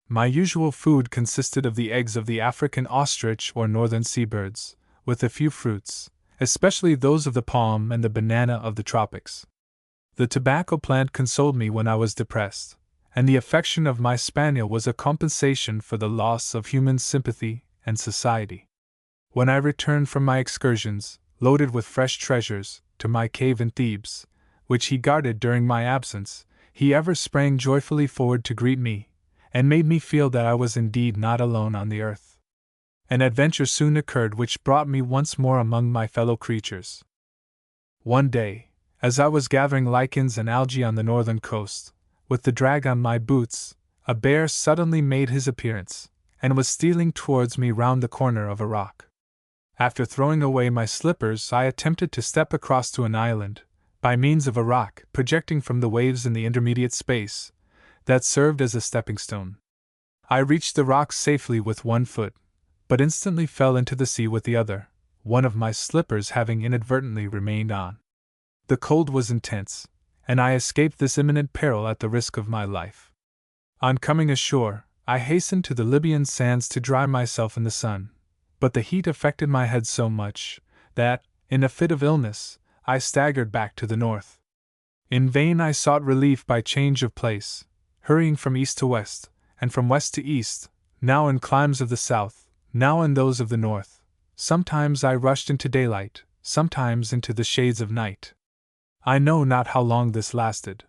My usual food consisted of the eggs of the African ostrich or northern seabirds, with a few fruits, especially those of the palm and the banana of the tropics. The tobacco plant consoled me when I was depressed, and the affection of my spaniel was a compensation for the loss of human sympathy and society. When I returned from my excursions, loaded with fresh treasures, to my cave in Thebes, which he guarded during my absence, he ever sprang joyfully forward to greet me, and made me feel that I was indeed not alone on the earth. An adventure soon occurred which brought me once more among my fellow creatures. One day, as I was gathering lichens and algae on the northern coast, with the drag on my boots, a bear suddenly made his appearance, and was stealing towards me round the corner of a rock. After throwing away my slippers, I attempted to step across to an island, by means of a rock projecting from the waves in the intermediate space, that served as a stepping stone. I reached the rock safely with one foot, but instantly fell into the sea with the other, one of my slippers having inadvertently remained on. The cold was intense, and I escaped this imminent peril at the risk of my life. On coming ashore, I hastened to the Libyan sands to dry myself in the sun, but the heat affected my head so much that, in a fit of illness, I staggered back to the north. In vain I sought relief by change of place, hurrying from east to west, and from west to east, now in climes of the south, now in those of the north. Sometimes I rushed into daylight, sometimes into the shades of night. I know not how long this lasted.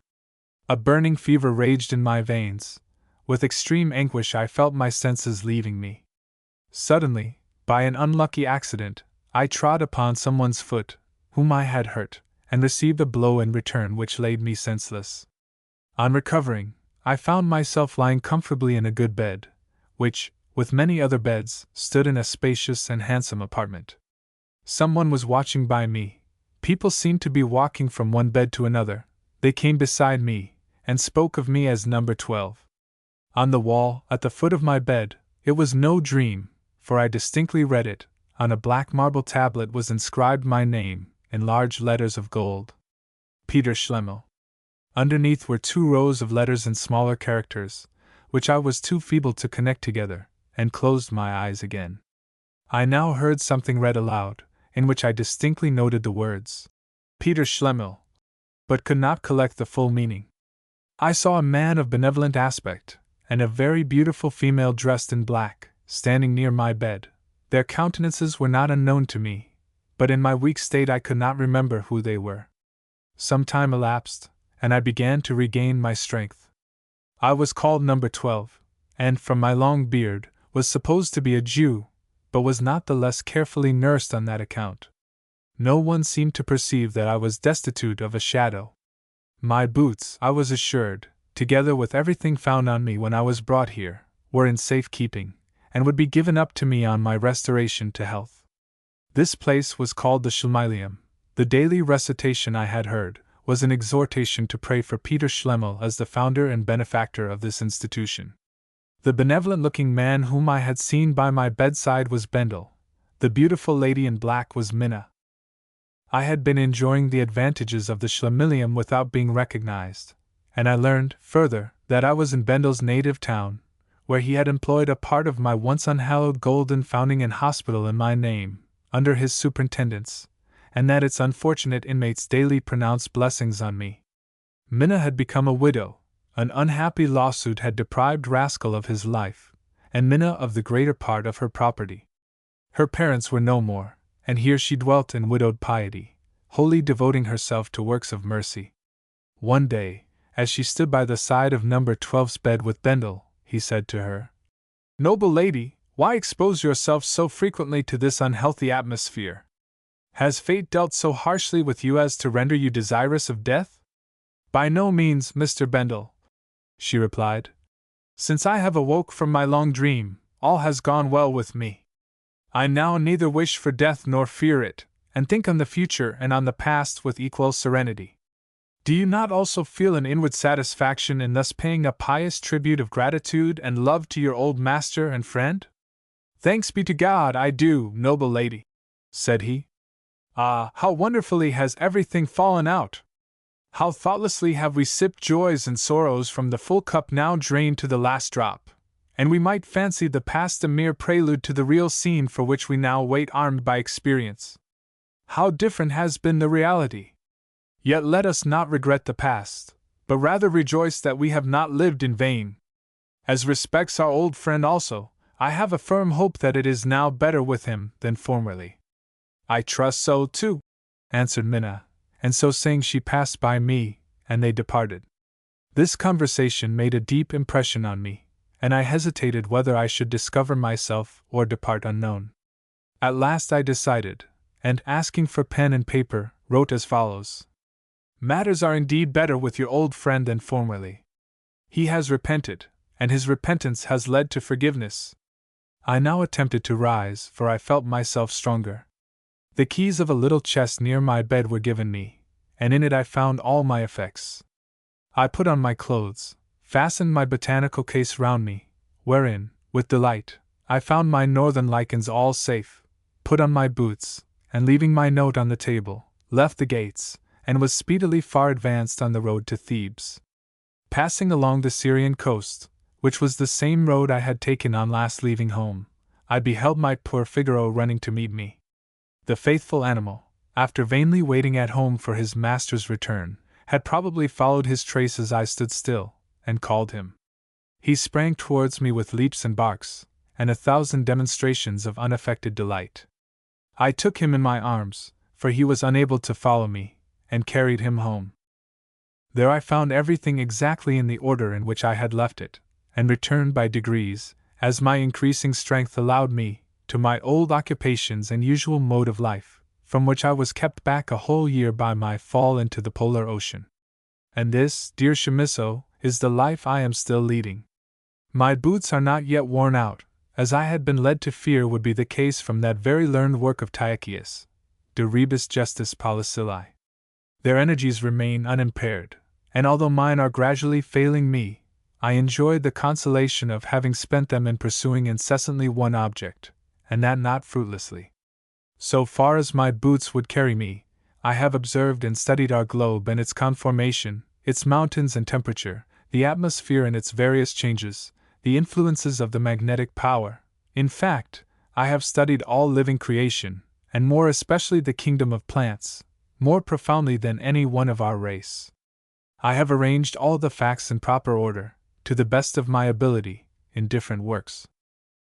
A burning fever raged in my veins. With extreme anguish I felt my senses leaving me. Suddenly, by an unlucky accident, I trod upon someone's foot, whom I had hurt, and received a blow in return which laid me senseless. On recovering, I found myself lying comfortably in a good bed, which, with many other beds, stood in a spacious and handsome apartment. Someone was watching by me. People seemed to be walking from one bed to another. They came beside me, and spoke of me as number 12. On the wall, at the foot of my bed, it was no dream, for I distinctly read it. On a black marble tablet was inscribed my name, in large letters of gold. Peter Schlemihl. Underneath were 2 rows of letters in smaller characters, which I was too feeble to connect together, and closed my eyes again. I now heard something read aloud, in which I distinctly noted the words, Peter Schlemihl, but could not collect the full meaning. I saw a man of benevolent aspect, and a very beautiful female dressed in black, standing near my bed. Their countenances were not unknown to me, but in my weak state I could not remember who they were. Some time elapsed, and I began to regain my strength. I was called number 12, and, from my long beard, was supposed to be a Jew, but was not the less carefully nursed on that account. No one seemed to perceive that I was destitute of a shadow. My boots, I was assured, together with everything found on me when I was brought here, were in safe keeping, and would be given up to me on my restoration to health. This place was called the Schlemihl. The daily recitation I had heard was an exhortation to pray for Peter Schlemihl as the founder and benefactor of this institution. The benevolent-looking man whom I had seen by my bedside was Bendel. The beautiful lady in black was Minna. I had been enjoying the advantages of the Schlemihl without being recognized, and I learned, further, that I was in Bendel's native town, where he had employed a part of my once unhallowed gold in founding an hospital in my name, under his superintendence, and that its unfortunate inmates daily pronounced blessings on me. Minna had become a widow. An unhappy lawsuit had deprived Rascal of his life, and Minna of the greater part of her property. Her parents were no more, and here she dwelt in widowed piety, wholly devoting herself to works of mercy. One day, as she stood by the side of number 12's bed with Bendel, he said to her, "Noble lady, why expose yourself so frequently to this unhealthy atmosphere? Has fate dealt so harshly with you as to render you desirous of death?" "By no means, Mr. Bendel," she replied. "Since I have awoke from my long dream, all has gone well with me. I now neither wish for death nor fear it, and think on the future and on the past with equal serenity. Do you not also feel an inward satisfaction in thus paying a pious tribute of gratitude and love to your old master and friend? Thanks be to God, I do, noble lady, said he. Ah, how wonderfully has everything fallen out! How thoughtlessly have we sipped joys and sorrows from the full cup now drained to the last drop, and we might fancy the past a mere prelude to the real scene for which we now wait armed by experience. How different has been the reality! Yet let us not regret the past, but rather rejoice that we have not lived in vain. As respects our old friend also, I have a firm hope that it is now better with him than formerly. I trust so too, answered Minna, and so saying she passed by me, and they departed. This conversation made a deep impression on me, and I hesitated whether I should discover myself or depart unknown. At last I decided, and asking for pen and paper, wrote as follows. Matters are indeed better with your old friend than formerly. He has repented, and his repentance has led to forgiveness. I now attempted to rise, for I felt myself stronger. The keys of a little chest near my bed were given me, and in it I found all my effects. I put on my clothes, fastened my botanical case round me, wherein, with delight, I found my northern lichens all safe, put on my boots, and leaving my note on the table, left the gates, and was speedily far advanced on the road to Thebes. Passing along the Syrian coast, which was the same road I had taken on last leaving home, I beheld my poor Figaro running to meet me. The faithful animal, after vainly waiting at home for his master's return, had probably followed his trace as I stood still, and called him. He sprang towards me with leaps and barks, and 1,000 demonstrations of unaffected delight. I took him in my arms, for he was unable to follow me, and carried him home. There I found everything exactly in the order in which I had left it, and returned by degrees, as my increasing strength allowed me, to my old occupations and usual mode of life, from which I was kept back a whole year by my fall into the polar ocean. And this, dear Chamisso, is the life I am still leading. My boots are not yet worn out, as I had been led to fear would be the case from that very learned work of Tyachius, De Rebus Gestis Policilli. Their energies remain unimpaired, and although mine are gradually failing me, I enjoy the consolation of having spent them in pursuing incessantly one object, and that not fruitlessly. So far as my boots would carry me, I have observed and studied our globe and its conformation, its mountains and temperature, the atmosphere and its various changes, the influences of the magnetic power. In fact, I have studied all living creation, and more especially the kingdom of plants, more profoundly than any one of our race. I have arranged all the facts in proper order, to the best of my ability, in different works.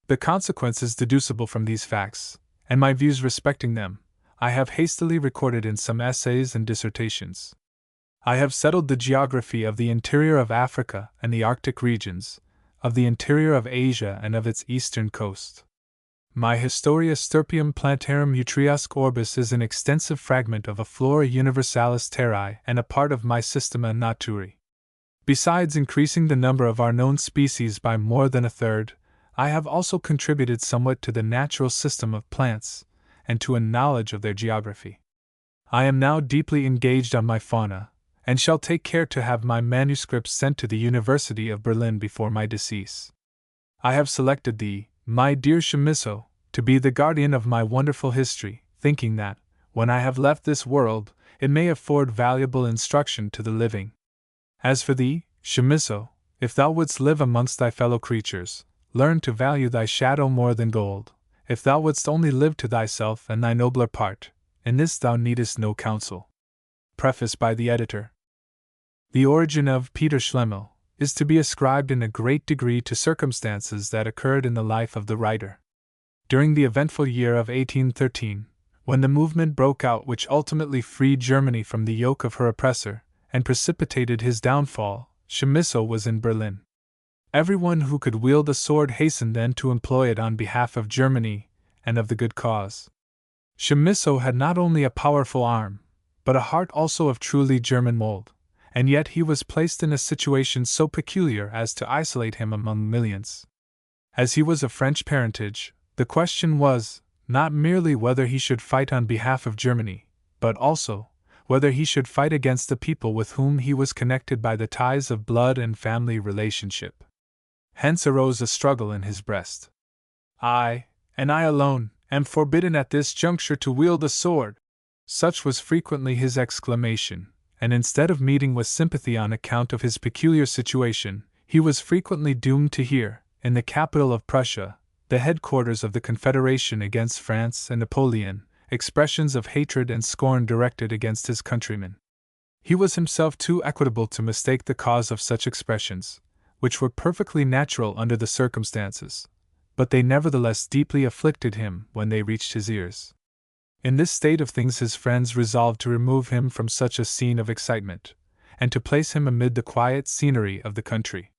The consequences deducible from these facts, and my views respecting them, I have hastily recorded in some essays and dissertations. I have settled the geography of the interior of Africa and the Arctic regions, of the interior of Asia and of its eastern coast. My Historia Stirpium Plantarum Utriusque Orbis is an extensive fragment of a Flora Universalis Terrae and a part of my Systema Naturae. Besides increasing the number of our known species by more than a third, I have also contributed somewhat to the natural system of plants, and to a knowledge of their geography. I am now deeply engaged on my fauna, and shall take care to have my manuscripts sent to the University of Berlin before my decease. I have selected thee, my dear Chamisso, to be the guardian of my wonderful history, thinking that, when I have left this world, it may afford valuable instruction to the living. As for thee, Chamisso, if thou wouldst live amongst thy fellow creatures, learn to value thy shadow more than gold. If thou wouldst only live to thyself and thy nobler part, in this thou needest no counsel. Preface by the Editor. The origin of Peter Schlemihl is to be ascribed in a great degree to circumstances that occurred in the life of the writer. During the eventful year of 1813, when the movement broke out which ultimately freed Germany from the yoke of her oppressor, and precipitated his downfall, Chamisso was in Berlin. Everyone who could wield a sword hastened then to employ it on behalf of Germany and of the good cause. Chamisso had not only a powerful arm, but a heart also of truly German mold, and yet he was placed in a situation so peculiar as to isolate him among millions. As he was of French parentage, the question was, not merely whether he should fight on behalf of Germany, but also, whether he should fight against the people with whom he was connected by the ties of blood and family relationship. Hence arose a struggle in his breast. I, and I alone, am forbidden at this juncture to wield the sword. Such was frequently his exclamation, and instead of meeting with sympathy on account of his peculiar situation, he was frequently doomed to hear, in the capital of Prussia, the headquarters of the Confederation against France and Napoleon, expressions of hatred and scorn directed against his countrymen. He was himself too equitable to mistake the cause of such expressions, which were perfectly natural under the circumstances, but they nevertheless deeply afflicted him when they reached his ears. In this state of things his friends resolved to remove him from such a scene of excitement, and to place him amid the quiet scenery of the country.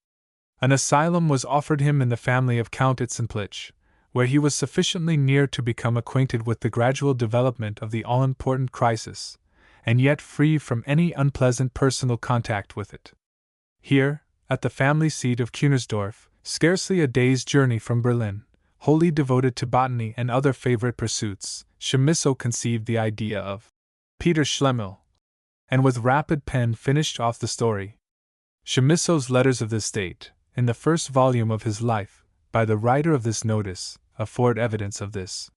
An asylum was offered him in the family of Count Itzenplich, where he was sufficiently near to become acquainted with the gradual development of the all-important crisis, and yet free from any unpleasant personal contact with it. Here, at the family seat of Kunersdorf, scarcely a day's journey from Berlin, wholly devoted to botany and other favorite pursuits, Chamisso conceived the idea of Peter Schlemihl, and with rapid pen finished off the story. Chamisso's letters of this date, in the first volume of his life, by the writer of this notice, afford evidence of this.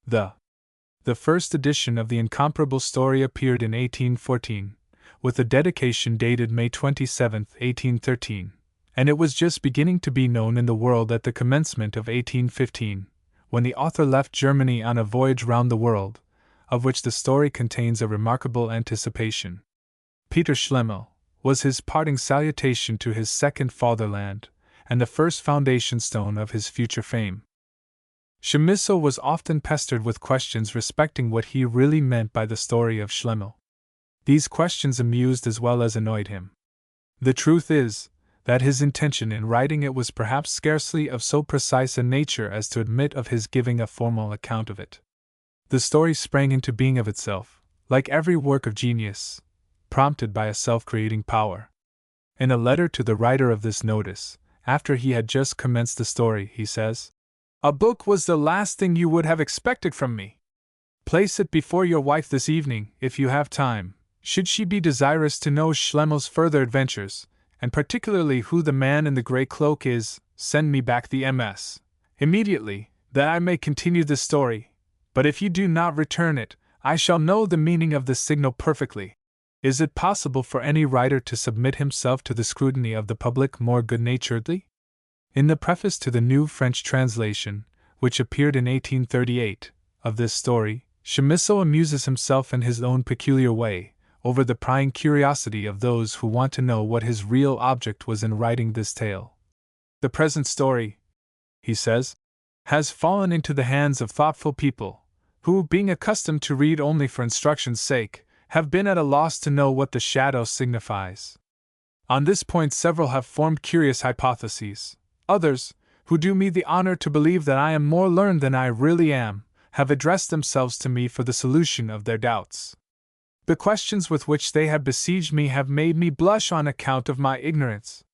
The first edition of the incomparable story appeared in 1814, with a dedication dated May 27, 1813, and it was just beginning to be known in the world at the commencement of 1815, when the author left Germany on a voyage round the world, of which the story contains a remarkable anticipation. Peter Schlemihl was his parting salutation to his second fatherland, and the first foundation stone of his future fame. Chamisso was often pestered with questions respecting what he really meant by the story of Schlemihl. These questions amused as well as annoyed him. The truth is, that his intention in writing it was perhaps scarcely of so precise a nature as to admit of his giving a formal account of it. The story sprang into being of itself, like every work of genius, prompted by a self-creating power. In a letter to the writer of this notice, after he had just commenced the story, he says, "A book was the last thing you would have expected from me. Place it before your wife this evening, if you have time, should she be desirous to know Schlemihl's further adventures, and particularly who the man in the grey cloak is. Send me back the MS. immediately, that I may continue the story, but if you do not return it, I shall know the meaning of the signal perfectly." Is it possible for any writer to submit himself to the scrutiny of the public more good-naturedly? In the preface to the new French translation, which appeared in 1838, of this story, Chamisso amuses himself in his own peculiar way, over the prying curiosity of those who want to know what his real object was in writing this tale. "The present story," he says, "has fallen into the hands of thoughtful people, who, being accustomed to read only for instruction's sake, have been at a loss to know what the shadow signifies. On this point several have formed curious hypotheses. Others, who do me the honor to believe that I am more learned than I really am, have addressed themselves to me for the solution of their doubts. The questions with which they have besieged me have made me blush on account of my ignorance.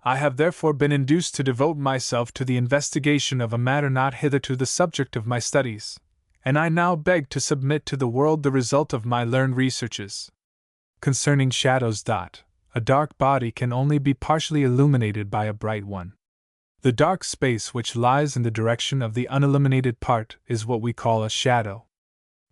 I have therefore been induced to devote myself to the investigation of a matter not hitherto the subject of my studies, and I now beg to submit to the world the result of my learned researches. Concerning shadows. A dark body can only be partially illuminated by a bright one. The dark space which lies in the direction of the unilluminated part is what we call a shadow.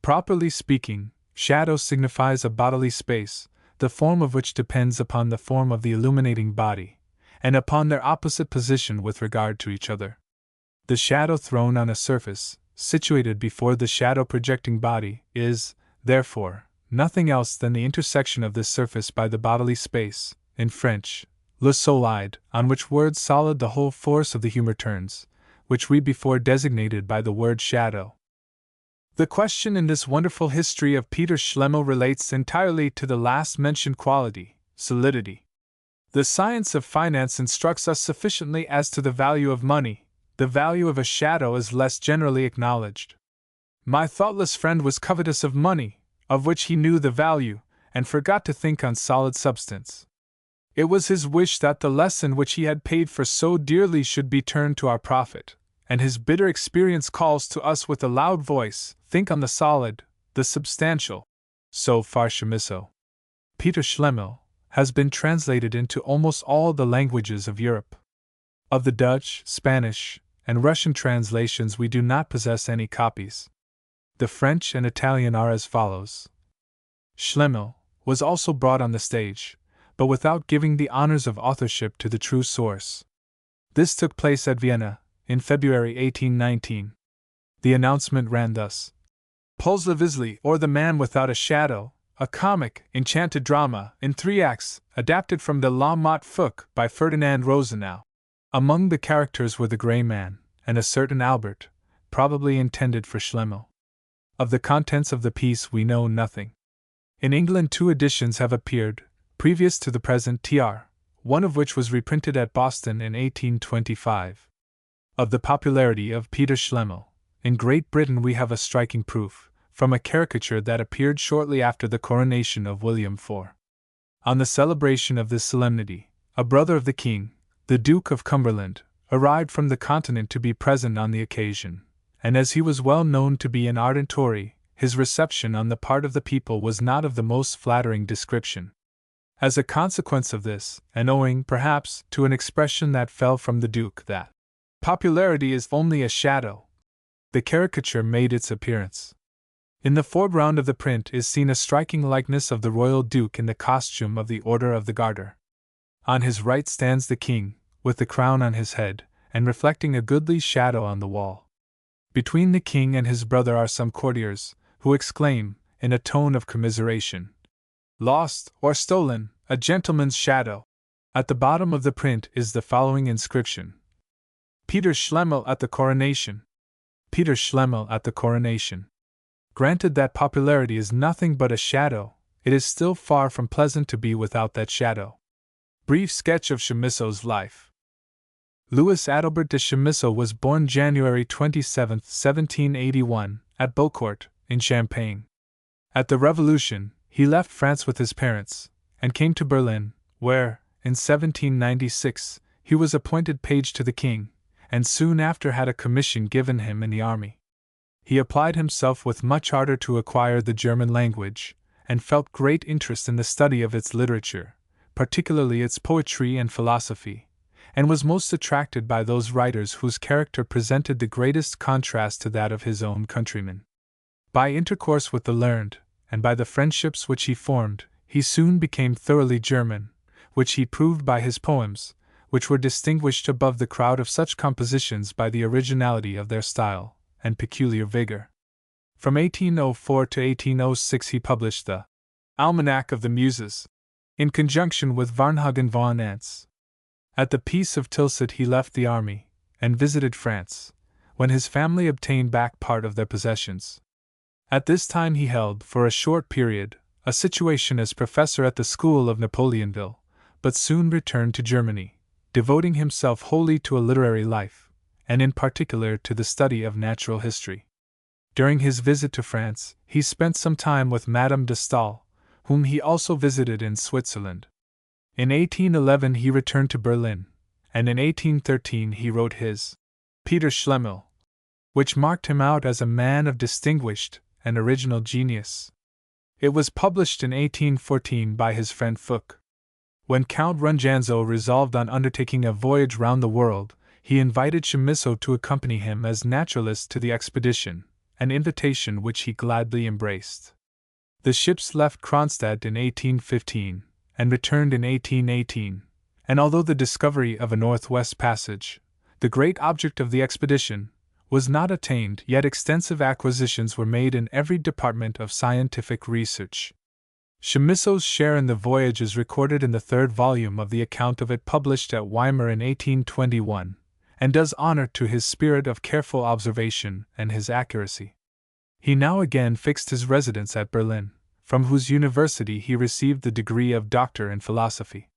Properly speaking, shadow signifies a bodily space, the form of which depends upon the form of the illuminating body, and upon their opposite position with regard to each other. The shadow thrown on a surface, situated before the shadow projecting body, is, therefore, nothing else than the intersection of this surface by the bodily space, in French, le solide, on which word solid the whole force of the humor turns, which we before designated by the word shadow. The question in this wonderful history of Peter Schlemihl relates entirely to the last mentioned quality, solidity. The science of finance instructs us sufficiently as to the value of money. The value of a shadow is less generally acknowledged. My thoughtless friend was covetous of money, of which he knew the value, and forgot to think on solid substance. It was his wish that the lesson which he had paid for so dearly should be turned to our profit, and his bitter experience calls to us with a loud voice, think on the solid, the substantial. So far Chamisso. Peter Schlemihl has been translated into almost all the languages of Europe. Of the Dutch, Spanish, and Russian translations we do not possess any copies. The French and Italian are as follows. Schlemihl was also brought on the stage, but without giving the honors of authorship to the true source. This took place at Vienna, in February 1819. The announcement ran thus: Polzlevisli, or The Man Without a Shadow, a comic, enchanted drama, in 3 acts, adapted from the La Motte Fouque by Ferdinand Rosenau. Among the characters were the Grey Man, and a certain Albert, probably intended for Schlemihl. Of the contents of the piece we know nothing. In England 2 editions have appeared, previous to the present tr, one of which was reprinted at Boston in 1825. Of the popularity of Peter Schlemihl, in Great Britain we have a striking proof, from a caricature that appeared shortly after the coronation of William IV. On the celebration of this solemnity, a brother of the king, the Duke of Cumberland, arrived from the continent to be present on the occasion, and as he was well known to be an ardent Tory, his reception on the part of the people was not of the most flattering description. As a consequence of this, and owing, perhaps, to an expression that fell from the Duke that popularity is only a shadow, the caricature made its appearance. In the foreground of the print is seen a striking likeness of the royal Duke in the costume of the Order of the Garter. On his right stands the king, with the crown on his head, and reflecting a goodly shadow on the wall. Between the king and his brother are some courtiers, who exclaim, in a tone of commiseration, "Lost, or stolen, a gentleman's shadow." At the bottom of the print is the following inscription: Peter Schlemihl at the coronation. Peter Schlemihl at the coronation. Granted that popularity is nothing but a shadow, it is still far from pleasant to be without that shadow. Brief sketch of Chamisso's life. Louis Adelbert de Chamisso was born January 27, 1781, at Beaucourt, in Champagne. At the Revolution, he left France with his parents, and came to Berlin, where, in 1796, he was appointed page to the king, and soon after had a commission given him in the army. He applied himself with much ardor to acquire the German language, and felt great interest in the study of its literature, particularly its poetry and philosophy, and was most attracted by those writers whose character presented the greatest contrast to that of his own countrymen. By intercourse with the learned, and by the friendships which he formed, he soon became thoroughly German, which he proved by his poems, which were distinguished above the crowd of such compositions by the originality of their style and peculiar vigor. From 1804 to 1806 he published the Almanac of the Muses, in conjunction with Varnhagen von Antz. At the Peace of Tilsit he left the army, and visited France, when his family obtained back part of their possessions. At this time he held, for a short period, a situation as professor at the school of Napoleonville, but soon returned to Germany, devoting himself wholly to a literary life, and in particular to the study of natural history. During his visit to France, he spent some time with Madame de Staël, whom he also visited in Switzerland. In 1811 he returned to Berlin, and in 1813 he wrote his Peter Schlemihl, which marked him out as a man of distinguished and original genius. It was published in 1814 by his friend Fouque. When Count Runjanzo resolved on undertaking a voyage round the world, he invited Chamisso to accompany him as naturalist to the expedition, an invitation which he gladly embraced. The ships left Kronstadt in 1815, and returned in 1818, and although the discovery of a northwest passage, the great object of the expedition, was not attained, yet extensive acquisitions were made in every department of scientific research. Chamisso's share in the voyage is recorded in the 3rd volume of the account of it published at Weimar in 1821, and does honor to his spirit of careful observation and his accuracy. He now again fixed his residence at Berlin, from whose university he received the degree of doctor in philosophy.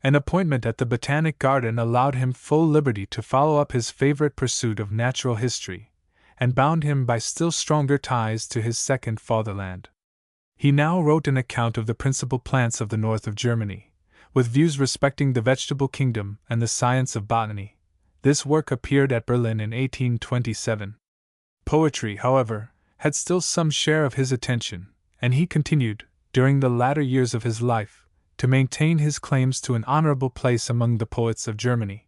An appointment at the Botanic Garden allowed him full liberty to follow up his favorite pursuit of natural history, and bound him by still stronger ties to his second fatherland. He now wrote an account of the principal plants of the north of Germany, with views respecting the vegetable kingdom and the science of botany. This work appeared at Berlin in 1827. Poetry, however, had still some share of his attention, and he continued, during the latter years of his life, to maintain his claims to an honorable place among the poets of Germany.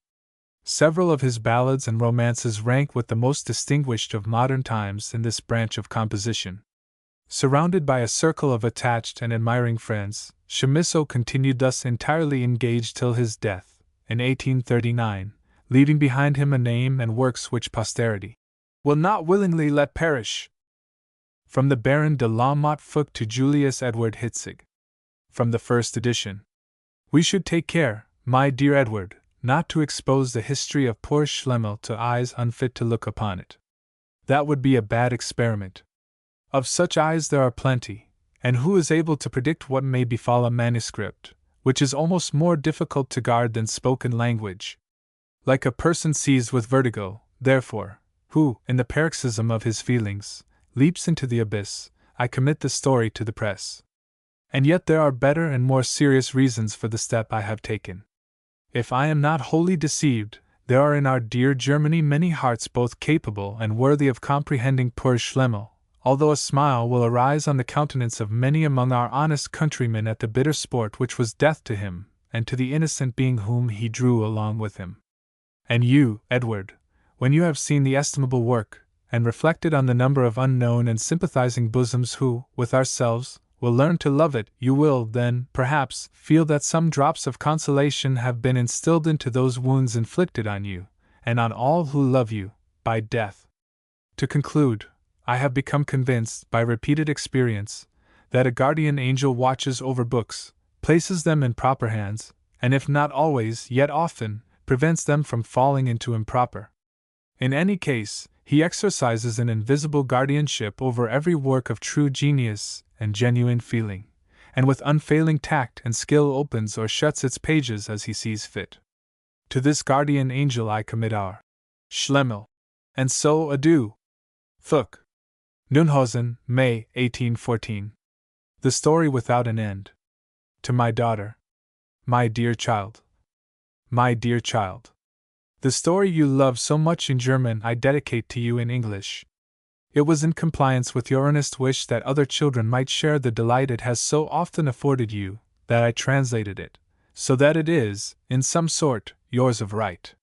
Several of his ballads and romances rank with the most distinguished of modern times in this branch of composition. Surrounded by a circle of attached and admiring friends, Chamisso continued thus entirely engaged till his death, in 1839, leaving behind him a name and works which posterity will not willingly let perish. From the Baron de la Montfort to Julius Edward Hitzig. From the first edition. We should take care, my dear Edward, not to expose the history of poor Schlemihl to eyes unfit to look upon it. That would be a bad experiment. Of such eyes there are plenty, and who is able to predict what may befall a manuscript, which is almost more difficult to guard than spoken language? Like a person seized with vertigo, therefore, who, in the paroxysm of his feelings, leaps into the abyss, I commit the story to the press. And yet there are better and more serious reasons for the step I have taken. If I am not wholly deceived, there are in our dear Germany many hearts both capable and worthy of comprehending poor Schlemihl, although a smile will arise on the countenance of many among our honest countrymen at the bitter sport which was death to him, and to the innocent being whom he drew along with him. And you, Edward, when you have seen the estimable work, and reflected on the number of unknown and sympathizing bosoms who, with ourselves, will learn to love it, you will, then, perhaps, feel that some drops of consolation have been instilled into those wounds inflicted on you, and on all who love you, by death. To conclude, I have become convinced, by repeated experience, that a guardian angel watches over books, places them in proper hands, and if not always, yet often, prevents them from falling into improper. In any case, he exercises an invisible guardianship over every work of true genius and genuine feeling, and with unfailing tact and skill opens or shuts its pages as he sees fit. To this guardian angel I commit our Schlemihl. And so adieu. Thuck. Nunhausen, May, 1814. The Story Without an End. To my daughter. My dear child. My dear child. The story you love so much in German I dedicate to you in English. It was in compliance with your earnest wish that other children might share the delight it has so often afforded you, that I translated it, so that it is, in some sort, yours of right.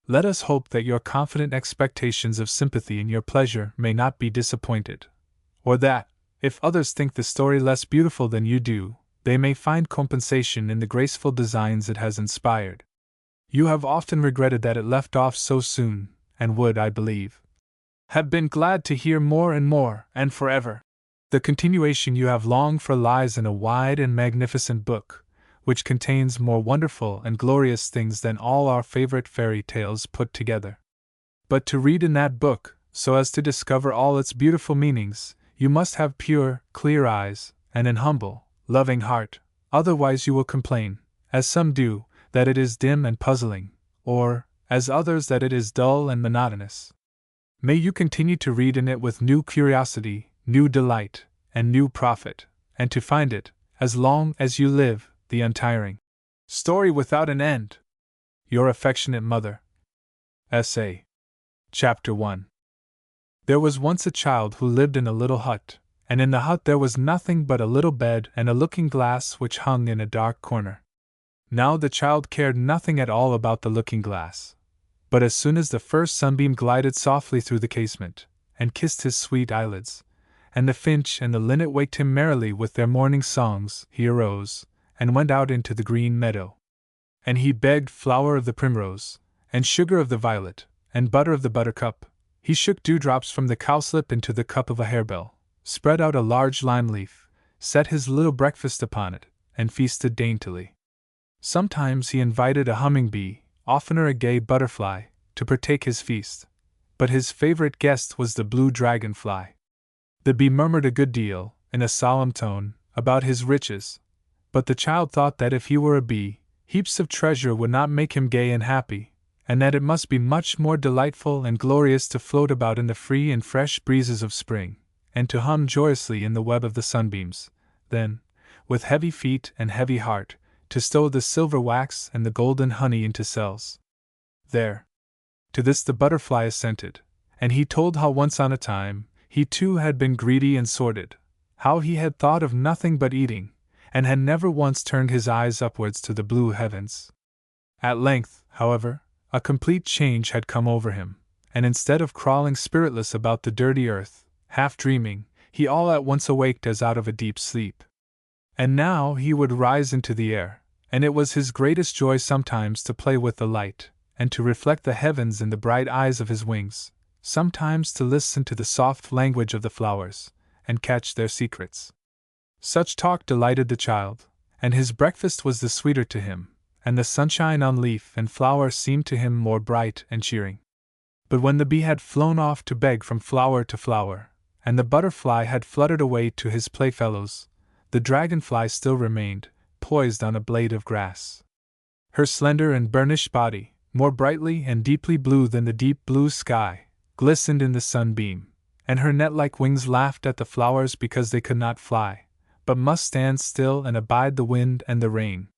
Let us hope that your confident expectations of sympathy in your pleasure may not be disappointed, or that, if others think the story less beautiful than you do, they may find compensation in the graceful designs it has inspired. You have often regretted that it left off so soon, and would, I believe, have been glad to hear more and forever. The continuation you have longed for lies in a wide and magnificent book, which contains more wonderful and glorious things than all our favorite fairy tales put together. But to read in that book, so as to discover all its beautiful meanings, you must have pure, clear eyes, and an humble, loving heart, otherwise you will complain, as some do, that it is dim and puzzling, or, as others, that it is dull and monotonous. May you continue to read in it with new curiosity, new delight, and new profit, and to find it, as long as you live, the untiring story without an end. Your affectionate mother. S.A. Chapter 1. There was once a child who lived in a little hut, and in the hut there was nothing but a little bed and a looking-glass which hung in a dark corner. Now the child cared nothing at all about the looking-glass. But as soon as the first sunbeam glided softly through the casement, and kissed his sweet eyelids, and the finch and the linnet waked him merrily with their morning songs, he arose, and went out into the green meadow. And he begged flower of the primrose, and sugar of the violet, and butter of the buttercup. He shook dewdrops from the cowslip into the cup of a harebell, spread out a large lime leaf, set his little breakfast upon it, and feasted daintily. Sometimes he invited a humming bee, oftener a gay butterfly, to partake his feast, but his favorite guest was the blue dragonfly. The bee murmured a good deal, in a solemn tone, about his riches, but the child thought that if he were a bee, heaps of treasure would not make him gay and happy, and that it must be much more delightful and glorious to float about in the free and fresh breezes of spring, and to hum joyously in the web of the sunbeams, than, with heavy feet and heavy heart, to stow the silver wax and the golden honey into cells. There. To this the butterfly assented, and he told how once on a time, he too had been greedy and sordid, how he had thought of nothing but eating, and had never once turned his eyes upwards to the blue heavens. At length, however, a complete change had come over him, and instead of crawling spiritless about the dirty earth, half dreaming, he all at once awaked as out of a deep sleep. And now he would rise into the air, and it was his greatest joy sometimes to play with the light, and to reflect the heavens in the bright eyes of his wings, sometimes to listen to the soft language of the flowers, and catch their secrets. Such talk delighted the child, and his breakfast was the sweeter to him, and the sunshine on leaf and flower seemed to him more bright and cheering. But when the bee had flown off to beg from flower to flower, and the butterfly had fluttered away to his playfellows, the dragonfly still remained, poised on a blade of grass. Her slender and burnished body, more brightly and deeply blue than the deep blue sky, glistened in the sunbeam, and her net-like wings laughed at the flowers because they could not fly, but must stand still and abide the wind and the rain.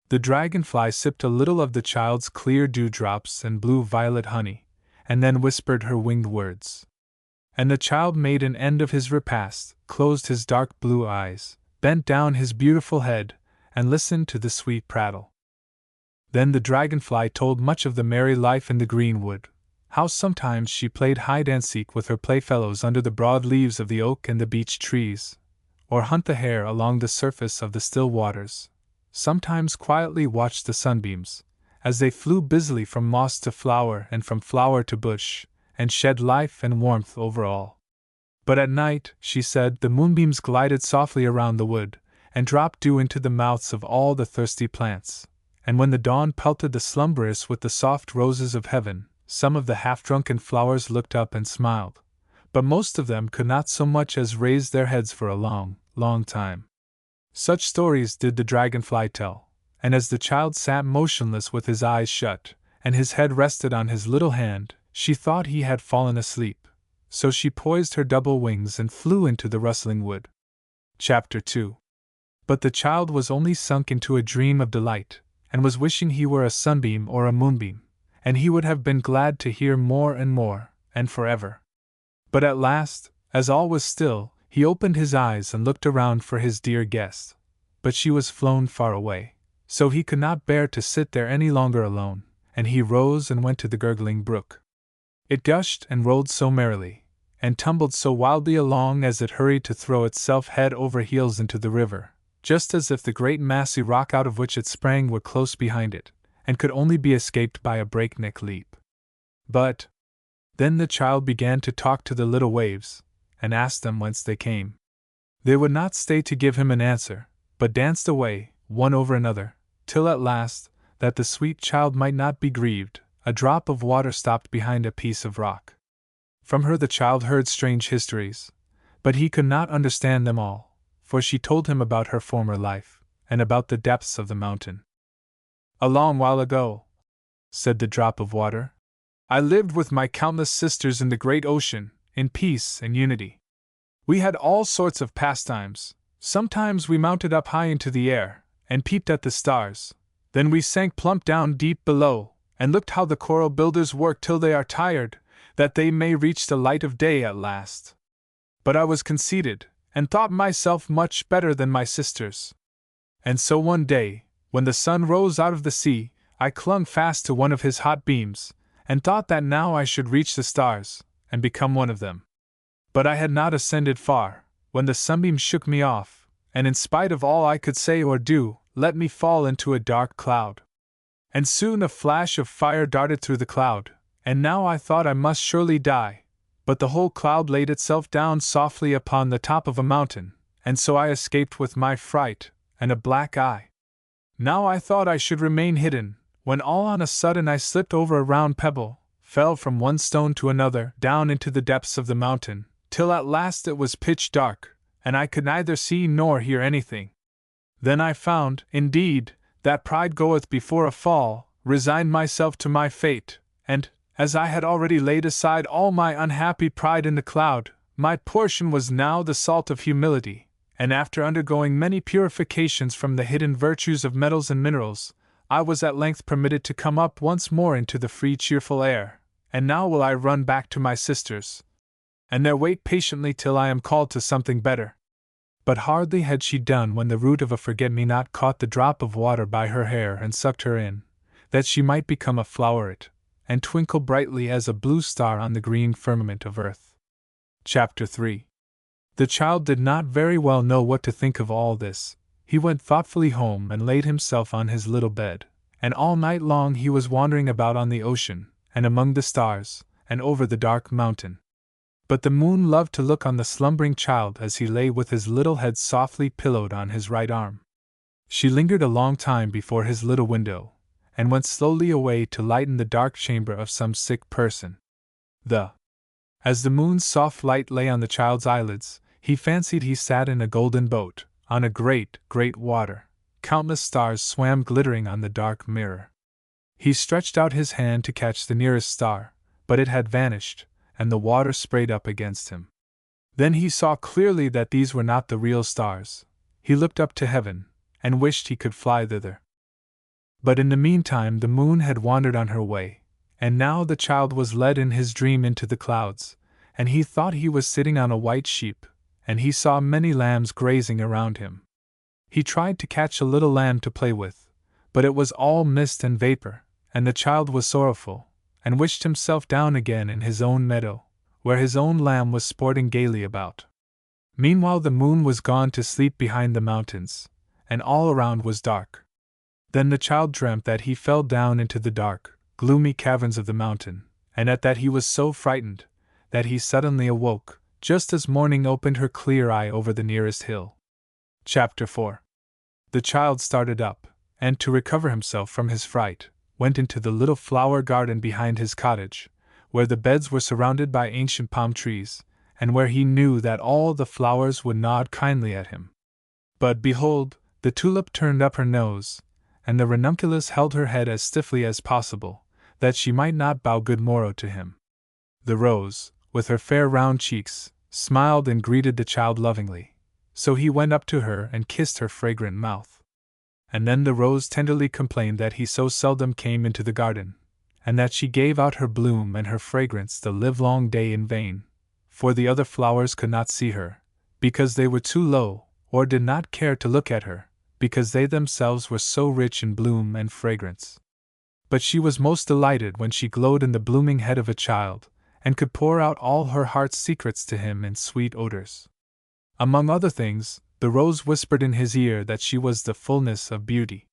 The dragonfly sipped a little of the child's clear dewdrops and blue-violet honey, and then whispered her winged words. And the child made an end of his repast, closed his dark blue eyes, bent down his beautiful head, and listened to the sweet prattle. Then the dragonfly told much of the merry life in the greenwood, how sometimes she played hide-and-seek with her playfellows under the broad leaves of the oak and the beech trees, or hunt the hare along the surface of the still waters, sometimes quietly watched the sunbeams, as they flew busily from moss to flower and from flower to bush, and shed life and warmth over all. But at night, she said, the moonbeams glided softly around the wood, and dropped dew into the mouths of all the thirsty plants, and when the dawn pelted the slumberous with the soft roses of heaven, some of the half-drunken flowers looked up and smiled, but most of them could not so much as raise their heads for a long, long time. Such stories did the dragonfly tell, and as the child sat motionless with his eyes shut, and his head rested on his little hand, she thought he had fallen asleep, so she poised her double wings and flew into the rustling wood. Chapter 2. But the child was only sunk into a dream of delight, and was wishing he were a sunbeam or a moonbeam, and he would have been glad to hear more, and forever. But at last, as all was still, he opened his eyes and looked around for his dear guest, but she was flown far away, so he could not bear to sit there any longer alone, and he rose and went to the gurgling brook. It gushed and rolled so merrily, and tumbled so wildly along as it hurried to throw itself head over heels into the river, just as if the great massy rock out of which it sprang were close behind it, and could only be escaped by a breakneck leap. But then the child began to talk to the little waves, and asked them whence they came. They would not stay to give him an answer, but danced away, one over another, till at last, that the sweet child might not be grieved, a drop of water stopped behind a piece of rock. From her the child heard strange histories, but he could not understand them all, for she told him about her former life, and about the depths of the mountain. A long while ago, said the drop of water, I lived with my countless sisters in the great ocean, in peace and unity. We had all sorts of pastimes. Sometimes we mounted up high into the air, and peeped at the stars. Then we sank plump down deep below, and looked how the coral builders work till they are tired, that they may reach the light of day at last. But I was conceited, and thought myself much better than my sisters. And so one day, when the sun rose out of the sea, I clung fast to one of his hot beams, and thought that now I should reach the stars, and become one of them. But I had not ascended far, when the sunbeam shook me off, and in spite of all I could say or do, let me fall into a dark cloud. And soon a flash of fire darted through the cloud, and now I thought I must surely die, but the whole cloud laid itself down softly upon the top of a mountain, and so I escaped with my fright, and a black eye. Now I thought I should remain hidden, when all on a sudden I slipped over a round pebble, fell from one stone to another down into the depths of the mountain, till at last it was pitch dark, and I could neither see nor hear anything. Then I found, indeed, that pride goeth before a fall, resigned myself to my fate, and, as I had already laid aside all my unhappy pride in the cloud, my portion was now the salt of humility, and after undergoing many purifications from the hidden virtues of metals and minerals, I was at length permitted to come up once more into the free cheerful air, and now will I run back to my sisters, and there wait patiently till I am called to something better. But hardly had she done when the root of a forget-me-not caught the drop of water by her hair and sucked her in, that she might become a floweret, and twinkle brightly as a blue star on the green firmament of earth. Chapter 3. The child did not very well know what to think of all this. He went thoughtfully home and laid himself on his little bed, and all night long he was wandering about on the ocean, and among the stars, and over the dark mountain. But the moon loved to look on the slumbering child as he lay with his little head softly pillowed on his right arm. She lingered a long time before his little window, and went slowly away to lighten the dark chamber of some sick person. As the moon's soft light lay on the child's eyelids, he fancied he sat in a golden boat, on a great, great water. Countless stars swam glittering on the dark mirror. He stretched out his hand to catch the nearest star, but it had vanished, and the water sprayed up against him. Then he saw clearly that these were not the real stars. He looked up to heaven, and wished he could fly thither. But in the meantime the moon had wandered on her way, and now the child was led in his dream into the clouds, and he thought he was sitting on a white sheep, and he saw many lambs grazing around him. He tried to catch a little lamb to play with, but it was all mist and vapor, and the child was sorrowful, and wished himself down again in his own meadow, where his own lamb was sporting gaily about. Meanwhile the moon was gone to sleep behind the mountains, and all around was dark. Then the child dreamt that he fell down into the dark, gloomy caverns of the mountain, and at that he was so frightened that he suddenly awoke, just as morning opened her clear eye over the nearest hill. Chapter 4. The child started up, and to recover himself from his fright, went into the little flower garden behind his cottage, where the beds were surrounded by ancient palm trees, and where he knew that all the flowers would nod kindly at him. But behold, the tulip turned up her nose, and the ranunculus held her head as stiffly as possible, that she might not bow good morrow to him. The rose, with her fair round cheeks, smiled and greeted the child lovingly, so he went up to her and kissed her fragrant mouth. And then the rose tenderly complained that he so seldom came into the garden, and that she gave out her bloom and her fragrance the livelong day in vain, for the other flowers could not see her, because they were too low, or did not care to look at her, because they themselves were so rich in bloom and fragrance. But she was most delighted when she glowed in the blooming head of a child, and could pour out all her heart's secrets to him in sweet odors. Among other things, the rose whispered in his ear that she was the fullness of beauty.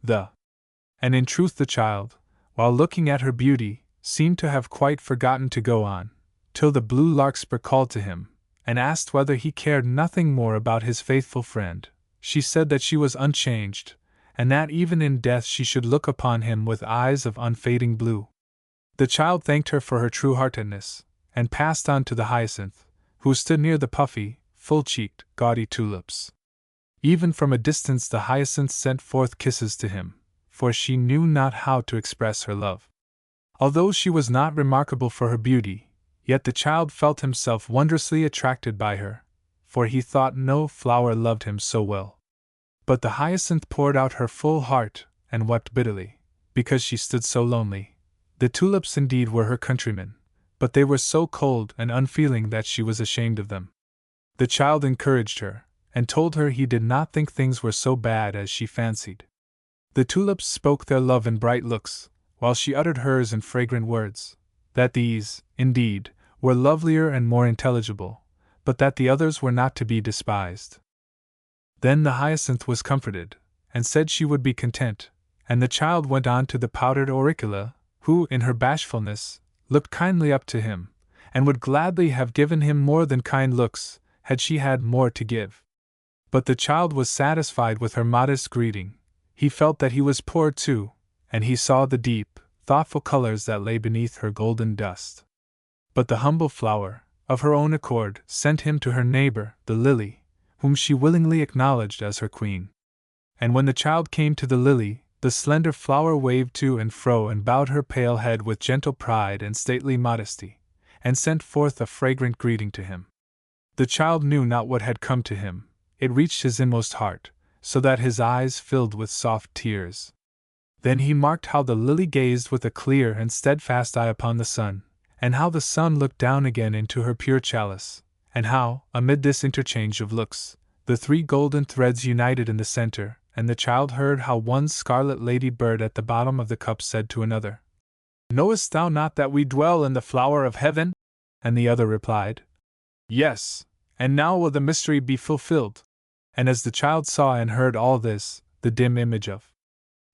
And in truth the child, while looking at her beauty, seemed to have quite forgotten to go on, till the blue larkspur called to him, and asked whether he cared nothing more about his faithful friend. She said that she was unchanged, and that even in death she should look upon him with eyes of unfading blue. The child thanked her for her true-heartedness, and passed on to the hyacinth, who stood near the puffy, full-cheeked, gaudy tulips. Even from a distance the hyacinth sent forth kisses to him, for she knew not how to express her love. Although she was not remarkable for her beauty, yet the child felt himself wondrously attracted by her, for he thought no flower loved him so well. But the hyacinth poured out her full heart, and wept bitterly, because she stood so lonely. The tulips indeed were her countrymen, but they were so cold and unfeeling that she was ashamed of them. The child encouraged her, and told her he did not think things were so bad as she fancied. The tulips spoke their love in bright looks, while she uttered hers in fragrant words, that these, indeed, were lovelier and more intelligible, but that the others were not to be despised. Then the hyacinth was comforted, and said she would be content, and the child went on to the powdered auricula, who, in her bashfulness, looked kindly up to him, and would gladly have given him more than kind looks, had she had more to give. But the child was satisfied with her modest greeting. He felt that he was poor too, and he saw the deep, thoughtful colors that lay beneath her golden dust. But the humble flower, of her own accord, sent him to her neighbor, the lily, whom she willingly acknowledged as her queen. And when the child came to the lily, the slender flower waved to and fro and bowed her pale head with gentle pride and stately modesty, and sent forth a fragrant greeting to him. The child knew not what had come to him. it reached his inmost heart, so that his eyes filled with soft tears. Then he marked how the lily gazed with a clear and steadfast eye upon the sun, and how the sun looked down again into her pure chalice, and how, amid this interchange of looks, the three golden threads united in the center, and the child heard how one scarlet lady bird at the bottom of the cup said to another, "Knowest thou not that we dwell in the flower of heaven?" And the other replied, "Yes, and now will the mystery be fulfilled." And as the child saw and heard all this, the dim image of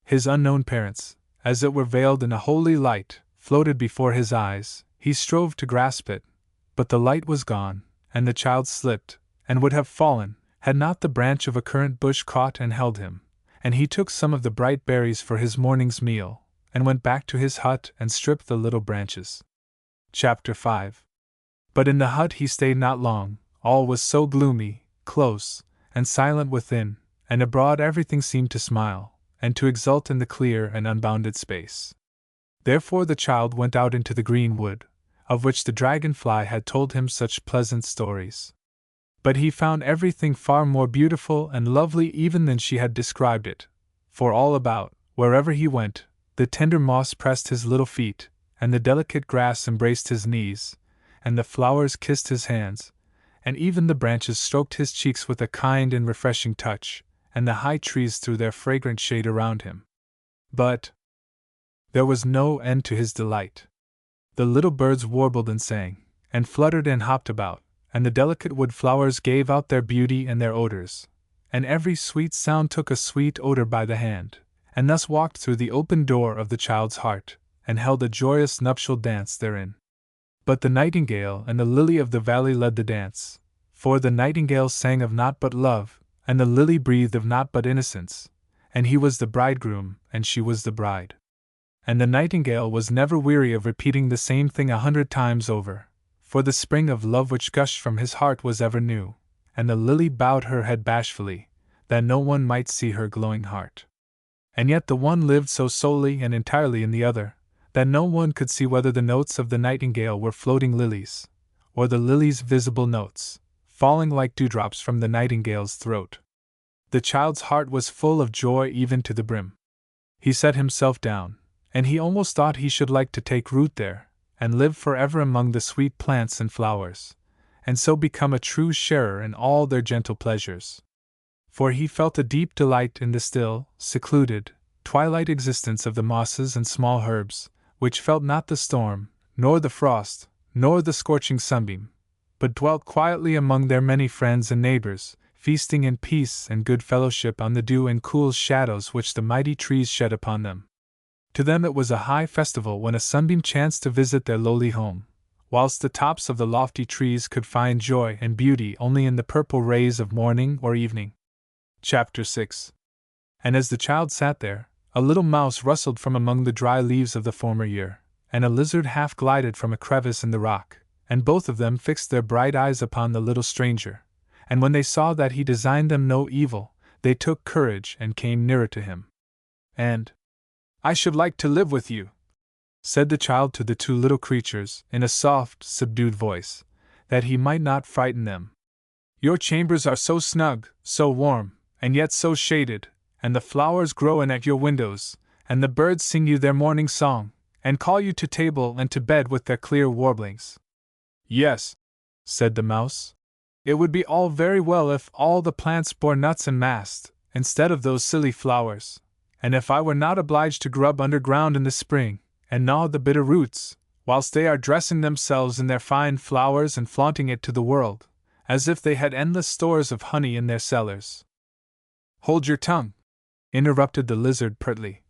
his unknown parents, as it were veiled in a holy light, floated before his eyes. He strove to grasp it, but the light was gone, and the child slipped, and would have fallen, had not the branch of a currant bush caught and held him, and he took some of the bright berries for his morning's meal, and went back to his hut and stripped the little branches. Chapter 5. But in the hut he stayed not long. All was so gloomy, close, and silent within, and abroad everything seemed to smile, and to exult in the clear and unbounded space. Therefore the child went out into the green wood, of which the dragonfly had told him such pleasant stories. But he found everything far more beautiful and lovely even than she had described it, for all about, wherever he went, the tender moss pressed his little feet, and the delicate grass embraced his knees, and the flowers kissed his hands, and even the branches stroked his cheeks with a kind and refreshing touch, and the high trees threw their fragrant shade around him. But there was no end to his delight. The little birds warbled and sang, and fluttered and hopped about, and the delicate wood flowers gave out their beauty and their odors, and every sweet sound took a sweet odor by the hand, and thus walked through the open door of the child's heart, and held a joyous nuptial dance therein. But the nightingale and the lily of the valley led the dance, for the nightingale sang of naught but love, and the lily breathed of naught but innocence, and he was the bridegroom, and she was the bride. And the nightingale was never weary of repeating the same thing 100 times over, for the spring of love which gushed from his heart was ever new, and the lily bowed her head bashfully, that no one might see her glowing heart. And yet the one lived so solely and entirely in the other, that no one could see whether the notes of the nightingale were floating lilies, or the lily's visible notes, falling like dewdrops from the nightingale's throat. The child's heart was full of joy even to the brim. He set himself down, and he almost thought he should like to take root there, and live forever among the sweet plants and flowers, and so become a true sharer in all their gentle pleasures. For he felt a deep delight in the still, secluded, twilight existence of the mosses and small herbs, which felt not the storm, nor the frost, nor the scorching sunbeam, but dwelt quietly among their many friends and neighbors, feasting in peace and good fellowship on the dew and cool shadows which the mighty trees shed upon them. To them it was a high festival when a sunbeam chanced to visit their lowly home, whilst the tops of the lofty trees could find joy and beauty only in the purple rays of morning or evening. Chapter 6. And as the child sat there, a little mouse rustled from among the dry leaves of the former year, and a lizard half glided from a crevice in the rock, and both of them fixed their bright eyes upon the little stranger, and when they saw that he designed them no evil, they took courage and came nearer to him. And, "I should like to live with you," said the child to the two little creatures, in a soft, subdued voice, that he might not frighten them. "Your chambers are so snug, so warm, and yet so shaded, and the flowers grow in at your windows, and the birds sing you their morning song, and call you to table and to bed with their clear warblings." "Yes," said the mouse, "it would be all very well if all the plants bore nuts and mast, instead of those silly flowers, and if I were not obliged to grub underground in the spring, and gnaw the bitter roots, whilst they are dressing themselves in their fine flowers and flaunting it to the world, as if they had endless stores of honey in their cellars." "Hold your tongue," interrupted the lizard pertly.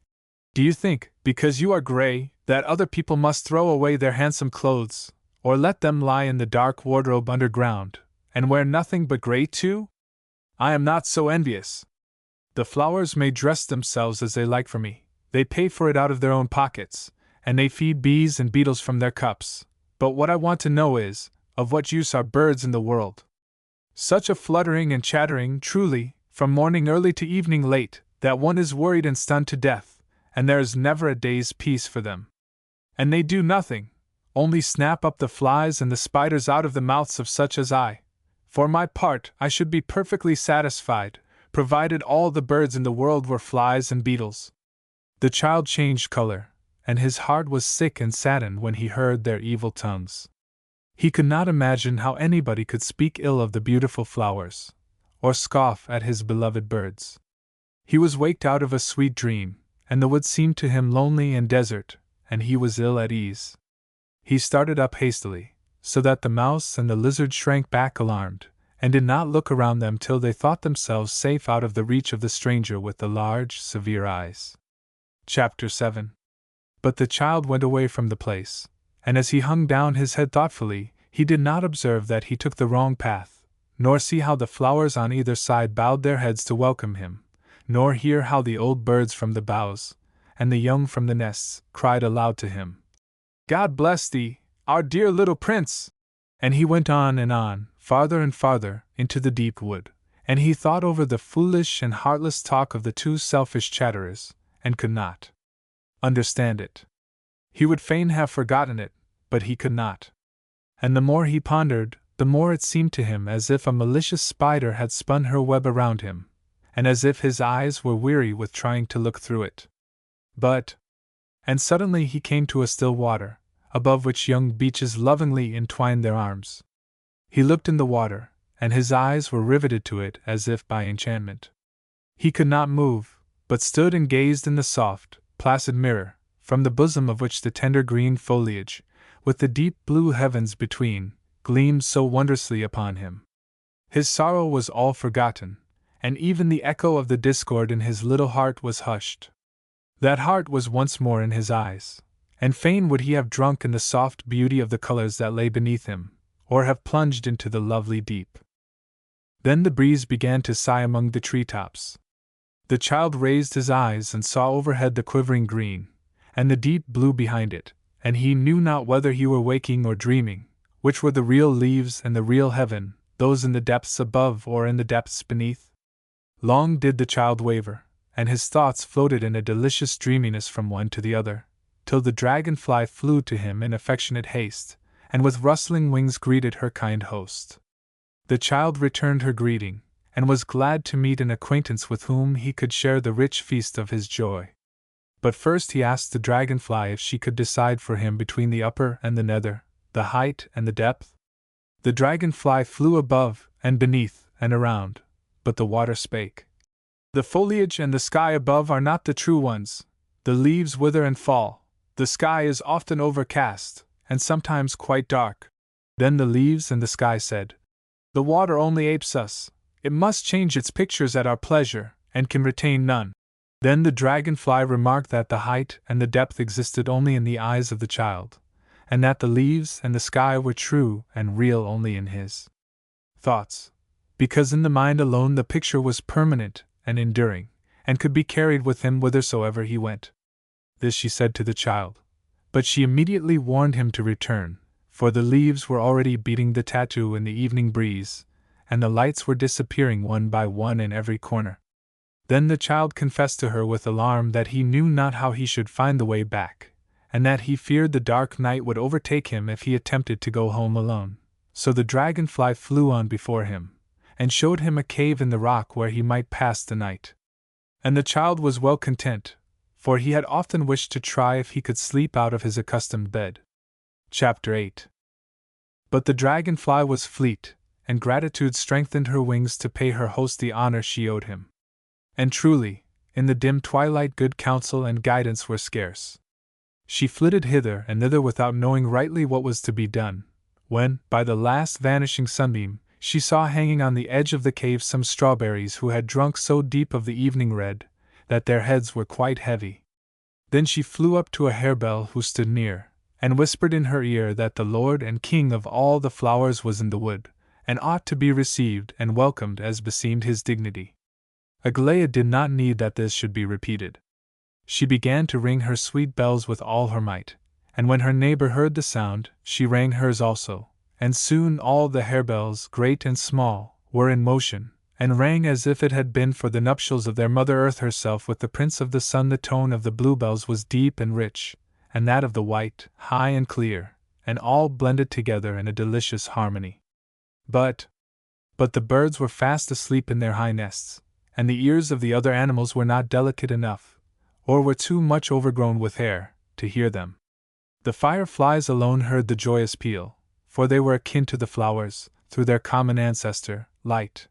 "Do you think, because you are gray, that other people must throw away their handsome clothes, or let them lie in the dark wardrobe underground, and wear nothing but gray too? I am not so envious. The flowers may dress themselves as they like for me, they pay for it out of their own pockets, and they feed bees and beetles from their cups, but what I want to know is, of what use are birds in the world? Such a fluttering and chattering, truly, from morning early to evening late, that one is worried and stunned to death, and there is never a day's peace for them. And they do nothing, only snap up the flies and the spiders out of the mouths of such as I, For my part, I should be perfectly satisfied, provided all the birds in the world were flies and beetles." The child changed color, and his heart was sick and saddened when he heard their evil tongues. He could not imagine how anybody could speak ill of the beautiful flowers, or scoff at his beloved birds. He was waked out of a sweet dream, and the wood seemed to him lonely and desert, and he was ill at ease. He started up hastily, so that the mouse and the lizard shrank back alarmed, and did not look around them till they thought themselves safe out of the reach of the stranger with the large, severe eyes. Chapter 7. But the child went away from the place, and as he hung down his head thoughtfully, he did not observe that he took the wrong path, nor see how the flowers on either side bowed their heads to welcome him, nor hear how the old birds from the boughs, and the young from the nests, cried aloud to him, "God bless thee, our dear little prince!" And he went on, farther and farther, into the deep wood, and he thought over the foolish and heartless talk of the two selfish chatterers, and could not understand it. He would fain have forgotten it, but he could not. And the more he pondered, the more it seemed to him as if a malicious spider had spun her web around him, and as if his eyes were weary with trying to look through it. And suddenly he came to a still water, above which young beeches lovingly entwined their arms. He looked in the water, and his eyes were riveted to it as if by enchantment. He could not move, but stood and gazed in the soft, placid mirror, from the bosom of which the tender green foliage, with the deep blue heavens between, gleamed so wondrously upon him. His sorrow was all forgotten, and even the echo of the discord in his little heart was hushed. That heart was once more in his eyes, and fain would he have drunk in the soft beauty of the colors that lay beneath him, or have plunged into the lovely deep. Then the breeze began to sigh among the tree-tops. The child raised his eyes and saw overhead the quivering green, and the deep blue behind it, and he knew not whether he were waking or dreaming, which were the real leaves and the real heaven, those in the depths above or in the depths beneath. Long did the child waver, and his thoughts floated in a delicious dreaminess from one to the other, till the dragonfly flew to him in affectionate haste, and with rustling wings greeted her kind host. The child returned her greeting, and was glad to meet an acquaintance with whom he could share the rich feast of his joy. But first he asked the dragonfly if she could decide for him between the upper and the nether, the height and the depth. The dragonfly flew above, and beneath, and around, but the water spake. "The foliage and the sky above are not the true ones. The leaves wither and fall. The sky is often overcast, and sometimes quite dark." Then the leaves and the sky said, "The water only apes us. It must change its pictures at our pleasure, and can retain none." Then the dragonfly remarked that the height and the depth existed only in the eyes of the child, and that the leaves and the sky were true and real only in his thoughts, because in the mind alone the picture was permanent and enduring, and could be carried with him whithersoever he went. This she said to the child, but she immediately warned him to return, for the leaves were already beating the tattoo in the evening breeze, and the lights were disappearing one by one in every corner. Then the child confessed to her with alarm that he knew not how he should find the way back, and that he feared the dark night would overtake him if he attempted to go home alone. So the dragonfly flew on before him, and showed him a cave in the rock where he might pass the night. And the child was well content, for he had often wished to try if he could sleep out of his accustomed bed. Chapter 8. But the dragonfly was fleet, and gratitude strengthened her wings to pay her host the honor she owed him. And truly, in the dim twilight good counsel and guidance were scarce. She flitted hither and thither without knowing rightly what was to be done, when, by the last vanishing sunbeam, she saw hanging on the edge of the cave some strawberries who had drunk so deep of the evening red, that their heads were quite heavy. Then she flew up to a harebell who stood near, and whispered in her ear that the lord and king of all the flowers was in the wood, and ought to be received and welcomed as beseemed his dignity. Aglaia did not need that this should be repeated. She began to ring her sweet bells with all her might, and when her neighbor heard the sound, she rang hers also, and soon all the harebells, great and small, were in motion, and rang as if it had been for the nuptials of their Mother Earth herself with the Prince of the Sun. The tone of the bluebells was deep and rich, and that of the white, high and clear, and all blended together in a delicious harmony. But but the birds were fast asleep in their high nests, and the ears of the other animals were not delicate enough, or were too much overgrown with hair, to hear them. The fireflies alone heard the joyous peal, for they were akin to the flowers, through their common ancestor, light.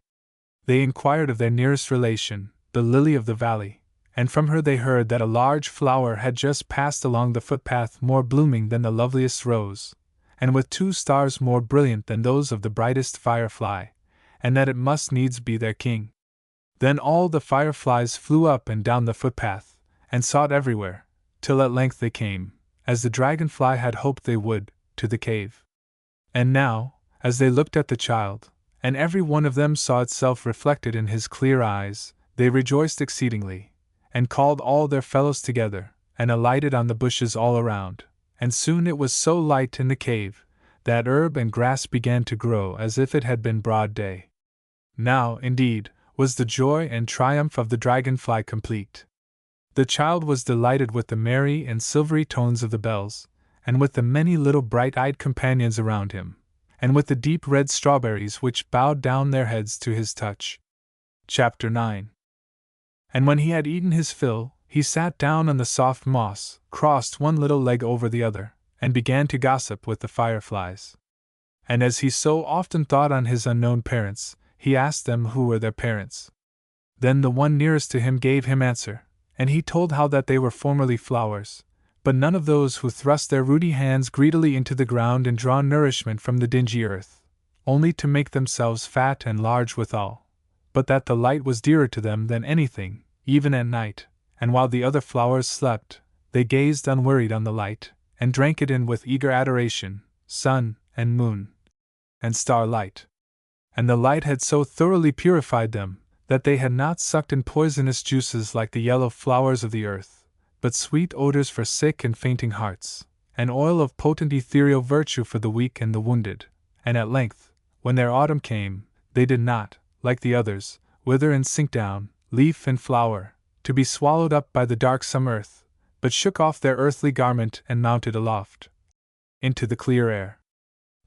They inquired of their nearest relation, the lily of the valley, and from her they heard that a large flower had just passed along the footpath more blooming than the loveliest rose, and with 2 stars more brilliant than those of the brightest firefly, and that it must needs be their king. Then all the fireflies flew up and down the footpath, and sought everywhere, till at length they came, as the dragonfly had hoped they would, to the cave. And now, as they looked at the child, and every one of them saw itself reflected in his clear eyes, they rejoiced exceedingly, and called all their fellows together, and alighted on the bushes all around, and soon it was so light in the cave, that herb and grass began to grow as if it had been broad day. Now, indeed, was the joy and triumph of the dragonfly complete. The child was delighted with the merry and silvery tones of the bells, and with the many little bright-eyed companions around him, and with the deep red strawberries which bowed down their heads to his touch. Chapter 9. And when he had eaten his fill, he sat down on the soft moss, crossed one little leg over the other, and began to gossip with the fireflies. And as he so often thought on his unknown parents, he asked them who were their parents. Then the one nearest to him gave him answer, and he told how that they were formerly flowers, but none of those who thrust their ruddy hands greedily into the ground and draw nourishment from the dingy earth, only to make themselves fat and large withal, but that the light was dearer to them than anything, even at night, and while the other flowers slept, they gazed unwearied on the light, and drank it in with eager adoration, sun, and moon, and starlight. And the light had so thoroughly purified them, that they had not sucked in poisonous juices like the yellow flowers of the earth, but sweet odors for sick and fainting hearts, and oil of potent ethereal virtue for the weak and the wounded. And at length, when their autumn came, they did not, like the others, wither and sink down, leaf and flower, to be swallowed up by the darksome earth, but shook off their earthly garment and mounted aloft into the clear air.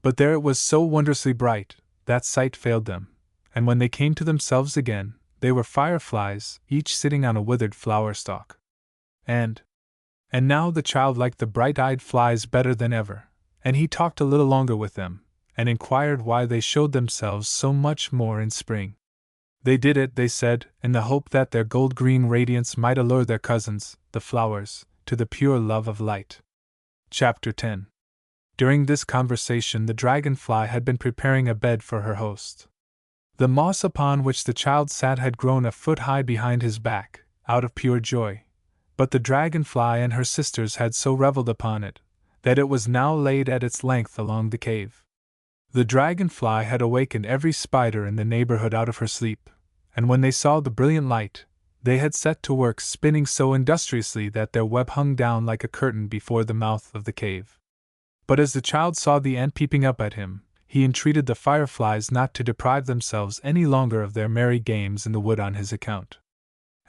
But there it was so wondrously bright, that sight failed them, and when they came to themselves again, they were fireflies, each sitting on a withered flower stalk. And now the child liked the bright-eyed flies better than ever, and he talked a little longer with them, and inquired why they showed themselves so much more in spring. They did it, they said, in the hope that their gold-green radiance might allure their cousins, the flowers, to the pure love of light. Chapter 10. During this conversation the dragonfly had been preparing a bed for her host. The moss upon which the child sat had grown a foot high behind his back, out of pure joy, but the dragonfly and her sisters had so revelled upon it, that it was now laid at its length along the cave. The dragonfly had awakened every spider in the neighborhood out of her sleep, and when they saw the brilliant light, they had set to work spinning so industriously that their web hung down like a curtain before the mouth of the cave. But as the child saw the ant peeping up at him, he entreated the fireflies not to deprive themselves any longer of their merry games in the wood on his account.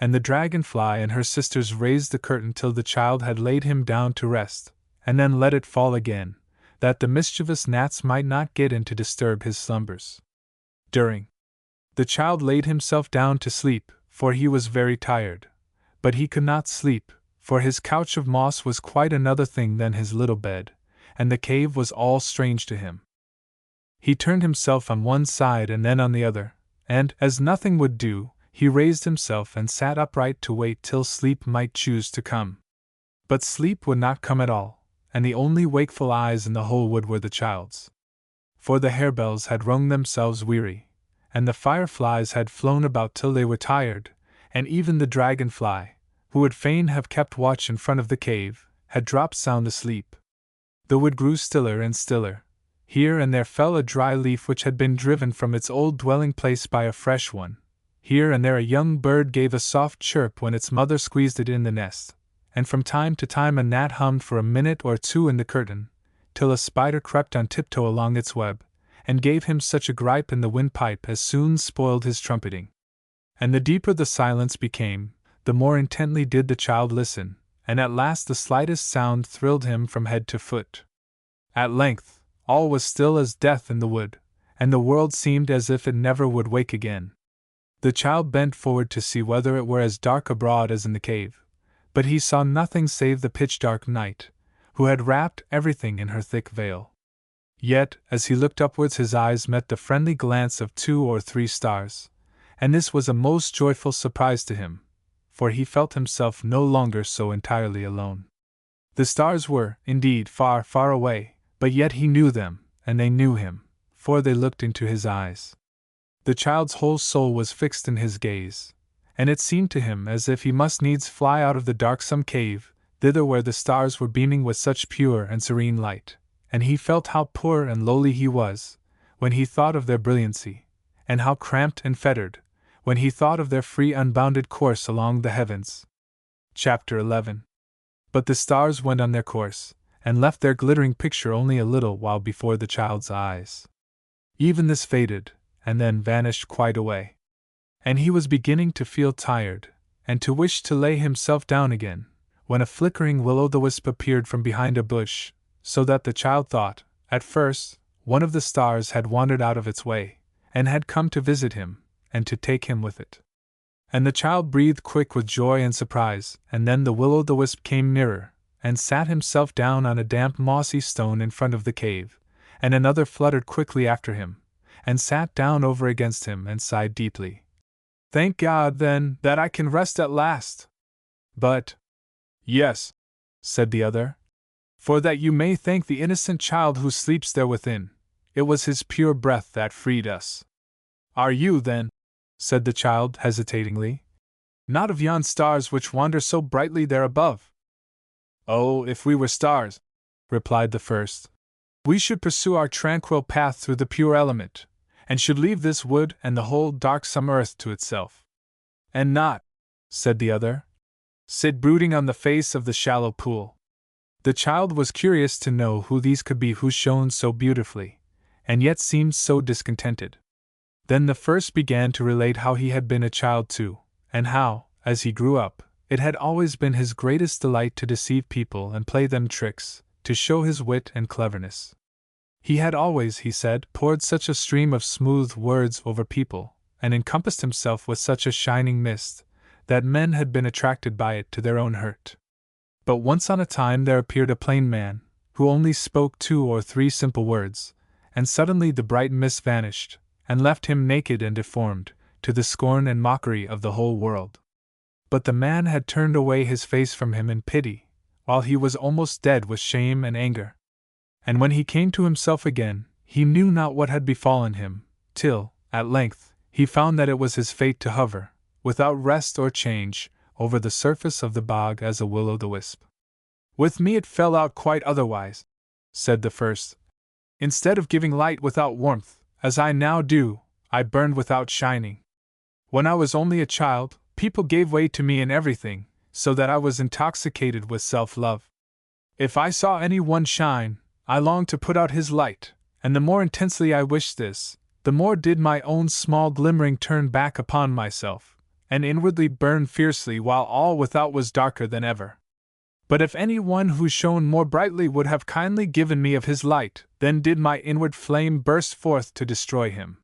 And the dragonfly and her sisters raised the curtain till the child had laid him down to rest, and then let it fall again, that the mischievous gnats might not get in to disturb his slumbers. The child laid himself down to sleep, for he was very tired, but he could not sleep, for his couch of moss was quite another thing than his little bed, and the cave was all strange to him. He turned himself on one side and then on the other, and, as nothing would do, he raised himself and sat upright to wait till sleep might choose to come. But sleep would not come at all, and the only wakeful eyes in the whole wood were the child's. For the harebells had rung themselves weary, and the fireflies had flown about till they were tired, and even the dragonfly, who would fain have kept watch in front of the cave, had dropped sound asleep. The wood grew stiller and stiller. Here and there fell a dry leaf which had been driven from its old dwelling place by a fresh one. Here and there a young bird gave a soft chirp when its mother squeezed it in the nest, and from time to time a gnat hummed for a minute or two in the curtain, till a spider crept on tiptoe along its web, and gave him such a gripe in the windpipe as soon spoiled his trumpeting. And the deeper the silence became, the more intently did the child listen, and at last the slightest sound thrilled him from head to foot. At length, all was still as death in the wood, and the world seemed as if it never would wake again. The child bent forward to see whether it were as dark abroad as in the cave, but he saw nothing save the pitch-dark night, who had wrapped everything in her thick veil. Yet, as he looked upwards, his eyes met the friendly glance of 2 or 3 stars, and this was a most joyful surprise to him, for he felt himself no longer so entirely alone. The stars were, indeed, far, far away, but yet he knew them, and they knew him, for they looked into his eyes. The child's whole soul was fixed in his gaze, and it seemed to him as if he must needs fly out of the darksome cave, thither where the stars were beaming with such pure and serene light, and he felt how poor and lowly he was, when he thought of their brilliancy, and how cramped and fettered, when he thought of their free unbounded course along the heavens. Chapter 11. But the stars went on their course, and left their glittering picture only a little while before the child's eyes. Even this faded, and then vanished quite away. And he was beginning to feel tired, and to wish to lay himself down again, when a flickering will-o'-the-wisp appeared from behind a bush, so that the child thought, at first, one of the stars had wandered out of its way, and had come to visit him, and to take him with it. And the child breathed quick with joy and surprise, and then the will-o'-the-wisp came nearer, and sat himself down on a damp mossy stone in front of the cave, and another fluttered quickly after him, and sat down over against him and sighed deeply. "Thank God, then, that I can rest at last." "But—" "Yes," said the other, "for that you may thank the innocent child who sleeps there within. It was his pure breath that freed us." "Are you, then," said the child hesitatingly, "not of yon stars which wander so brightly there above?" "Oh, if we were stars," replied the first, "we should pursue our tranquil path through the pure element, and should leave this wood and the whole darksome earth to itself." "And not," said the other, "sit brooding on the face of the shallow pool." The child was curious to know who these could be who shone so beautifully, and yet seemed so discontented. Then the first began to relate how he had been a child too, and how, as he grew up, it had always been his greatest delight to deceive people and play them tricks, to show his wit and cleverness. He had always, he said, poured such a stream of smooth words over people, and encompassed himself with such a shining mist, that men had been attracted by it to their own hurt. But once on a time there appeared a plain man, who only spoke 2 or 3 simple words, and suddenly the bright mist vanished, and left him naked and deformed, to the scorn and mockery of the whole world. But the man had turned away his face from him in pity, while he was almost dead with shame and anger. And when he came to himself again, he knew not what had befallen him, till, at length, he found that it was his fate to hover, without rest or change, over the surface of the bog as a will-o'-the-wisp. "With me it fell out quite otherwise," said the first. "Instead of giving light without warmth, as I now do, I burned without shining. When I was only a child, people gave way to me in everything, so that I was intoxicated with self-love. If I saw any one shine, I longed to put out his light, and the more intensely I wished this, the more did my own small glimmering turn back upon myself, and inwardly burn fiercely while all without was darker than ever. But if any one who shone more brightly would have kindly given me of his light, then did my inward flame burst forth to destroy him.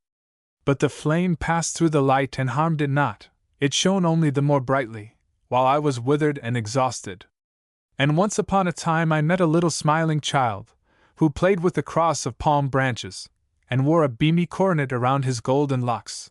But the flame passed through the light and harmed it not, it shone only the more brightly, while I was withered and exhausted. And once upon a time I met a little smiling child, who played with a cross of palm branches, and wore a beamy coronet around his golden locks.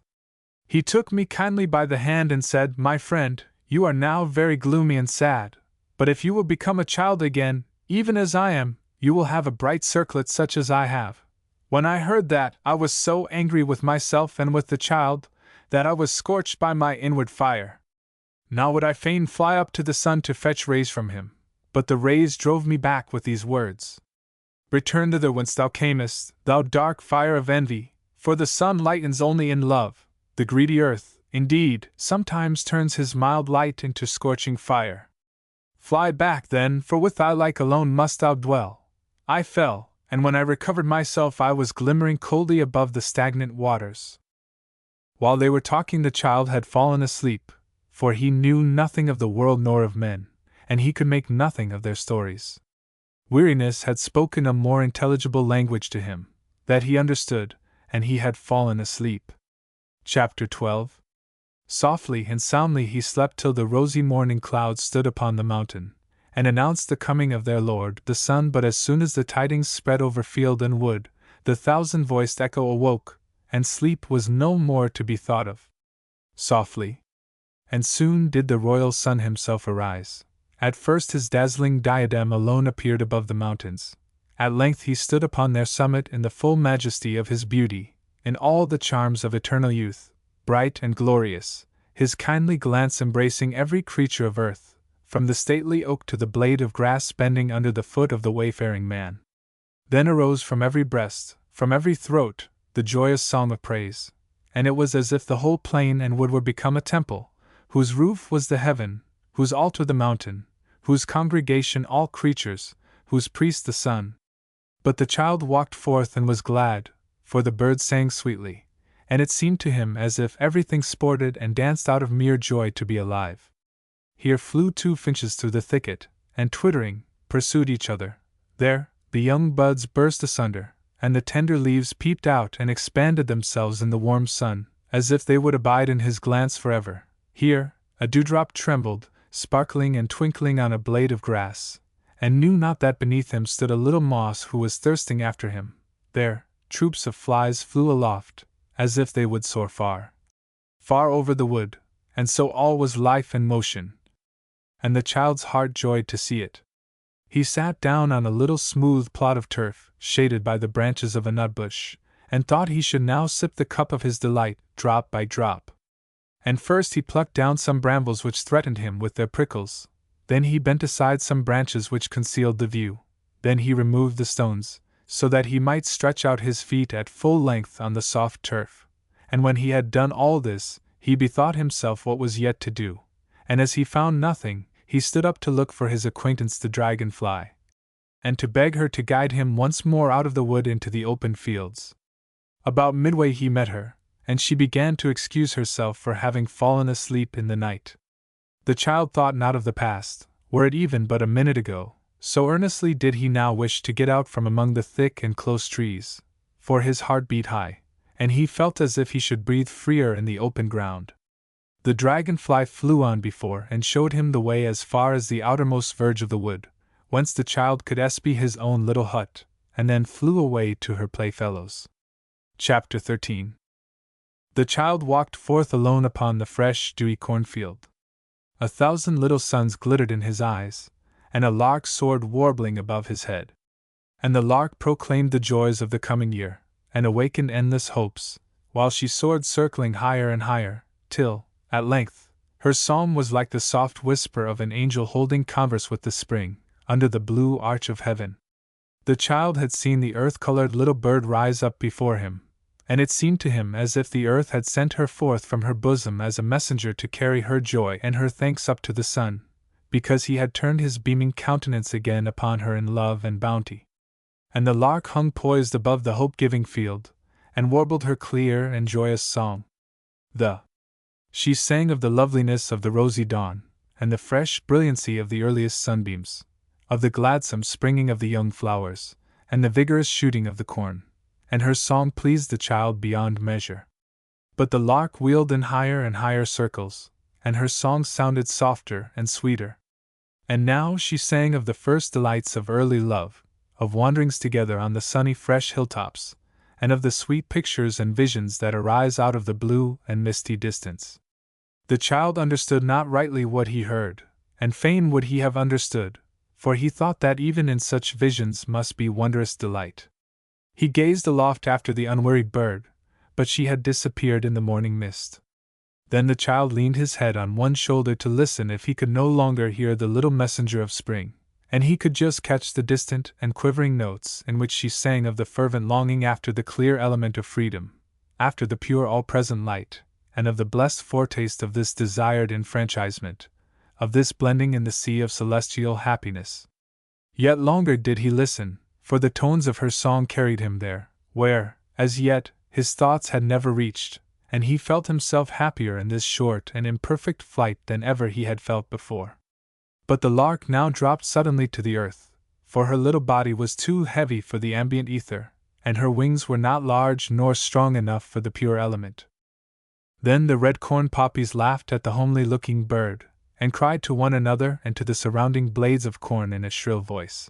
He took me kindly by the hand and said, 'My friend, you are now very gloomy and sad, but if you will become a child again, even as I am, you will have a bright circlet such as I have.' When I heard that, I was so angry with myself and with the child, that I was scorched by my inward fire. Now would I fain fly up to the sun to fetch rays from him, but the rays drove me back with these words: 'Return thither whence thou camest, thou dark fire of envy, for the sun lightens only in love. The greedy earth, indeed, sometimes turns his mild light into scorching fire. Fly back, then, for with thy like alone must thou dwell.' I fell, and when I recovered myself I was glimmering coldly above the stagnant waters." While they were talking, the child had fallen asleep, for he knew nothing of the world nor of men, and he could make nothing of their stories. Weariness had spoken a more intelligible language to him, that he understood, and he had fallen asleep. Chapter 12. Softly and soundly he slept till the rosy morning clouds stood upon the mountain, and announced the coming of their Lord the sun. But as soon as the tidings spread over field and wood, the thousand-voiced echo awoke, and sleep was no more to be thought of. Softly and soon did the royal sun himself arise. At first his dazzling diadem alone appeared above the mountains. At length he stood upon their summit in the full majesty of his beauty, in all the charms of eternal youth, bright and glorious, his kindly glance embracing every creature of earth, from the stately oak to the blade of grass bending under the foot of the wayfaring man. Then arose from every breast, from every throat, the joyous song of praise, and it was as if the whole plain and wood were become a temple, whose roof was the heaven, whose altar the mountain, whose congregation all creatures, whose priest the sun. But the child walked forth and was glad, for the birds sang sweetly, and it seemed to him as if everything sported and danced out of mere joy to be alive. Here flew 2 finches through the thicket, and twittering, pursued each other. There, the young buds burst asunder, and the tender leaves peeped out and expanded themselves in the warm sun, as if they would abide in his glance forever. Here, a dewdrop trembled, sparkling and twinkling on a blade of grass, and knew not that beneath him stood a little mouse who was thirsting after him. There, troops of flies flew aloft, as if they would soar far, far over the wood, and so all was life and motion. And the child's heart joyed to see it. He sat down on a little smooth plot of turf, shaded by the branches of a nutbush, and thought he should now sip the cup of his delight, drop by drop. And first he plucked down some brambles which threatened him with their prickles, then he bent aside some branches which concealed the view, then he removed the stones, so that he might stretch out his feet at full length on the soft turf. And when he had done all this, he bethought himself what was yet to do, and as he found nothing, he stood up to look for his acquaintance the dragonfly, and to beg her to guide him once more out of the wood into the open fields. About midway he met her, and she began to excuse herself for having fallen asleep in the night. The child thought not of the past, were it even but a minute ago, so earnestly did he now wish to get out from among the thick and close trees, for his heart beat high, and he felt as if he should breathe freer in the open ground. The dragonfly flew on before and showed him the way as far as the outermost verge of the wood, whence the child could espy his own little hut, and then flew away to her playfellows. Chapter 13. The child walked forth alone upon the fresh, dewy cornfield. 1,000 little suns glittered in his eyes, and a lark soared warbling above his head. And the lark proclaimed the joys of the coming year, and awakened endless hopes, while she soared circling higher and higher, till, at length, her song was like the soft whisper of an angel holding converse with the spring, under the blue arch of heaven. The child had seen the earth-colored little bird rise up before him, and it seemed to him as if the earth had sent her forth from her bosom as a messenger to carry her joy and her thanks up to the sun, because he had turned his beaming countenance again upon her in love and bounty. And the lark hung poised above the hope-giving field, and warbled her clear and joyous song. She sang of the loveliness of the rosy dawn, and the fresh brilliancy of the earliest sunbeams, of the gladsome springing of the young flowers, and the vigorous shooting of the corn, and her song pleased the child beyond measure. But the lark wheeled in higher and higher circles, and her song sounded softer and sweeter. And now she sang of the first delights of early love, of wanderings together on the sunny fresh hilltops, and of the sweet pictures and visions that arise out of the blue and misty distance. The child understood not rightly what he heard, and fain would he have understood, for he thought that even in such visions must be wondrous delight. He gazed aloft after the unwearied bird, but she had disappeared in the morning mist. Then the child leaned his head on one shoulder to listen if he could no longer hear the little messenger of spring, and he could just catch the distant and quivering notes in which she sang of the fervent longing after the clear element of freedom, after the pure all-present light, and of the blessed foretaste of this desired enfranchisement, of this blending in the sea of celestial happiness. Yet longer did he listen, for the tones of her song carried him there, where, as yet, his thoughts had never reached, and he felt himself happier in this short and imperfect flight than ever he had felt before. But the lark now dropped suddenly to the earth, for her little body was too heavy for the ambient ether, and her wings were not large nor strong enough for the pure element. Then the red corn poppies laughed at the homely-looking bird, and cried to one another and to the surrounding blades of corn in a shrill voice.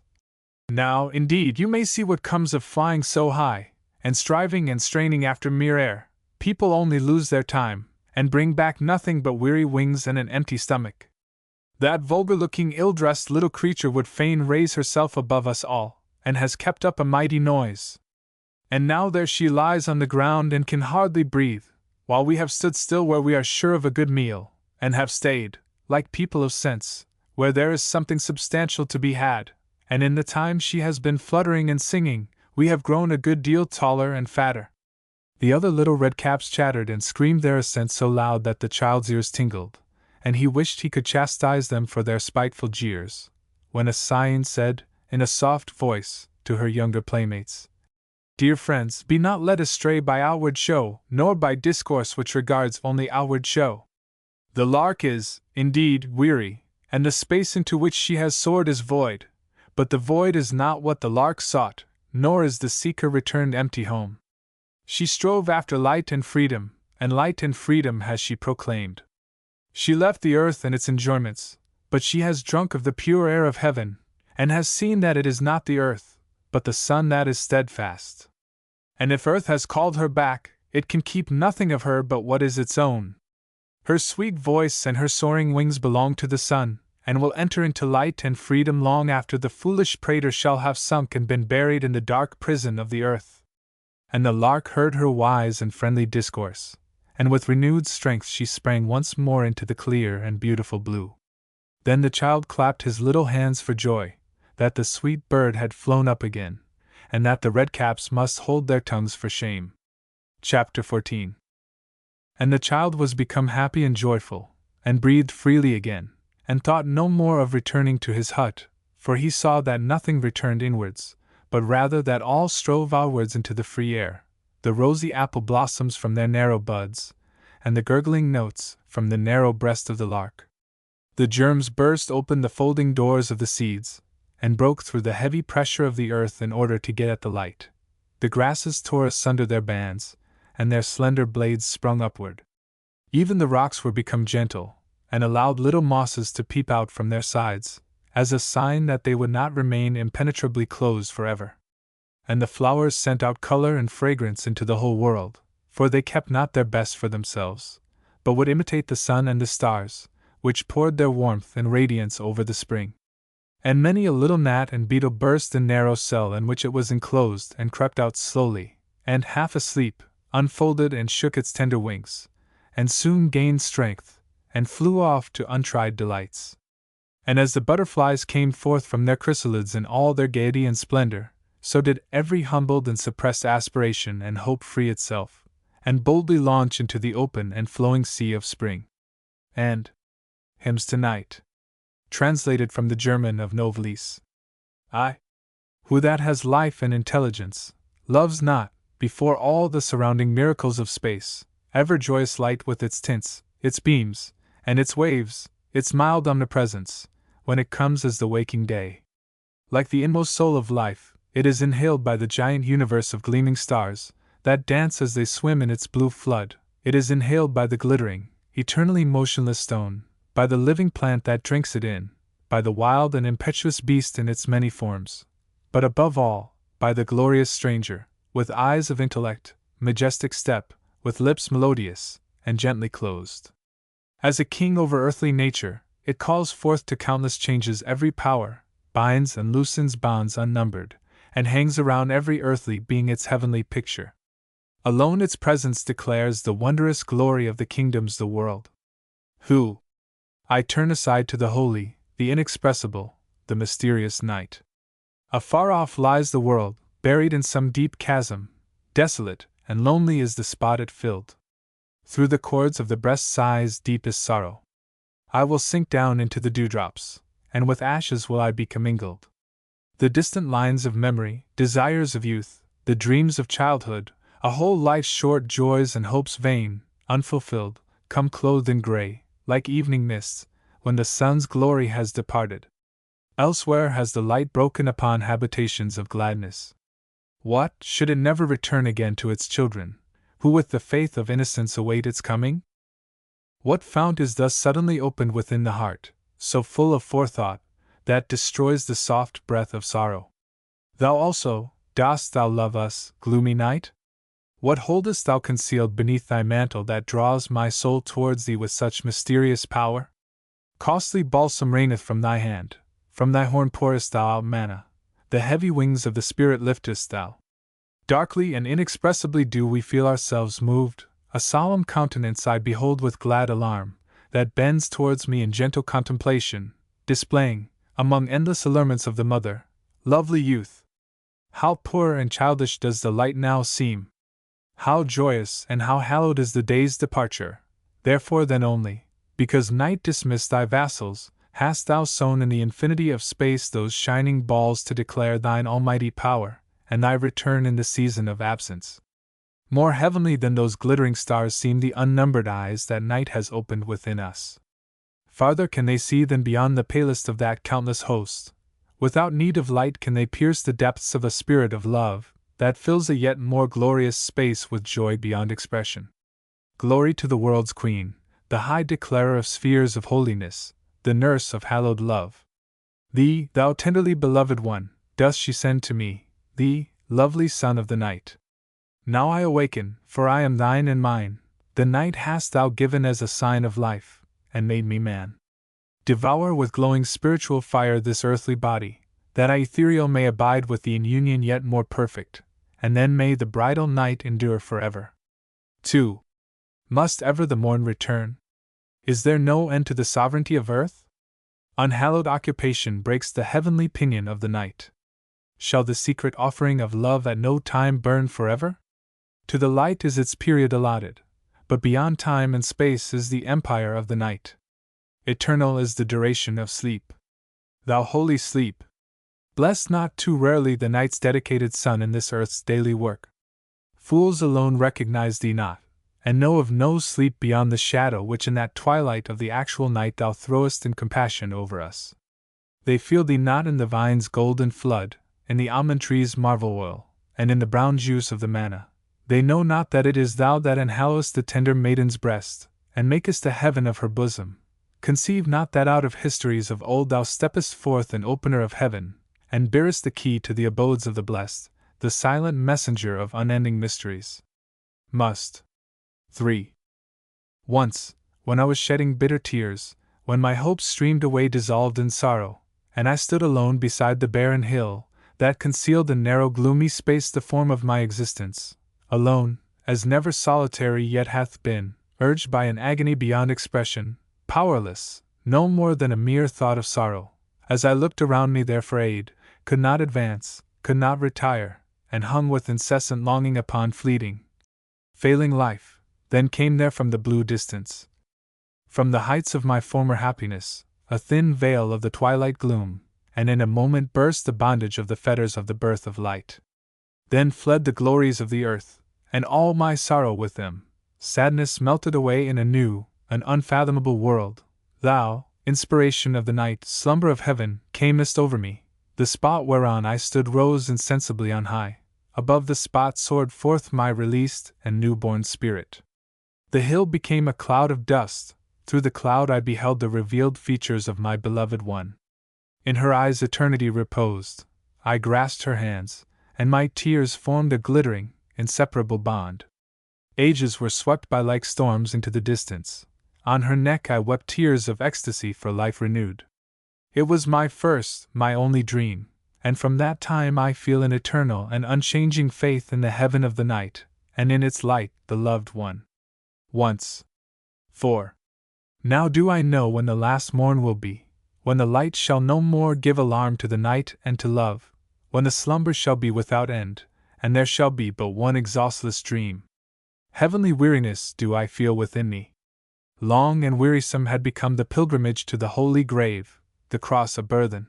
Now, indeed, you may see what comes of flying so high, and striving and straining after mere air. People only lose their time, and bring back nothing but weary wings and an empty stomach. That vulgar-looking, ill-dressed little creature would fain raise herself above us all, and has kept up a mighty noise. And now there she lies on the ground and can hardly breathe, while we have stood still where we are sure of a good meal, and have stayed, like people of sense, where there is something substantial to be had, and in the time she has been fluttering and singing, we have grown a good deal taller and fatter. The other little redcaps chattered and screamed their assent so loud that the child's ears tingled, and he wished he could chastise them for their spiteful jeers, when a sighing said, in a soft voice, to her younger playmates, "Dear friends, be not led astray by outward show, nor by discourse which regards only outward show. The lark is, indeed, weary, and the space into which she has soared is void, but the void is not what the lark sought, nor is the seeker returned empty home. She strove after light and freedom has she proclaimed. She left the earth and its enjoyments, but she has drunk of the pure air of heaven, and has seen that it is not the earth, but the sun that is steadfast. And if earth has called her back, it can keep nothing of her but what is its own. Her sweet voice and her soaring wings belong to the sun, and will enter into light and freedom long after the foolish prater shall have sunk and been buried in the dark prison of the earth." And the lark heard her wise and friendly discourse, and with renewed strength she sprang once more into the clear and beautiful blue. Then the child clapped his little hands for joy, that the sweet bird had flown up again, and that the redcaps must hold their tongues for shame. Chapter 14. And the child was become happy and joyful, and breathed freely again, and thought no more of returning to his hut, for he saw that nothing returned inwards, but rather that all strove outwards into the free air, the rosy apple blossoms from their narrow buds, and the gurgling notes from the narrow breast of the lark. The germs burst open the folding doors of the seeds, and broke through the heavy pressure of the earth in order to get at the light. The grasses tore asunder their bands, and their slender blades sprung upward. Even the rocks were become gentle, and allowed little mosses to peep out from their sides, as a sign that they would not remain impenetrably closed forever. And the flowers sent out color and fragrance into the whole world, for they kept not their best for themselves, but would imitate the sun and the stars, which poured their warmth and radiance over the spring. And many a little gnat and beetle burst the narrow cell in which it was enclosed and crept out slowly, and half asleep, unfolded and shook its tender wings, and soon gained strength, and flew off to untried delights. And as the butterflies came forth from their chrysalids in all their gaiety and splendor, so did every humbled and suppressed aspiration and hope free itself, and boldly launch into the open and flowing sea of spring. And Hymns to Night. Translated from the German of Novelis. Who that has life and intelligence, loves not, before all the surrounding miracles of space, ever joyous light with its tints, its beams, and its waves, its mild omnipresence, when it comes as the waking day. Like the inmost soul of life, it is inhaled by the giant universe of gleaming stars, that dance as they swim in its blue flood. It is inhaled by the glittering, eternally motionless stone, by the living plant that drinks it in, by the wild and impetuous beast in its many forms, but above all, by the glorious stranger, with eyes of intellect, majestic step, with lips melodious, and gently closed. As a king over earthly nature, it calls forth to countless changes every power, binds and loosens bonds unnumbered, and hangs around every earthly being its heavenly picture. Alone its presence declares the wondrous glory of the kingdoms the world. I turn aside to the holy, the inexpressible, the mysterious night. Afar off lies the world, buried in some deep chasm, desolate and lonely is the spot it filled. Through the chords of the breast sighs deepest sorrow. I will sink down into the dewdrops, and with ashes will I be commingled. The distant lines of memory, desires of youth, the dreams of childhood, a whole life's short joys and hopes vain, unfulfilled, come clothed in grey, like evening mists, when the sun's glory has departed. Elsewhere has the light broken upon habitations of gladness. What, should it never return again to its children, who with the faith of innocence await its coming? What fount is thus suddenly opened within the heart, so full of forethought, that destroys the soft breath of sorrow? Thou also, dost thou love us, gloomy night? What holdest thou concealed beneath thy mantle that draws my soul towards thee with such mysterious power? Costly balsam raineth from thy hand, from thy horn pourest thou out manna, the heavy wings of the Spirit liftest thou. Darkly and inexpressibly do we feel ourselves moved, a solemn countenance I behold with glad alarm, that bends towards me in gentle contemplation, displaying, among endless allurements of the mother, lovely youth. How poor and childish does the light now seem! How joyous and how hallowed is the day's departure! Therefore then only, because night dismissed thy vassals, hast thou sown in the infinity of space those shining balls to declare thine almighty power, and thy return in the season of absence. More heavenly than those glittering stars seem the unnumbered eyes that night has opened within us. Farther can they see than beyond the palest of that countless host. Without need of light can they pierce the depths of a spirit of love, that fills a yet more glorious space with joy beyond expression. Glory to the world's Queen, the high declarer of spheres of holiness, the nurse of hallowed love. Thee, thou tenderly beloved one, does she send to me, thee, lovely son of the night. Now I awaken, for I am thine and mine. The night hast thou given as a sign of life, and made me man. Devour with glowing spiritual fire this earthly body, that I ethereal may abide with thee in union yet more perfect, and then may the bridal night endure forever. 2. Must ever the morn return? Is there no end to the sovereignty of earth? Unhallowed occupation breaks the heavenly pinion of the night. Shall the secret offering of love at no time burn forever? To the light is its period allotted, but beyond time and space is the empire of the night. Eternal is the duration of sleep. Thou holy sleep! Bless not too rarely the night's dedicated sun in this earth's daily work. Fools alone recognize thee not, and know of no sleep beyond the shadow which in that twilight of the actual night thou throwest in compassion over us. They feel thee not in the vine's golden flood, in the almond tree's marvel oil, and in the brown juice of the manna. They know not that it is thou that enhallowest the tender maiden's breast, and makest a heaven of her bosom. Conceive not that out of histories of old thou steppest forth an opener of heaven, and bearest the key to the abodes of the blessed, the silent messenger of unending mysteries. Must. 3. Once, when I was shedding bitter tears, when my hopes streamed away dissolved in sorrow, and I stood alone beside the barren hill, that concealed in narrow gloomy space the form of my existence, alone, as never solitary yet hath been, urged by an agony beyond expression, powerless, no more than a mere thought of sorrow, as I looked around me there for aid, could not advance, could not retire, and hung with incessant longing upon failing life, then came there from the blue distance, from the heights of my former happiness, a thin veil of the twilight gloom, and in a moment burst the bondage of the fetters of the birth of light. Then fled the glories of the earth, and all my sorrow with them. Sadness melted away in a new, an unfathomable world. Thou, inspiration of the night, slumber of heaven, camest over me. The spot whereon I stood rose insensibly on high. Above the spot soared forth my released and new-born spirit. The hill became a cloud of dust. Through the cloud I beheld the revealed features of my beloved one. In her eyes eternity reposed. I grasped her hands, and my tears formed a glittering, inseparable bond. Ages were swept by like storms into the distance. On her neck I wept tears of ecstasy for life renewed. It was my first, my only dream, and from that time I feel an eternal and unchanging faith in the heaven of the night, and in its light, the loved one. Once. 4. Now do I know when the last morn will be, when the light shall no more give alarm to the night and to love, when the slumber shall be without end, and there shall be but one exhaustless dream. Heavenly weariness do I feel within me. Long and wearisome had become the pilgrimage to the holy grave, the cross a burthen.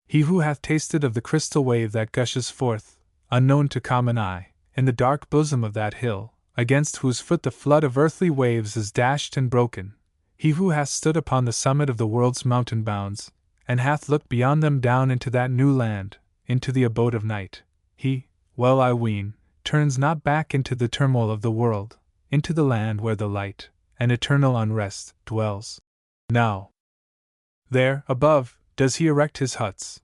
He who hath tasted of the crystal wave that gushes forth, unknown to common eye, in the dark bosom of that hill, against whose foot the flood of earthly waves is dashed and broken, he who hath stood upon the summit of the world's mountain bounds, and hath looked beyond them down into that new land, into the abode of night, he, well I ween, turns not back into the turmoil of the world, into the land where the light and eternal unrest dwells. Now, there, above, does he erect his huts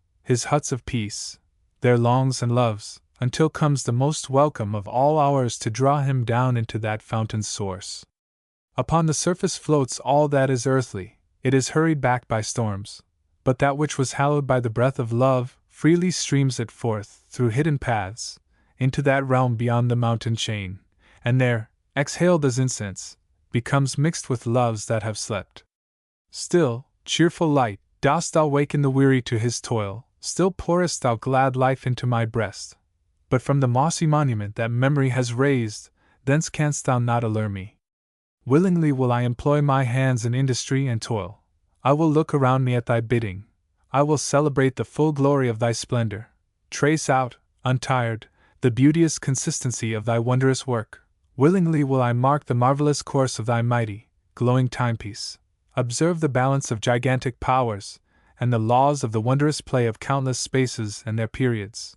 of peace, there longs and loves, until comes the most welcome of all hours to draw him down into that fountain's source. Upon the surface floats all that is earthly, it is hurried back by storms, but that which was hallowed by the breath of love freely streams it forth through hidden paths, into that realm beyond the mountain chain, and there, exhaled as incense, becomes mixed with loves that have slept. Still, cheerful light, dost thou waken the weary to his toil, still pourest thou glad life into my breast. But from the mossy monument that memory has raised, thence canst thou not allure me. Willingly will I employ my hands in industry and toil. I will look around me at thy bidding. I will celebrate the full glory of thy splendor, trace out, untired, the beauteous consistency of thy wondrous work. Willingly will I mark the marvelous course of thy mighty, glowing timepiece, observe the balance of gigantic powers, and the laws of the wondrous play of countless spaces and their periods.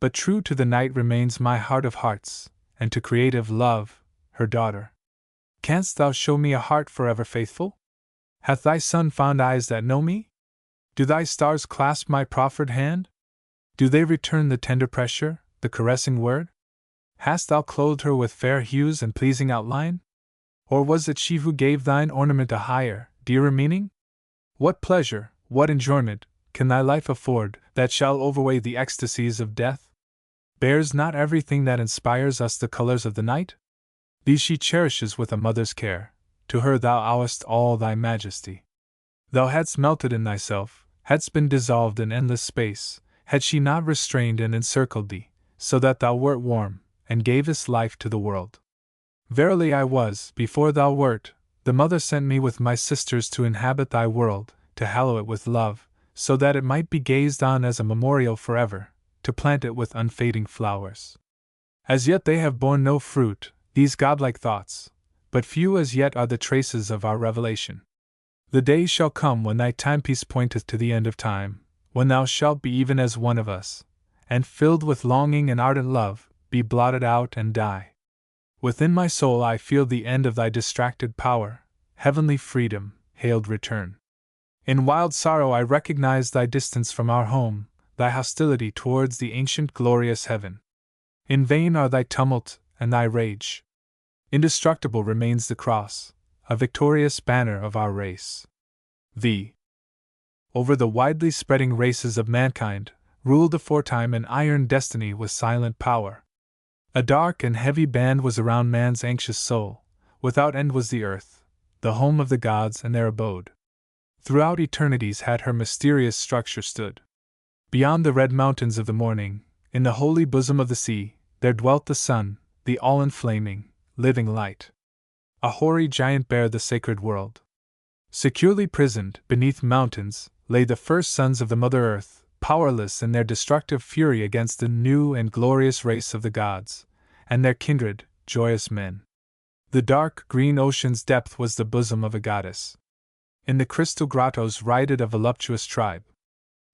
But true to the night remains my heart of hearts, and to creative love, her daughter. Canst thou show me a heart forever faithful? Hath thy sun fond eyes that know me? Do thy stars clasp my proffered hand? Do they return the tender pressure, the caressing word? Hast thou clothed her with fair hues and pleasing outline? Or was it she who gave thine ornament a higher, dearer meaning? What pleasure, what enjoyment, can thy life afford, that shall overweigh the ecstasies of death? Bears not everything that inspires us the colors of the night? These she cherishes with a mother's care. To her thou owest all thy majesty. Thou hadst melted in thyself, hadst been dissolved in endless space, had she not restrained and encircled thee, so that thou wert warm, and gavest life to the world. Verily I was, before thou wert, the mother sent me with my sisters to inhabit thy world, to hallow it with love, so that it might be gazed on as a memorial forever, to plant it with unfading flowers. As yet they have borne no fruit, these godlike thoughts, but few as yet are the traces of our revelation. The day shall come when thy timepiece pointeth to the end of time, when thou shalt be even as one of us, and filled with longing and ardent love, be blotted out and die. Within my soul I feel the end of thy distracted power, heavenly freedom, hailed return. In wild sorrow I recognize thy distance from our home, thy hostility towards the ancient glorious heaven. In vain are thy tumult and thy rage. Indestructible remains the cross, a victorious banner of our race. Thee. Over the widely spreading races of mankind, ruled aforetime an iron destiny with silent power. A dark and heavy band was around man's anxious soul, without end was the earth, the home of the gods and their abode. Throughout eternities had her mysterious structure stood. Beyond the red mountains of the morning, in the holy bosom of the sea, there dwelt the sun, the all-inflaming, living light. A hoary giant bare the sacred world. Securely prisoned beneath mountains lay the first sons of the Mother Earth, powerless in their destructive fury against the new and glorious race of the gods, and their kindred, joyous men. The dark green ocean's depth was the bosom of a goddess. In the crystal grottos rioted a voluptuous tribe.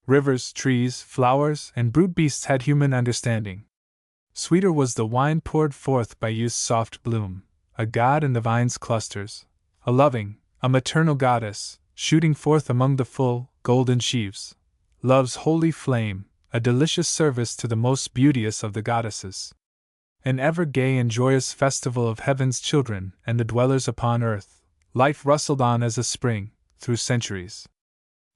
Rivers, trees, flowers, and brute beasts had human understanding. Sweeter was the wine poured forth by youth's soft bloom, a god in the vine's clusters, a loving, a maternal goddess, shooting forth among the full, golden sheaves. Love's holy flame, a delicious service to the most beauteous of the goddesses. An ever gay and joyous festival of heaven's children and the dwellers upon earth, life rustled on as a spring, through centuries.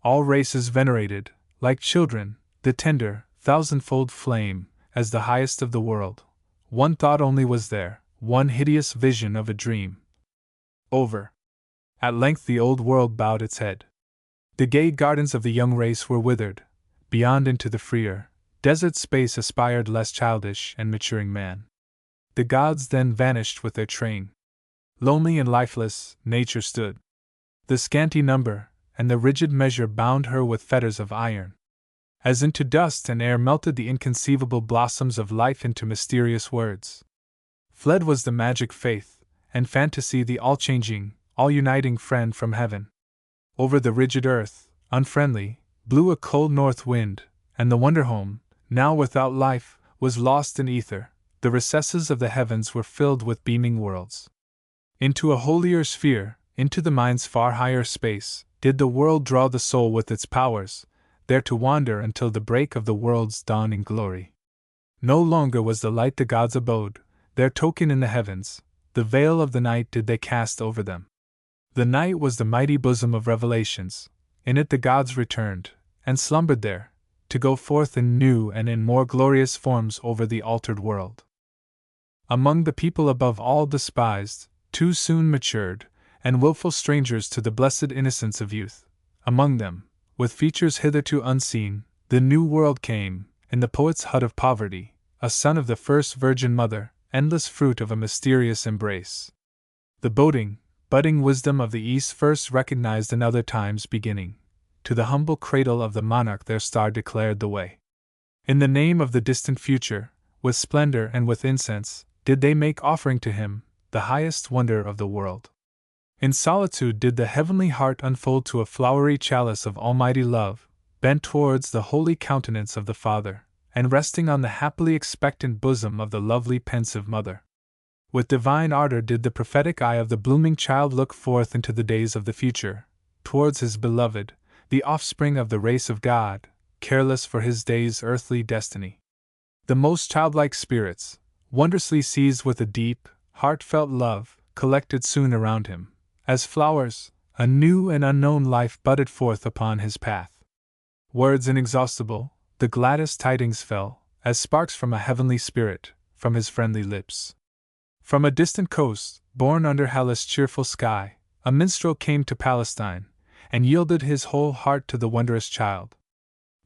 All races venerated, like children, the tender, thousandfold flame, as the highest of the world. One thought only was there, one hideous vision of a dream. Over. At length the old world bowed its head. The gay gardens of the young race were withered. Beyond into the freer, desert space aspired less childish and maturing man. The gods then vanished with their train. Lonely and lifeless, nature stood. The scanty number and the rigid measure bound her with fetters of iron. As into dust and air melted the inconceivable blossoms of life into mysterious words. Fled was the magic faith, and fantasy the all-changing, all-uniting friend from heaven. Over the rigid earth, unfriendly, blew a cold north wind, and the wonder home, now without life, was lost in ether, the recesses of the heavens were filled with beaming worlds. Into a holier sphere, into the mind's far higher space, did the world draw the soul with its powers, there to wander until the break of the world's dawning glory. No longer was the light the gods' abode, their token in the heavens, the veil of the night did they cast over them. The night was the mighty bosom of revelations, in it the gods returned, and slumbered there, to go forth in new and in more glorious forms over the altered world. Among the people above all despised, too soon matured, and wilful strangers to the blessed innocence of youth, among them, with features hitherto unseen, the new world came, in the poet's hut of poverty, a son of the first virgin mother, endless fruit of a mysterious embrace. The budding wisdom of the East first recognized another time's beginning. To the humble cradle of the monarch their star declared the way. In the name of the distant future, with splendor and with incense, did they make offering to him, the highest wonder of the world. In solitude did the heavenly heart unfold to a flowery chalice of almighty love, bent towards the holy countenance of the Father, and resting on the happily expectant bosom of the lovely pensive mother. With divine ardor did the prophetic eye of the blooming child look forth into the days of the future, towards his beloved, the offspring of the race of God, careless for his day's earthly destiny. The most childlike spirits, wondrously seized with a deep, heartfelt love, collected soon around him. As flowers, a new and unknown life budded forth upon his path. Words inexhaustible, the gladdest tidings fell, as sparks from a heavenly spirit, from his friendly lips. From a distant coast, born under Hellas' cheerful sky, a minstrel came to Palestine, and yielded his whole heart to the wondrous child.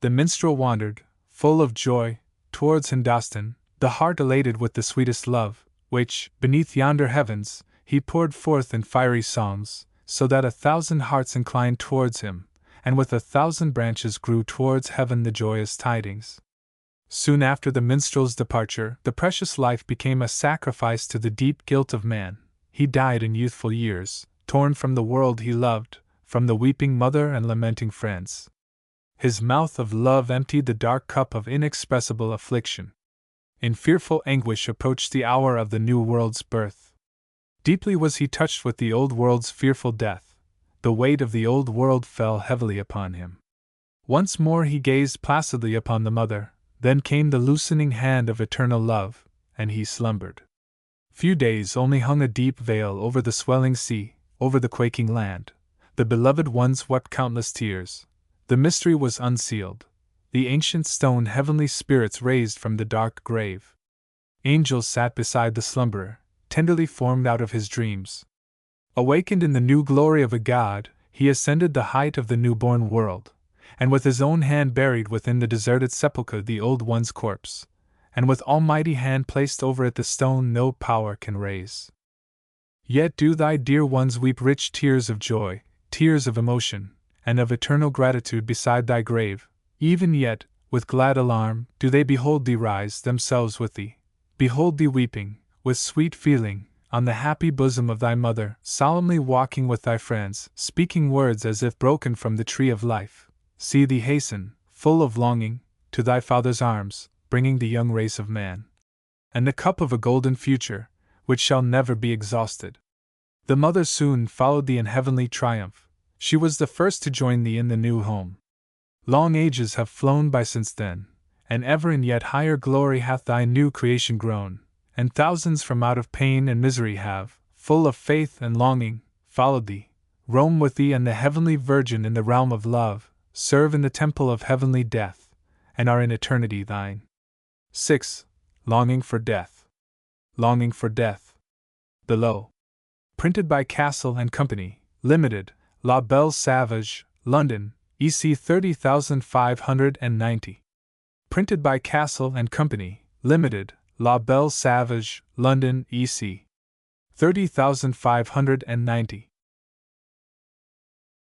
The minstrel wandered, full of joy, towards Hindostan, the heart elated with the sweetest love, which, beneath yonder heavens, he poured forth in fiery songs, so that 1,000 hearts inclined towards him, and with 1,000 branches grew towards heaven the joyous tidings. Soon after the minstrel's departure, the precious life became a sacrifice to the deep guilt of man. He died in youthful years, torn from the world he loved, from the weeping mother and lamenting friends. His mouth of love emptied the dark cup of inexpressible affliction. In fearful anguish approached the hour of the new world's birth. Deeply was he touched with the old world's fearful death. The weight of the old world fell heavily upon him. Once more he gazed placidly upon the mother, then came the loosening hand of eternal love, and he slumbered. Few days only hung a deep veil over the swelling sea, over the quaking land. The beloved ones wept countless tears. The mystery was unsealed. The ancient stone heavenly spirits raised from the dark grave. Angels sat beside the slumberer, tenderly formed out of his dreams. Awakened in the new glory of a god, he ascended the height of the newborn world, and with his own hand buried within the deserted sepulchre the old one's corpse, and with almighty hand placed over it the stone no power can raise. Yet do thy dear ones weep rich tears of joy, tears of emotion, and of eternal gratitude beside thy grave. Even yet, with glad alarm, do they behold thee rise themselves with thee, behold thee weeping, with sweet feeling, on the happy bosom of thy mother, solemnly walking with thy friends, speaking words as if broken from the tree of life. See thee hasten, full of longing, to thy father's arms, bringing the young race of man, and the cup of a golden future, which shall never be exhausted. The mother soon followed thee in heavenly triumph. She was the first to join thee in the new home. Long ages have flown by since then, and ever in yet higher glory hath thy new creation grown, and thousands from out of pain and misery have, full of faith and longing, followed thee, roam with thee and the heavenly Virgin in the realm of love, serve in the temple of heavenly death, and are in eternity thine. 6. Longing for Death. Longing for Death. Below. Printed by Castle and Company, Limited, La Belle Sauvage, London, EC 30590. Printed by Castle and Company, Limited, La Belle Sauvage, London, EC 30590.